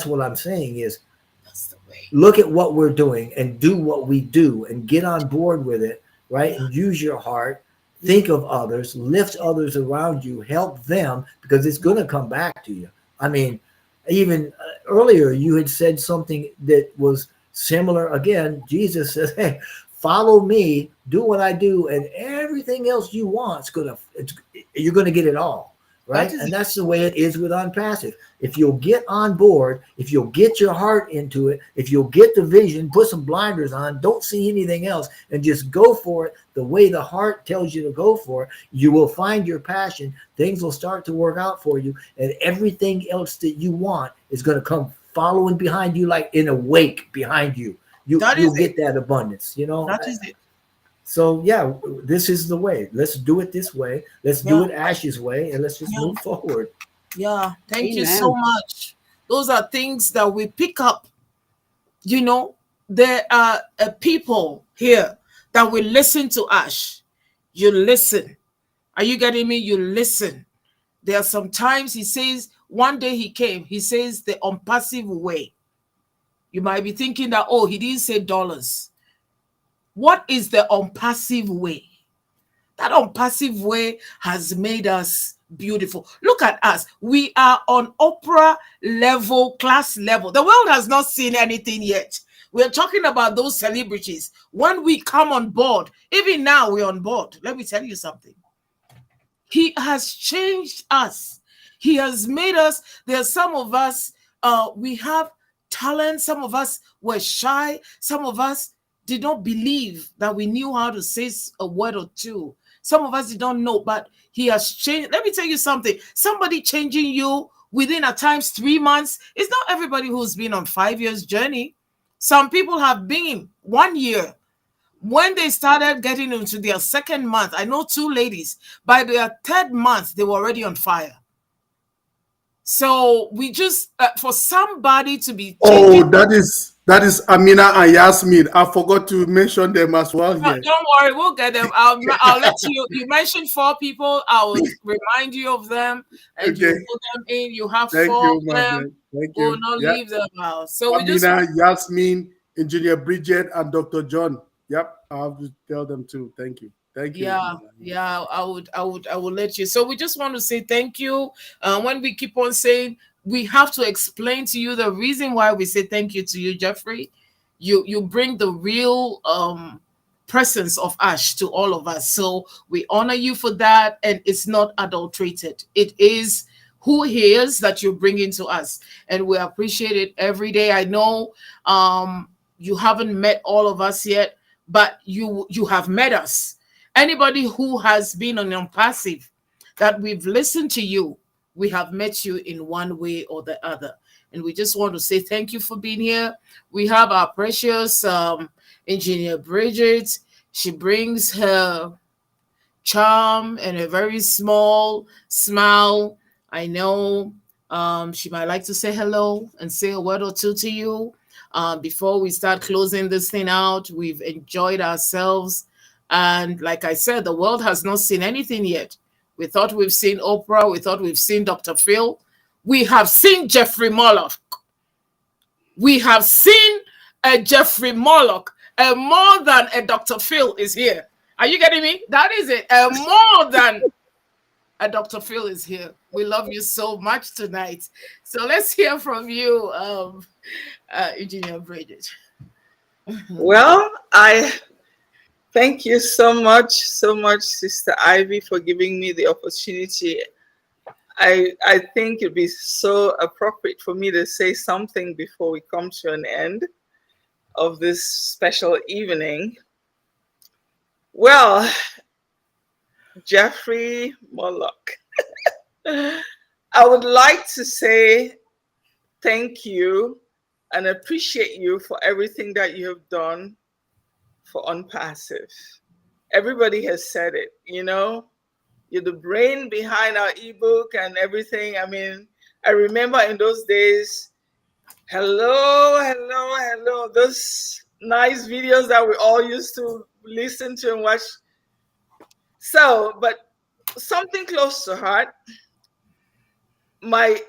S5: what I'm saying is, that's the way. Look at what we're doing and do what we do and get on board with it, right? And use your heart, think of others, lift others around you, help them, because it's going to come back to you. I mean, even earlier you had said something that was similar. Again, Jesus says, hey, follow me, do what I do, and everything else you want, you're going to get it all. Right. And that's the way it is with Unpassive. If you'll get on board, if you'll get your heart into it, if you'll get the vision, put some blinders on, don't see anything else, and just go for it the way the heart tells you to go for it, you will find your passion. Things will start to work out for you, and everything else that you want is going to come following behind you, like in a wake behind you. You'll get that abundance, you know.
S4: That is it.
S5: So yeah, this is the way. Let's do it this way. Let's do it Ash's way, and let's just move forward.
S4: Yeah, thank you so much. Those are things that we pick up. You know, there are people here that will listen to Ash. You listen. Are you getting me? You listen. There are some times he says, one day he came, he says the unpassive way. You might be thinking that, oh, he didn't say dollars. What is the unpassive way? That unpassive way has made us beautiful. Look at us. We are on Oprah level, class level. The world has not seen anything yet. We're talking about those celebrities. When we come on board, even now we're on board. Let me tell you something. He has changed us. He has made us. There are some of us, we have talent. Some of us were shy. Some of us did not believe that we knew how to say a word or two. Some of us did not know, but he has changed. Let me tell you something. Somebody changing you within at times 3 months. It's not everybody who's been on 5 years journey. Some people have been 1 year. When they started getting into their second month, I know 2 ladies, by their 3rd month, they were already on fire. So we just, for somebody to be changing.
S1: Oh, that is Amina and Yasmin. I forgot to mention them as well here.
S4: Don't worry, we'll get them. I'll let you. You mentioned 4 people. I will remind you of them, and you put them in. You have 4 of them.
S1: Thank
S4: We'll
S1: you.
S4: not leave them out. So
S1: Amina, Yasmin, Engineer Bridget, and Dr. John. Yep, I have to tell them too. Thank you. Thank you.
S4: Yeah. I will let you. So we just want to say thank you. When we keep on saying, we have to explain to you the reason why we say thank you to you, Jeffrey. You bring the real presence of Ash to all of us. So we honor you for that, and it's not adulterated. It is who he is that you bring into us, and we appreciate it every day. I know you haven't met all of us yet, but you have met us. Anybody who has been on Unpassive, that we've listened to you, we have met you in one way or the other. And we just want to say thank you for being here. We have our precious Engineer Bridget. She brings her charm and a very small smile. I know she might like to say hello and say a word or two to you. Before we start closing this thing out, we've enjoyed ourselves. And like I said, the world has not seen anything yet. We thought we've seen Oprah. We thought we've seen Dr. Phil. We have seen Jeffrey Murdoch. We have seen a Jeffrey Murdoch. More than a Dr. Phil is here. Are you getting me? That is it. More than a Dr. Phil is here. We love you so much tonight. So let's hear from you, Engineer Bridget.
S8: Well, I thank you so much, Sister Ivy, for giving me the opportunity. I think it'd be so appropriate for me to say something before we come to an end of this special evening. Well, Jeffrey Murdoch, I would like to say thank you and appreciate you for everything that you have done for Unpassive. Everybody has said it, you know, you're the brain behind our ebook and everything. I mean, I remember in those days, hello, those nice videos that we all used to listen to and watch. So, but something close to heart, my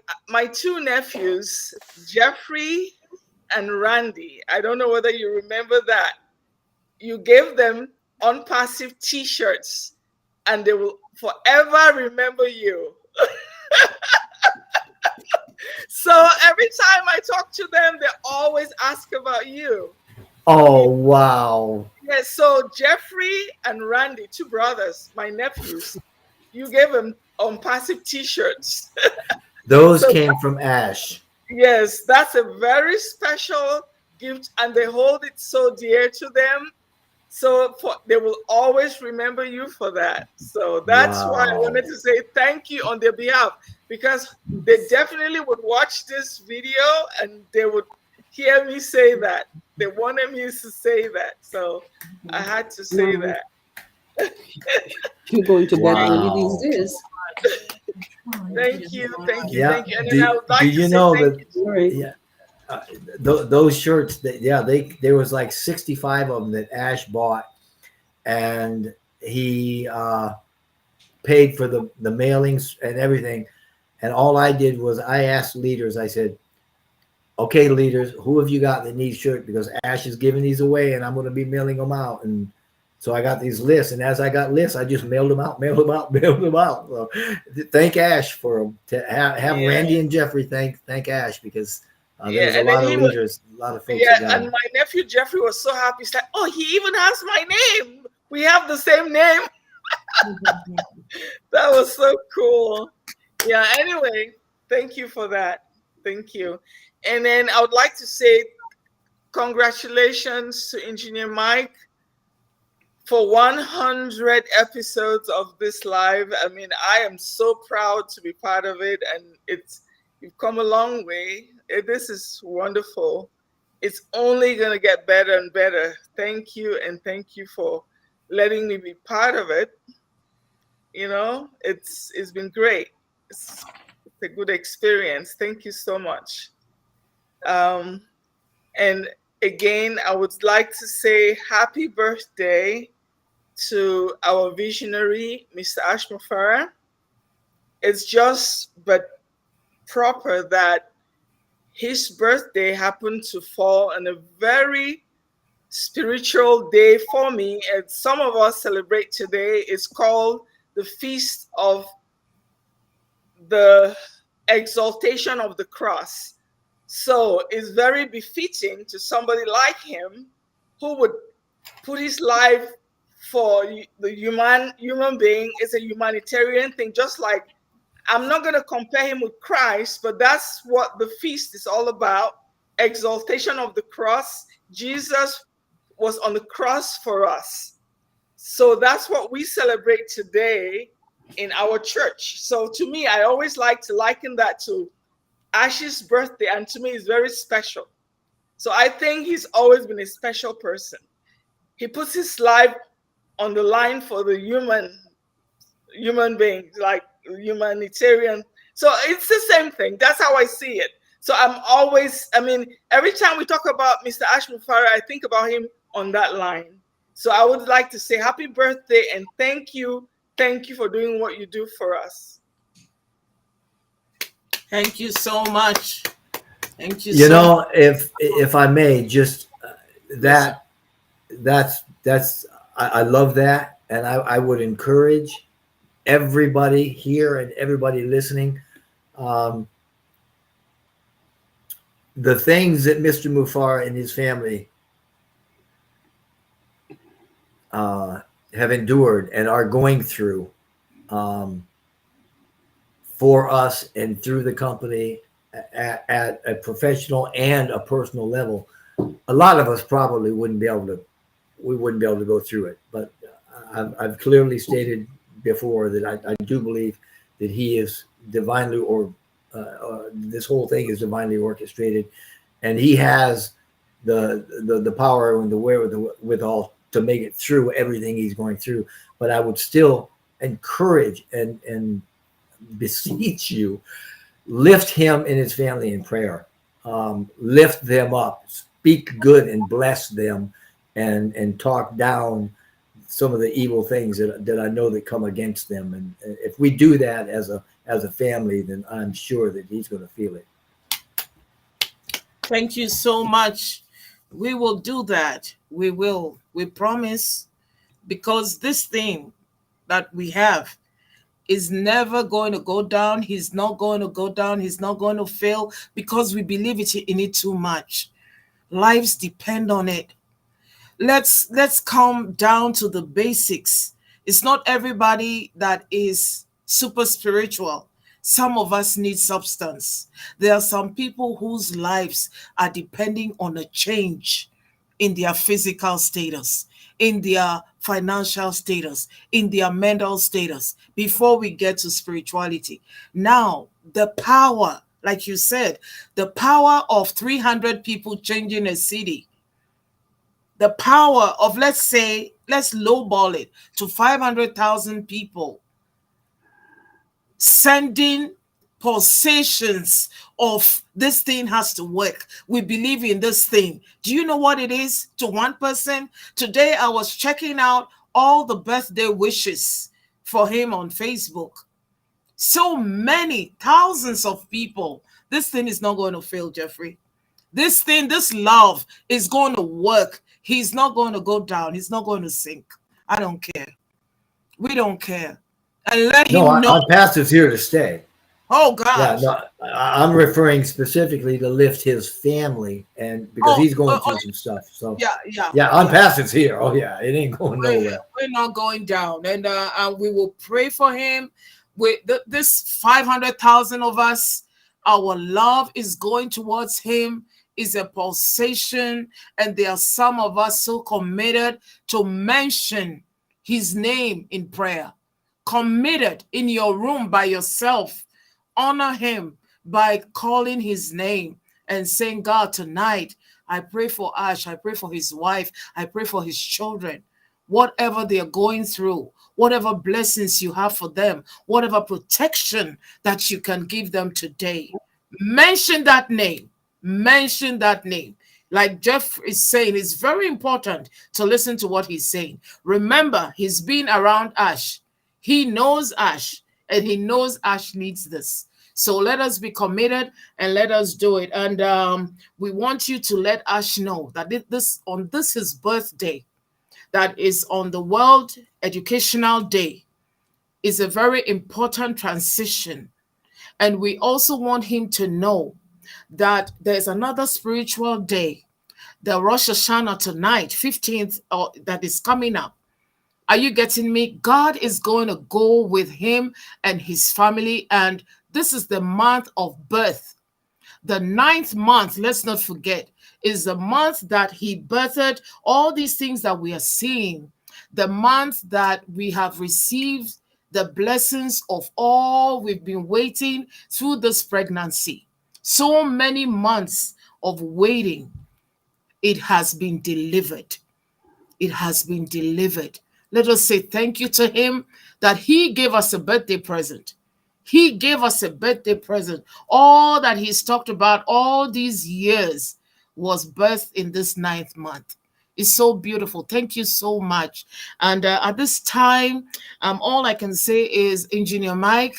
S8: 2 nephews, Jeffrey and Randy, I don't know whether you remember that. You gave them Unpassive t-shirts and they will forever remember you. So every time I talk to them, they always ask about you.
S5: Oh, wow.
S8: Yes, so Jeffrey and Randy, two brothers, my nephews, you gave them passive t-shirts.
S5: Those
S8: So
S5: came from Ash.
S8: yes, that's a very special gift, and they hold it so dear to them. So they will always remember you for that. So that's why I
S5: Wow.
S8: wanted to say thank you on their behalf, because they definitely would watch this video and they would hear me say that. They wanted me to say that. So I had to say
S9: Wow.
S8: that.
S9: You're going to bed early
S5: Wow.
S9: these days.
S8: Thank you, thank you,
S5: Yeah.
S8: thank you. And then I would like
S5: Do
S8: to
S5: you
S8: say
S5: know
S8: thank
S5: that?
S8: you.
S9: Sorry.
S5: Yeah. Those shirts, there was like 65 of them that Ash bought, and he paid for the mailings and everything. And all I did was I asked leaders, I said, okay, leaders, who have you got that needs shirt? Because Ash is giving these away and I'm going to be mailing them out. And so I got these lists. And as I got lists, I just mailed them out. So thank Ash for them. To have Randy and Jeffrey thank Ash, because there's a
S8: and then
S5: lot of leaders, a lot of folks that got
S8: and
S5: them.
S8: my nephew Jeffrey was so happy. He's like, oh, he even has my name. We have the same name. That was so cool. Yeah, anyway, thank you for that. Thank you. And then I would like to say congratulations to Engineer Mike for 100 episodes of this live. I mean, I am so proud to be part of it, and you've come a long way. This is wonderful. It's only going to get better and better. Thank you, and thank you for letting me be part of it. You know, it's been great. It's a good experience. Thank you so much. And again, I would like to say happy birthday to our visionary, Mr. Ash Mufareh. It's just but proper that his birthday happened to fall on a very spiritual day for me. And some of us celebrate today. It's called the Feast of the Exaltation of the Cross. So it's very befitting to somebody like him, who would put his life for the human being. It's a humanitarian thing. Just like, I'm not going to compare him with Christ, but that's what the feast is all about. Exaltation of the cross. Jesus was on the cross for us. So that's what we celebrate today in our church. So to me, I always like to liken that to Ash's birthday, and to me it's very special. So I think he's always been a special person. He puts his life on the line for the human beings, like humanitarian. So it's the same thing. That's how I see it. So every time we talk about Mr. Ash Mufareh, I think about him on that line. So I would like to say happy birthday and thank you. Thank you for doing what you do for us.
S4: Thank you so much. Thank you.
S5: You know, if I may, just I love that, and I would encourage everybody here and everybody listening, the things that Mr. Mufareh and his family have endured and are going through for us and through the company at a professional and a personal level. A lot of us probably wouldn't be able to go through it, but I've clearly stated before that I do believe that he is divinely, or this whole thing is divinely orchestrated, and he has the power and the wherewithal to make it through everything he's going through. But I would still encourage and beseech you, lift him and his family in prayer. Lift them up, speak good and bless them, and talk down some of the evil things that I know that come against them. And if we do that as a family, then I'm sure that he's going to feel it.
S4: Thank you so much. We will do that. We will. We promise, because this thing that we have is never going to go down. He's not going to go down. He's not going to fail because we believe in it too much. Lives depend on it. Let's come down to the basics. It's not everybody that is super spiritual. Some of us need substance. There are some people whose lives are depending on a change in their physical status, in their financial status, in their mental status, before we get to spirituality. Now, the power, like you said, the power of 300 people changing a city, the power of, let's lowball it to 500,000 people sending pulsations of this thing has to work. We believe in this thing. Do you know what it is to one person? Today I was checking out all the birthday wishes for him on Facebook. So many, thousands of people. This thing is not going to fail, Jeffrey. This thing, this love is going to work. He's not going to go down. He's not going to sink. I don't care. We don't care. And let him know.
S5: Our pastor's here to stay.
S4: Oh, God.
S5: Yeah, no, I'm referring specifically to lift his family, and because he's going through some stuff. So yeah, our pastor's here. Oh yeah, it ain't going nowhere.
S4: We're not going down, and we will pray for him. With this 500,000 of us, our love is going towards him. Is a pulsation, and there are some of us so committed to mention his name in prayer. Committed in your room by yourself. Honor him by calling his name and saying, God, tonight I pray for Ash, I pray for his wife, I pray for his children. Whatever they are going through, whatever blessings you have for them, whatever protection that you can give them today, mention that name. Mention that name. Like Jeff is saying, it's very important to listen to what he's saying. Remember, he's been around Ash. He knows Ash, and he knows Ash needs this. So let us be committed and let us do it. And we want you to let Ash know that this his birthday, that is on the World Educational Day, is a very important transition. And we also want him to know that there's another spiritual day, the Rosh Hashanah tonight, 15th, that is coming up. Are you getting me? God is going to go with him and his family, and this is the month of birth. The 9th month, let's not forget, is the month that he birthed all these things that we are seeing, the month that we have received the blessings of all we've been waiting through this pregnancy. So many months of waiting, it has been delivered. It has been delivered. Let us say thank you to him that he gave us a birthday present. He gave us a birthday present. All that he's talked about all these years was birthed in this 9th month. It's so beautiful. Thank you so much. And at this time, all I can say is, Engineer Mike,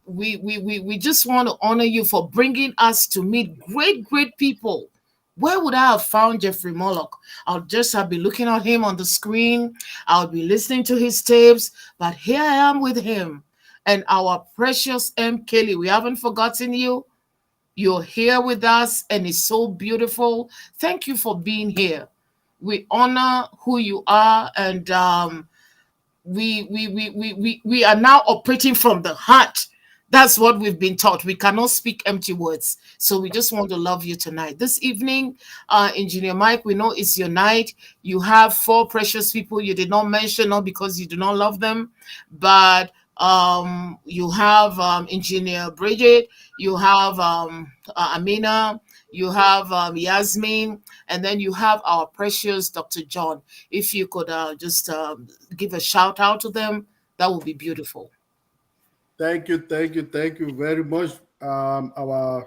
S4: we just want to honor you for bringing us to meet great people. Where would I have found Jeffrey Moloch? I'll just have been looking at him on the screen. I'll be listening to his tapes, but here I am with him. And our precious Wkly, we haven't forgotten you. You're here with us, and it's so beautiful. Thank you for being here. We honor who you are, and we are now operating from the heart. That's what we've been taught. We cannot speak empty words. So we just want to love you tonight. This evening, Engineer Mike, we know it's your night. You have 4 precious people you did not mention, not because you do not love them, but you have Engineer Bridget, you have Amina, you have Yasmin, and then you have our precious Dr. John. If you could just give a shout out to them, that would be beautiful.
S1: Thank you very much, our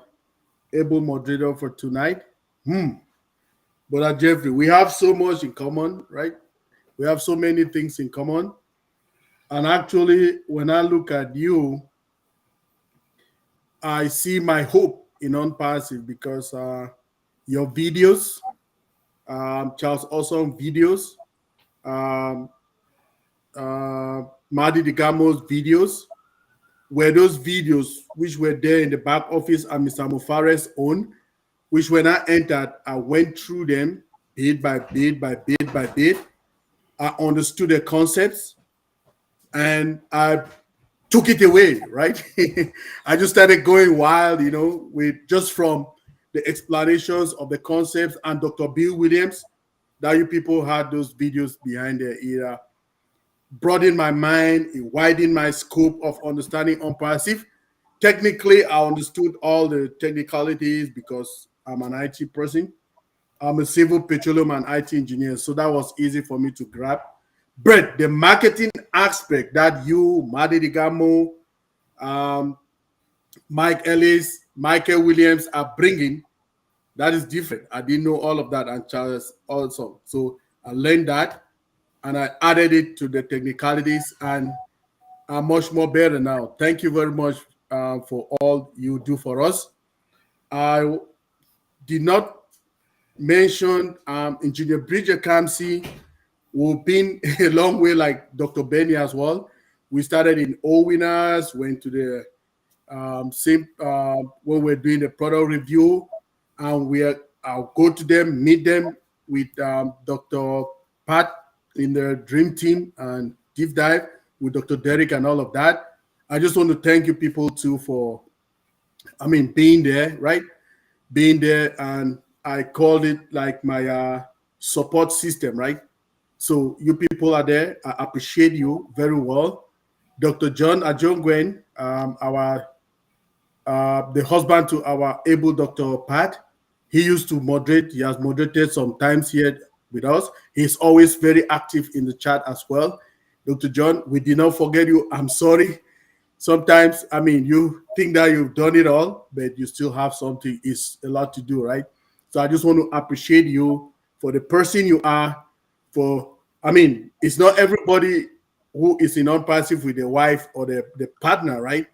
S1: able moderator for tonight. But Jeffrey, we have so much in common, right? We have so many things in common. And actually, when I look at you, I see my hope in Unpassive, because your videos, Charles Awesome videos, Madi Digamo's videos were those videos which were there in the back office and Mr. MUFAREH'S own, which when I entered, I went through them bit by bit by bit by bit. I understood the concepts and I took it away, right? I just started going wild, with just from the explanations of the concepts and Dr. Bill Williams, that you people had those videos behind their ear, broadened my mind, it widened my scope of understanding on passive. Technically, I understood all the technicalities because I'm an IT person. I'm a civil petroleum and IT engineer, so that was easy for me to grab. But the marketing aspect that you, Madi Digamo, Mike Ellis, Michael Williams are bringing, that is different. I didn't know all of that, and Charles also. So I learned that, and I added it to the technicalities, and I'm much more better now. Thank you very much for all you do for us. I did not mention Engineer Bridger Kamsi, who've been a long way like Dr. Benny as well. We started in O-Winners, went to the same when we're doing the product review, and I'll go to them, meet them with Dr. Pat in the dream team and deep dive with Dr. Derek and all of that. I just want to thank you people too for, being there, right? Being there, and I called it like my support system, right? So you people are there. I appreciate you very well. Dr. John Ajongwen, the husband to our able Dr. Pat, he used to moderate. He has moderated sometimes here with us. He's always very active in the chat as well. Dr. John, we did not forget you. I'm sorry. Sometimes, you think that you've done it all, but you still have something. It's a lot to do, right? So I just want to appreciate you for the person you are. It's not everybody who is in non-passive with the wife or the partner, right?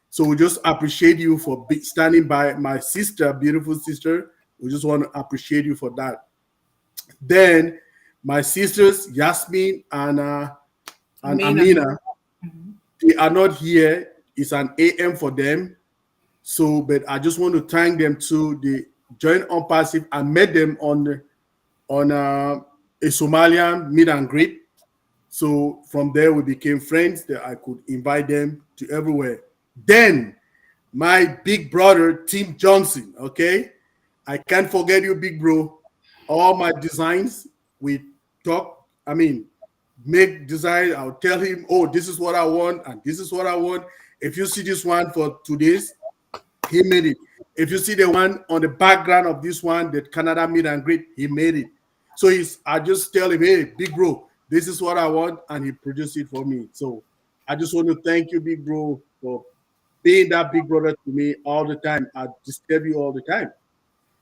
S1: So we just appreciate you for standing by my sister, beautiful sister. We just want to appreciate you for that. Then my sisters, Yasmin and Amina, they are not here. It's an AM for them. So, but I just want to thank them too. They joined on passive. I met them on a Somalian meet and greet. So from there we became friends. That I could invite them to everywhere. Then my big brother Tim Johnson. Okay, I can't forget you, big bro. All my designs we talk. Make design. I'll tell him, oh, this is what I want and this is what I want. If you see this one for today's, he made it. If you see the one on the background of this one, the Canada meet and greet, he made it. So I just tell him, hey, big bro, this is what I want, and he produced it for me. So I just want to thank you, big bro, for being that big brother to me all the time. I disturb you all the time.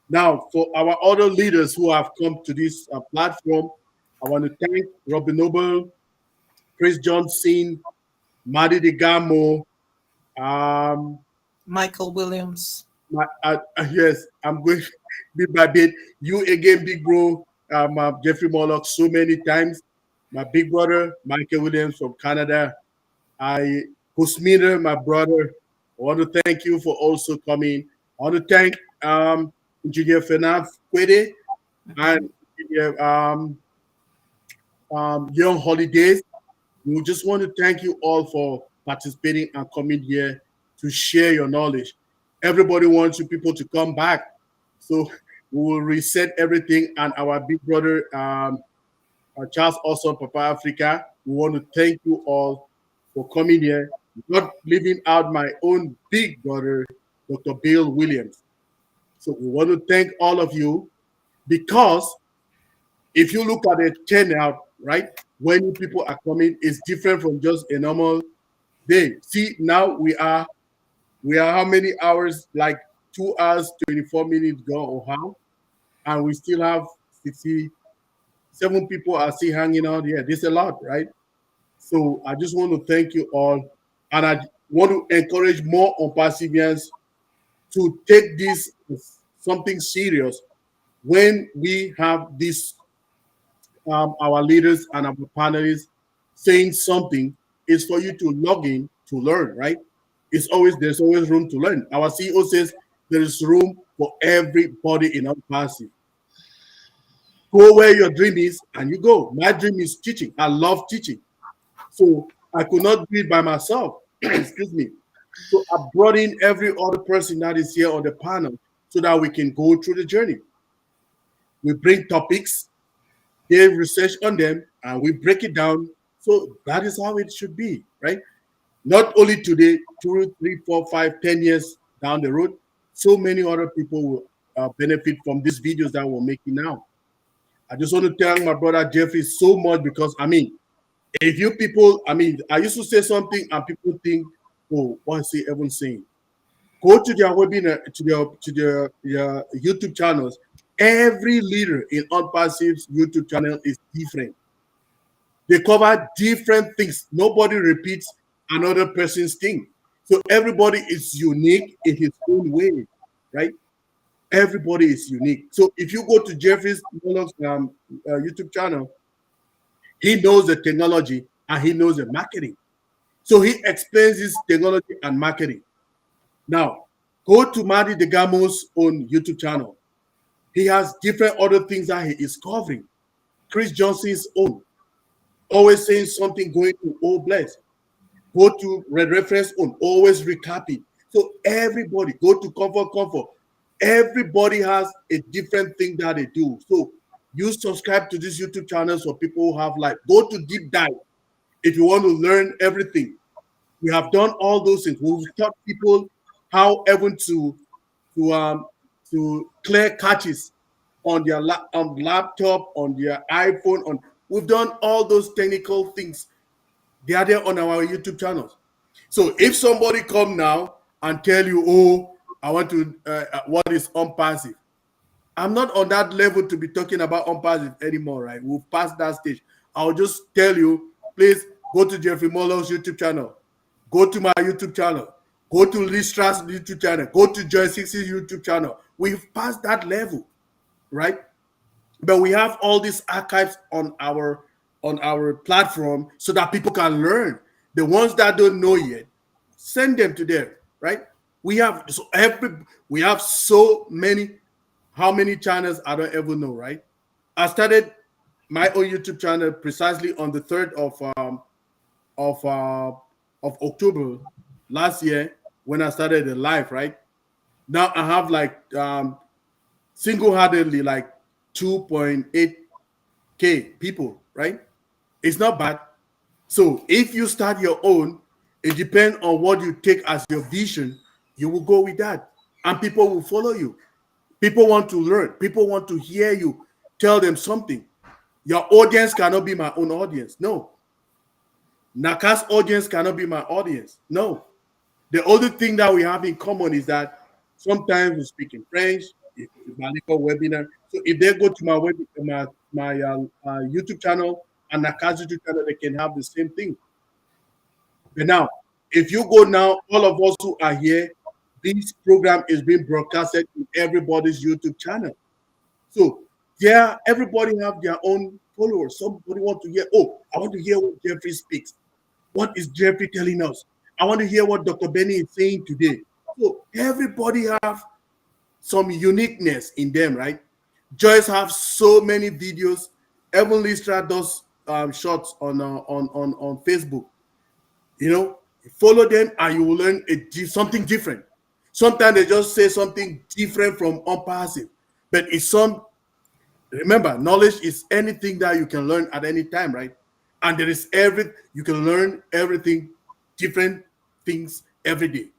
S1: Now, for our other leaders who have come to this platform, I want to thank Robin Noble, Chris Johnson, Madi Digamo,
S4: Michael Williams.
S1: Yes, I'm going bit by bit. You again, big bro, Jeffrey Morlock, so many times. My big brother, Michael Williams from Canada. Kusmina, my brother. I want to thank you for also coming. I want to thank Engineer Fernand Kwede and Engineer Young Holidays. We just want to thank you all for participating and coming here to share your knowledge. Everybody wants you people to come back. So we will reset everything. And our big brother, Charles Awesome Papa Africa, we want to thank you all for coming here, not leaving out my own big brother, Dr. Bill Williams. So we want to thank all of you, because if you look at the turnout, right, when people are coming, it's different from just a normal day. See, now we are how many hours? Like 2 hours, 24 minutes gone or how? And we still have 67 people are still hanging out here. This is a lot, right? So I just want to thank you all. And I want to encourage more on Pacifians to take this as something serious when we have this, our leaders and our panelists saying something, is for you to log in to learn, right? There's always room to learn. Our CEO says there is room for everybody in our passive. Go where your dream is and you go. My dream is teaching. I love teaching. So I could not do it by myself. Excuse me. So I brought in every other person that is here on the panel so that we can go through the journey. We bring topics, they research on them, and we break it down. So that is how it should be, right? Not only today, 2, 3, 4, 5, 10 years down the road, so many other people will benefit from these videos that we're making now. I just want to thank my brother Jeffrey so much because, I mean, if you people, I mean, I used to say something and people think, oh, what is he even saying? Go to their webinar, their YouTube channels. Every leader in Unpassive's YouTube channel is different. They cover different things. Nobody repeats another person's thing. So everybody is unique in his own way, right? Everybody is unique. So if you go to Jeffrey's YouTube channel, he knows the technology and he knows the marketing. So he explains his technology and marketing. Now, go to Marty DeGamo's own YouTube channel. He has different other things that he is covering. Chris Johnson's own, always saying something going to all bless. Go to Red Reference own, always recapping. So everybody, go to Comfort. Everybody has a different thing that they do. So you subscribe to this YouTube channel so people have like, go to deep dive if you want to learn everything. We have done all those things. We've taught people how even to clear caches on their laptop, on their iPhone. We've done all those technical things. They are there on our YouTube channels. So if somebody come now and tell you, oh, I want to, what is Unpassive? I'm not on that level to be talking about Unpassive anymore, right? We've passed that stage. I'll just tell you, please go to Jeffrey Muller's YouTube channel. Go to my YouTube channel. Go to Lee Strass' YouTube channel. Go to Joy 60's YouTube channel. We've passed that level, right? But we have all these archives on our platform so that people can learn. The ones that don't know yet, send them to there, right? We have so many. How many channels I don't ever know, right? I started my own YouTube channel precisely on the 3rd of October last year when I started the live, right? Now I have like single-handedly like 2.8K people, right? It's not bad. So if you start your own, it depends on what you take as your vision, you will go with that. And people will follow you. People want to learn. People want to hear you tell them something. Your audience cannot be my own audience. No. Naka's audience cannot be my audience. No. The only thing that we have in common is that sometimes we speak in French, it's a webinar. So if they go to my YouTube channel and Naka's YouTube channel, they can have the same thing. But now, if you go now, all of us who are here, this program is being broadcasted in everybody's YouTube channel. So yeah, everybody have their own followers. Somebody want to hear, oh, I want to hear what Jeffrey speaks. What is Jeffrey telling us? I want to hear what Dr. Benny is saying today. So everybody have some uniqueness in them, right? Joyce have so many videos. Evan Listra does shorts on Facebook. You know, follow them and you will learn something different. Sometimes they just say something different from Unpassive, but remember, knowledge is anything that you can learn at any time, right? And you can learn everything, different things every day.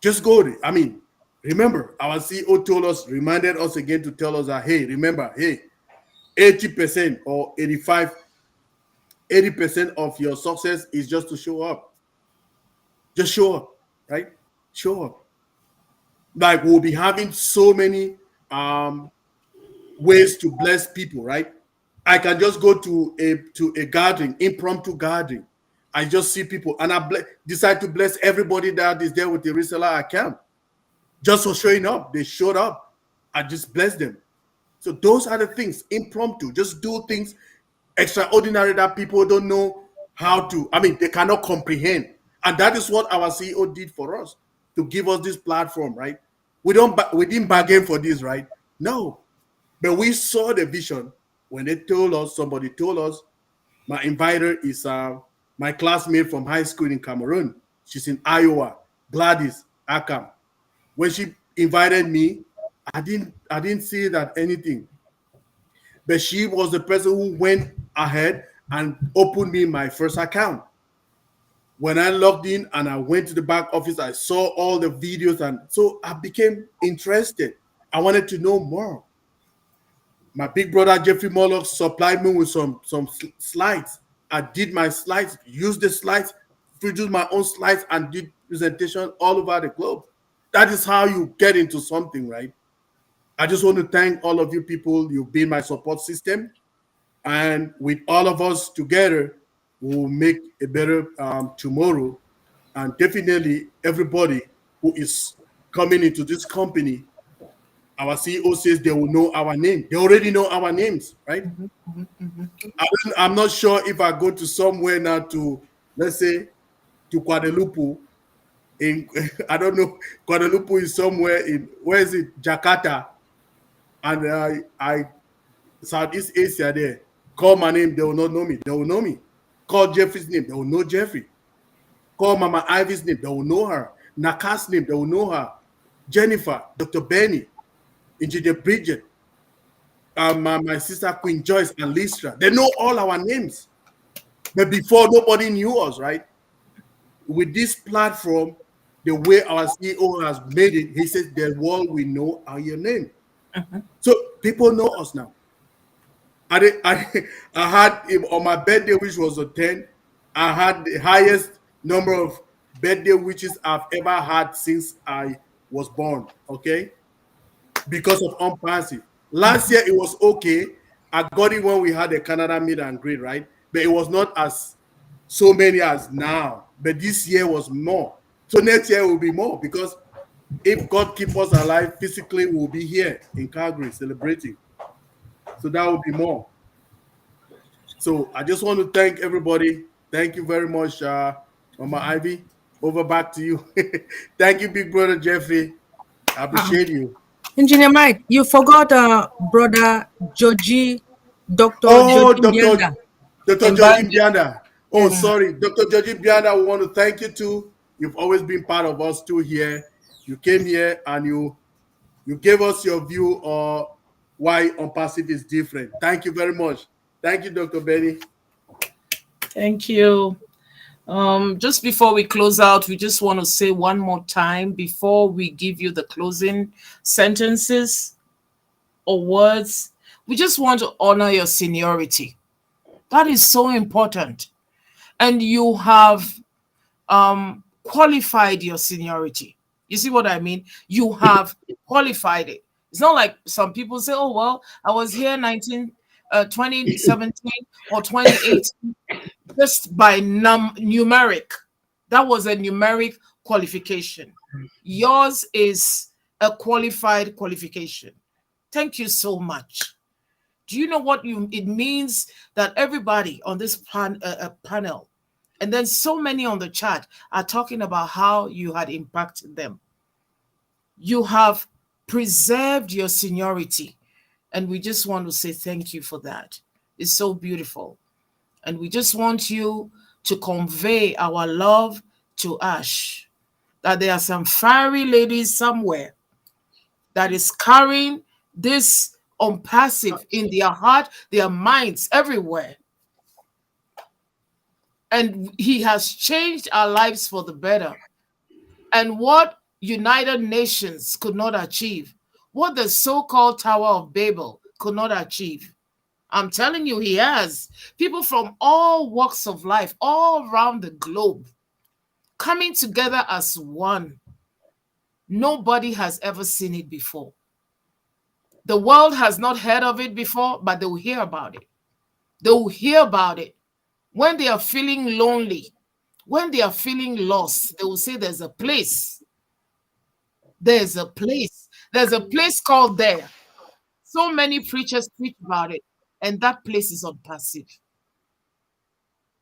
S1: Just go there. I mean, remember, our CEO reminded us again to tell us that, hey, remember, 80% or 80% of your success is just to show up. Just show up, right? Show up. Like we'll be having so many ways to bless people, right? I can just go to a gathering, impromptu gathering. I just see people and I decide to bless everybody that is there with the reseller account. Just for showing up. They showed up. I just bless them. So those are the things, impromptu. Just do things. extraordinary that people don't know how to, I mean, they cannot comprehend. And that is what our CEO did for us, to give us this platform, right? We didn't bargain for this, right? No. But we saw the vision when they told us, somebody told us, my inviter is my classmate from high school in Cameroon. She's in Iowa, Gladys Akam. When she invited me, I didn't see that anything. But she was the person who went ahead and opened me my first account. When I logged in and I went to the back office, I saw all the videos, and so I became interested. I wanted to know more. My big brother Jeffrey Mollock supplied me with some slides. I did my slides, used the slides, produced my own slides, and did presentation all over the globe. That is how you get into something, right? I just want to thank all of you people. You've been my support system, and with all of us together, we'll make a better tomorrow. And definitely, everybody who is coming into this company, our CEO says they will know our name. They already know our names, right? I'm not sure if I go to somewhere now to, let's say, to Guadalupe. I don't know, Guadalupe is somewhere in, where is it? Jakarta. And I Southeast Asia there. Call my name, they will not know me. They will know me. Call Jeffrey's name, they will know Jeffrey. Call Mama Ivy's name, they will know her. Naka's name, they will know her. Jennifer, Dr. Benny, Engineer Bridget, my sister Queen Joyce and Listra. They know all our names. But before, nobody knew us, right? With this platform, the way our CEO has made it, he says the world will know your name. So people know us now. I had on my birthday, which was a 10, I had the highest number of birthday wishes I've ever had since I was born. Okay, because of unpassive. Last year it was okay. I got it when we had a Canada meet and greet, right? But it was not as so many as now. But this year was more. So next year will be more, because if God keeps us alive physically, we'll be here in Calgary celebrating. So that will be more. So I just want to thank everybody. Thank you very much, Mama Ivy. Over back to you. Thank you, big brother Jeffrey. I appreciate you.
S10: Engineer Mike, you forgot brother Georgie, Dr.
S1: Oh,
S10: Georgie Bianda.
S1: Dr. Georgie Bianda. Oh, sorry. Dr. Georgie Bianda, we want to thank you too. You've always been part of us too here. You came here and you gave us your view of why unpassive is different. Thank you very much. Thank you, Dr. Benny.
S4: Thank you. Just before we close out, we just want to say one more time before we give you the closing sentences or words. We just want to honor your seniority. That is so important. And you have qualified your seniority. You see what I mean? You have qualified it. It's not like some people say, oh, well, I was here 2017 or 2018, just by numeric. That was a numeric qualification. Yours is a qualified qualification. Thank you so much. Do you know what it means that everybody on this panel, and then so many on the chat, are talking about how you had impacted them? You have preserved your seniority, and we just want to say thank you for that. It's so beautiful. And we just want you to convey our love to Ash, that there are some fiery ladies somewhere that is carrying this unpassive in their heart, their minds, everywhere. And he has changed our lives for the better. And what United Nations could not achieve, what the so-called Tower of Babel could not achieve, I'm telling you, he has. People from all walks of life, all around the globe, coming together as one. Nobody has ever seen it before. The world has not heard of it before, but they will hear about it. They will hear about it. When they are feeling lonely, when they are feeling lost, they will say there's a place. There's a place. There's a place called there. So many preachers preach about it, and that place is unpassive.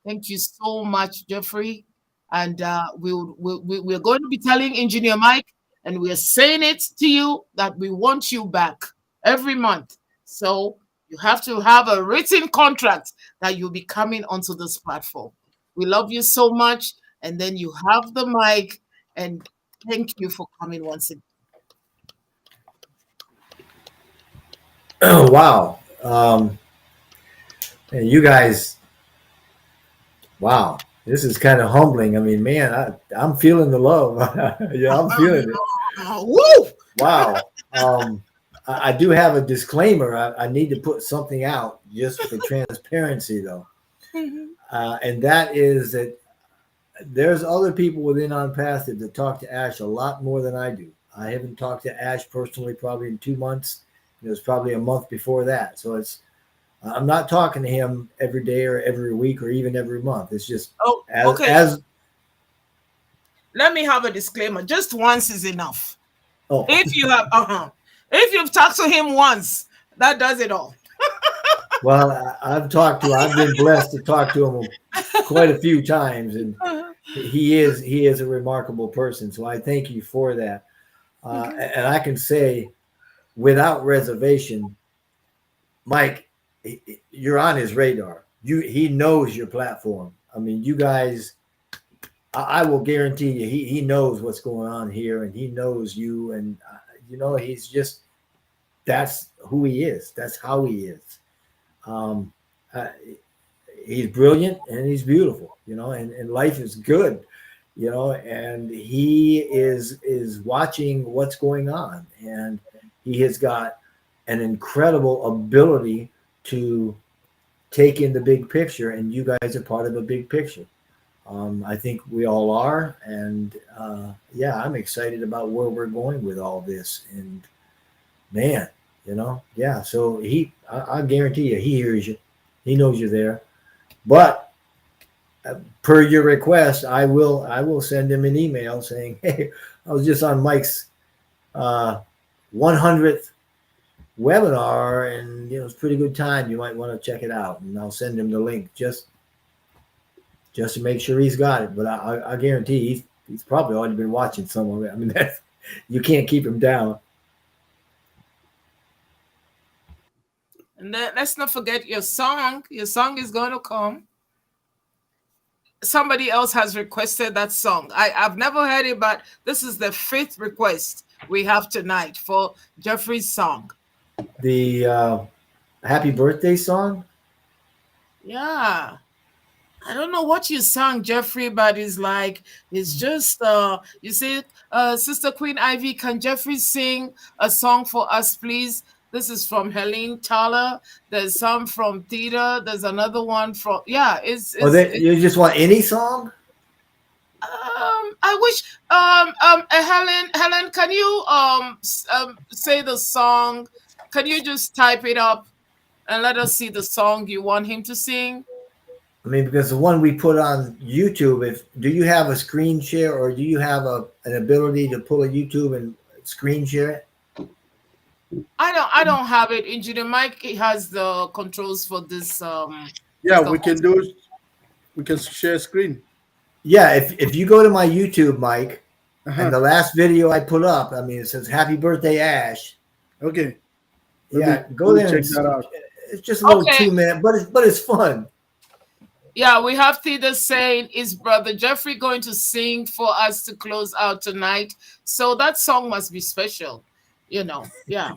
S4: Thank you so much, Jeffrey. And we're going to be telling Engineer Mike, and we're saying it to you that we want you back every month. So you have to have a written contract that you'll be coming onto this platform. We love you so much. And then you have the mic. And thank you for coming once again.
S5: Wow. And you guys, wow, this is kind of humbling. I mean, man, I'm feeling the love. Yeah, I'm feeling it.
S4: Woo!
S5: Wow. I do have a disclaimer. I need to put something out just for transparency, though. And that is that there's other people within OnPath that talk to Ash a lot more than I do. I haven't talked to Ash personally probably in 2 months. It was probably a month before that. So I'm not talking to him every day or every week or even every month. It's just as
S4: let me have a disclaimer. Just once is enough.
S5: Oh.
S4: If you've talked to him once, that does it all.
S5: Well, I've been blessed to talk to him quite a few times, and he is a remarkable person. So I thank you for that. And I can say without reservation, Mike, you're on his radar. He knows your platform. I mean, you guys, I will guarantee you, he knows what's going on here, and he knows you, and he's just, that's who he is. That's how he is. He's brilliant and he's beautiful, and life is good, and he is watching what's going on, and he has got an incredible ability to take in the big picture, and you guys are part of a big picture. I think we all are, and I'm excited about where we're going with all this, and man, so I guarantee you, he hears you, he knows you're there. But per your request, I will send him an email saying, hey, I was just on Mike's 100th webinar, and it's a pretty good time. You might want to check it out, and I'll send him the link just to make sure he's got it. But I guarantee he's probably already been watching some of it. I mean, you can't keep him down.
S4: And then let's not forget your song. Your song is going to come. Somebody else has requested that song. I've never heard it, but this is the 5th request we have tonight for Jeffrey's song.
S5: The happy birthday song?
S4: Yeah. I don't know what you sang, Jeffrey, but it's just, you see, Sister Queen Ivy, can Jeffrey sing a song for us, please? This is from Helene Thaler. There's some from Theta. There's another one from,
S5: you just want any song?
S4: I wish, Helen, can you say the song? Can you just type it up and let us see the song you want him to sing?
S5: I mean, because the one we put on YouTube, do you have a screen share, or do you have an ability to pull a YouTube and screen share it?
S4: I don't have it. Engineer Mike has the controls for this.
S1: We can share screen.
S5: Yeah, if you go to my YouTube, Mike, and the last video I put up, I mean, it says "Happy Birthday, Ash."
S1: Okay.
S5: Go there.
S1: Check that out.
S5: It's just a little 2-minute, but it's fun.
S4: Yeah, we have Theta saying, is Brother Jeffrey going to sing for us to close out tonight? So that song must be special, yeah. Yeah.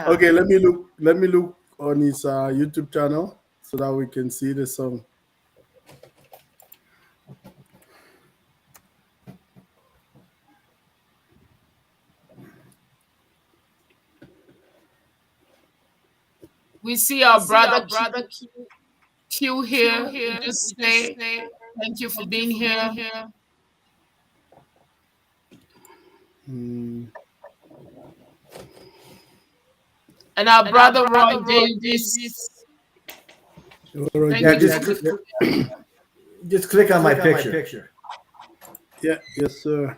S1: Okay, let me look on his YouTube channel so that we can see the song.
S4: We see our brother Q here. Just say thank you for being here. And our brother Roy Davis.
S5: Just click on my picture.
S1: Yeah, yes, sir.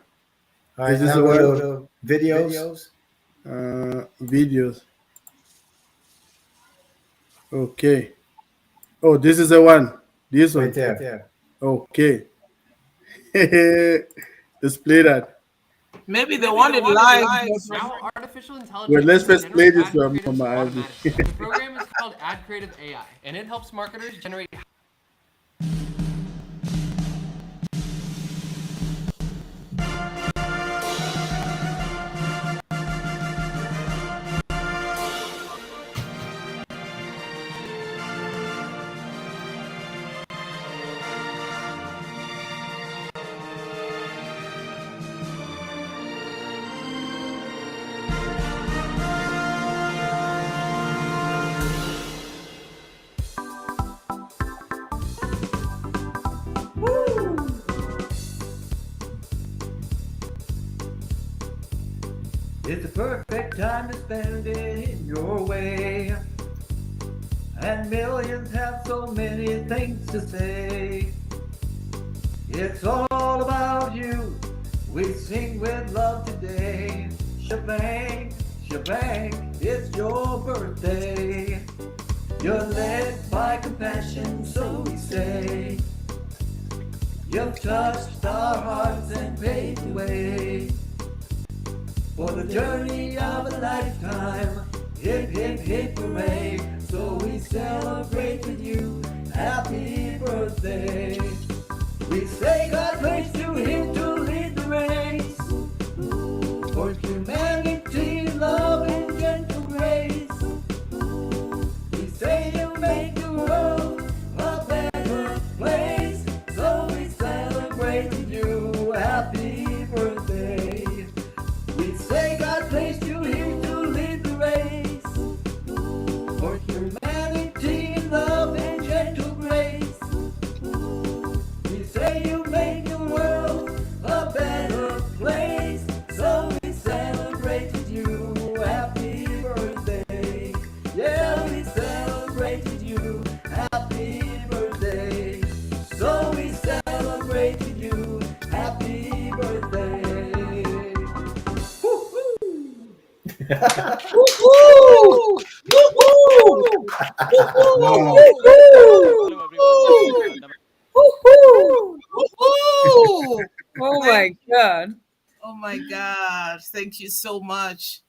S5: All right, now go to videos.
S1: Videos. Okay. Oh, this is the one. This
S5: Right
S1: one.
S5: there.
S1: Okay. Let's play that.
S4: Maybe they want it live.
S11: Now, artificial
S1: Well,
S11: intelligence
S1: let's
S11: can
S1: first play
S11: generate
S1: this
S11: ad
S1: one,
S11: creatives
S1: Mama Ivy.
S11: automatically. The program is called Ad Creative AI, and it helps marketers generate.
S12: It's the perfect time to spend it in your way. And millions have so many things to say. It's all about you. We sing with love today. Shebang, shebang, it's your birthday. You're led by compassion, so we say. You've touched our hearts and paved the way for the journey of a lifetime. Hip, hip, hip, hooray. So we celebrate with you. Happy birthday. We say God placed you here to lead the race for humanity, love, and gentle grace. We say you make the world a better place. So we celebrate with you. Happy birthday. We say God placed you here to lead the race for humanity, love, and gentle grace. We say you make the world a better place. So we celebrate with you. Happy birthday. Yeah, we celebrate with you. Happy birthday. So we celebrate with you. Happy birthday.
S4: Woohoo! Woohoo! Woohoo! Woohoo!
S7: Oh my God.
S4: Oh my God. Thank you so much.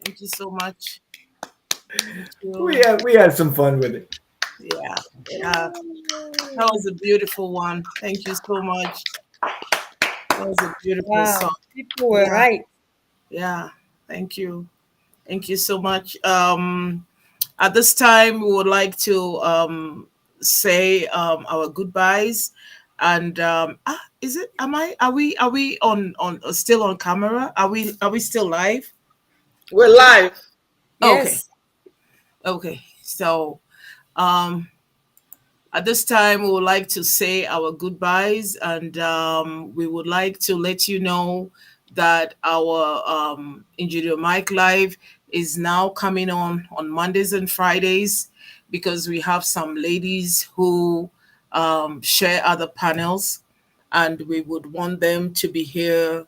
S4: Thank you so much. Thank you.
S5: We had some fun with it.
S4: Yeah. Yeah. That was a beautiful one. Thank you so much. That was a beautiful
S7: Wow.
S4: song.
S7: People were
S4: Yeah.
S7: right.
S4: Yeah. Thank you. Thank you so much. At this time, we would like to say our goodbyes. And is it? Am I? Are we? Are we on still on camera? Are we? Are we still live?
S8: We're live.
S4: Okay.
S7: Yes.
S4: Okay. So at this time, we would like to say our goodbyes, and we would like to let you know that our Engineer Mike Live is now coming on Mondays and Fridays, because we have some ladies who share other panels, and we would want them to be here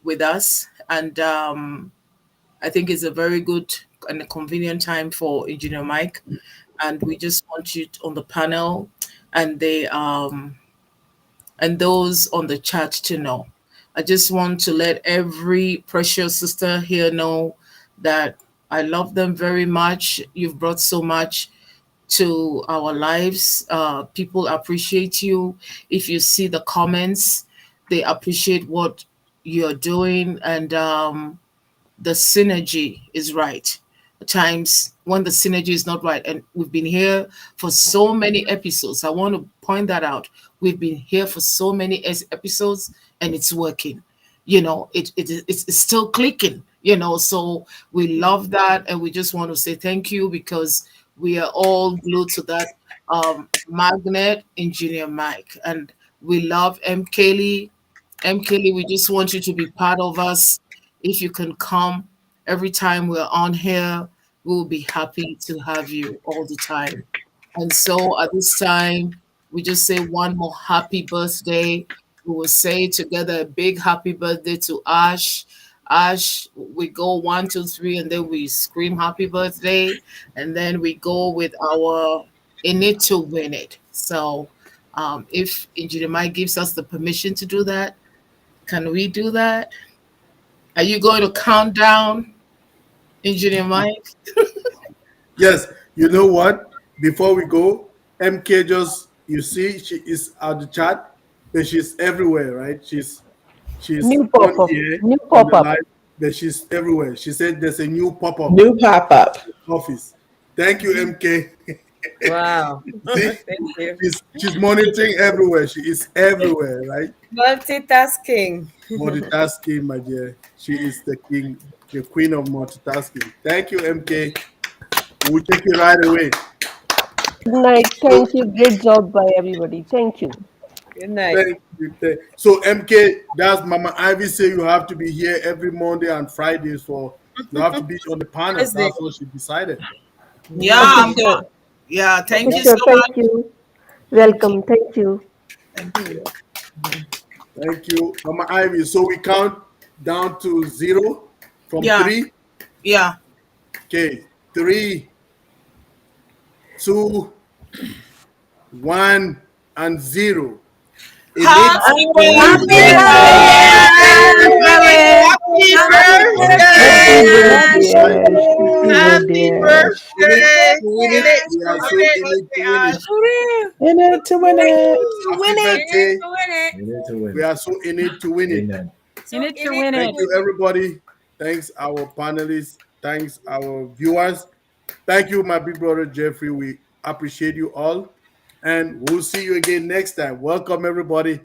S4: with us. And I think it's a very good and a convenient time for Engineer Mike, and we just want you on the panel and they and those on the chat to know. I just want to let every precious sister here know that I love them very much. You've brought so much to our lives. People appreciate you. If you see the comments, they appreciate what you're doing, and the synergy is right. At times when the synergy is not right, and we've been here for so many episodes. I want to point that out. We've been here for so many episodes, and it's working. You know, it's still clicking. You know, so we love that, and we just want to say thank you, because we are all glued to that magnet, Engineer Mike, and we love Kelly. Kelly, we just want you to be part of us. If you can come every time we're on here, we'll be happy to have you all the time. And so at this time, we just say one more happy birthday. We will say together a big happy birthday to Ash. Ash, we go 1, 2, 3, and then we scream happy birthday. And then we go with our in it to win it. So if Engineer Mike gives us the permission to do that, can we do that? Are you going to count down, Engineer Mike?
S1: Yes, you know what? Before we go, MK just, you see, she is at the chat, but she's everywhere, right? She's
S2: New
S1: on
S2: pop-up.
S1: here
S2: New
S1: on the
S2: pop-up.
S1: live, but she's everywhere. She said there's a new pop-up
S6: New pop-up.
S1: office. Thank you, MK.
S7: Wow.
S1: See,
S7: Thank you.
S1: she's monitoring everywhere. She is everywhere, right?
S7: Multitasking.
S1: Multitasking, my dear. She is the king, the queen of multitasking. Thank you, MK. We'll take you right away.
S2: Good night. Thank you. Great job by everybody. Thank you.
S7: Good night.
S1: Thank you. So MK, that's Mama Ivy say you have to be here every Monday and Fridays for you have to be on the panel.
S7: Thursday.
S1: That's what she decided.
S4: Yeah,
S6: Sure.
S4: yeah. Thank you
S2: Sure.
S4: so
S2: Thank
S4: much.
S2: you. Welcome. Thank you.
S4: Thank you.
S1: Thank you, Mama Ivy. So we count down to 0 from
S4: Yeah.
S1: 3.
S4: Yeah.
S1: Okay, 3, 2, 1, and 0.
S4: Happy birthday!
S2: birthday.
S4: Happy birthday!
S2: Happy
S8: Happy
S2: birthday.
S8: birthday!
S1: We are so in it to win it.
S6: In it to win it.
S1: Happy birthday.
S5: We need to win.
S1: We are so in it to win it.
S5: Amen.
S3: In it to win
S1: Thank
S3: it.
S1: you, everybody. Thanks, our panelists. Thanks, our viewers. Thank you, my big brother Jeffrey. We appreciate you all. And we'll see you again next time. Welcome, everybody.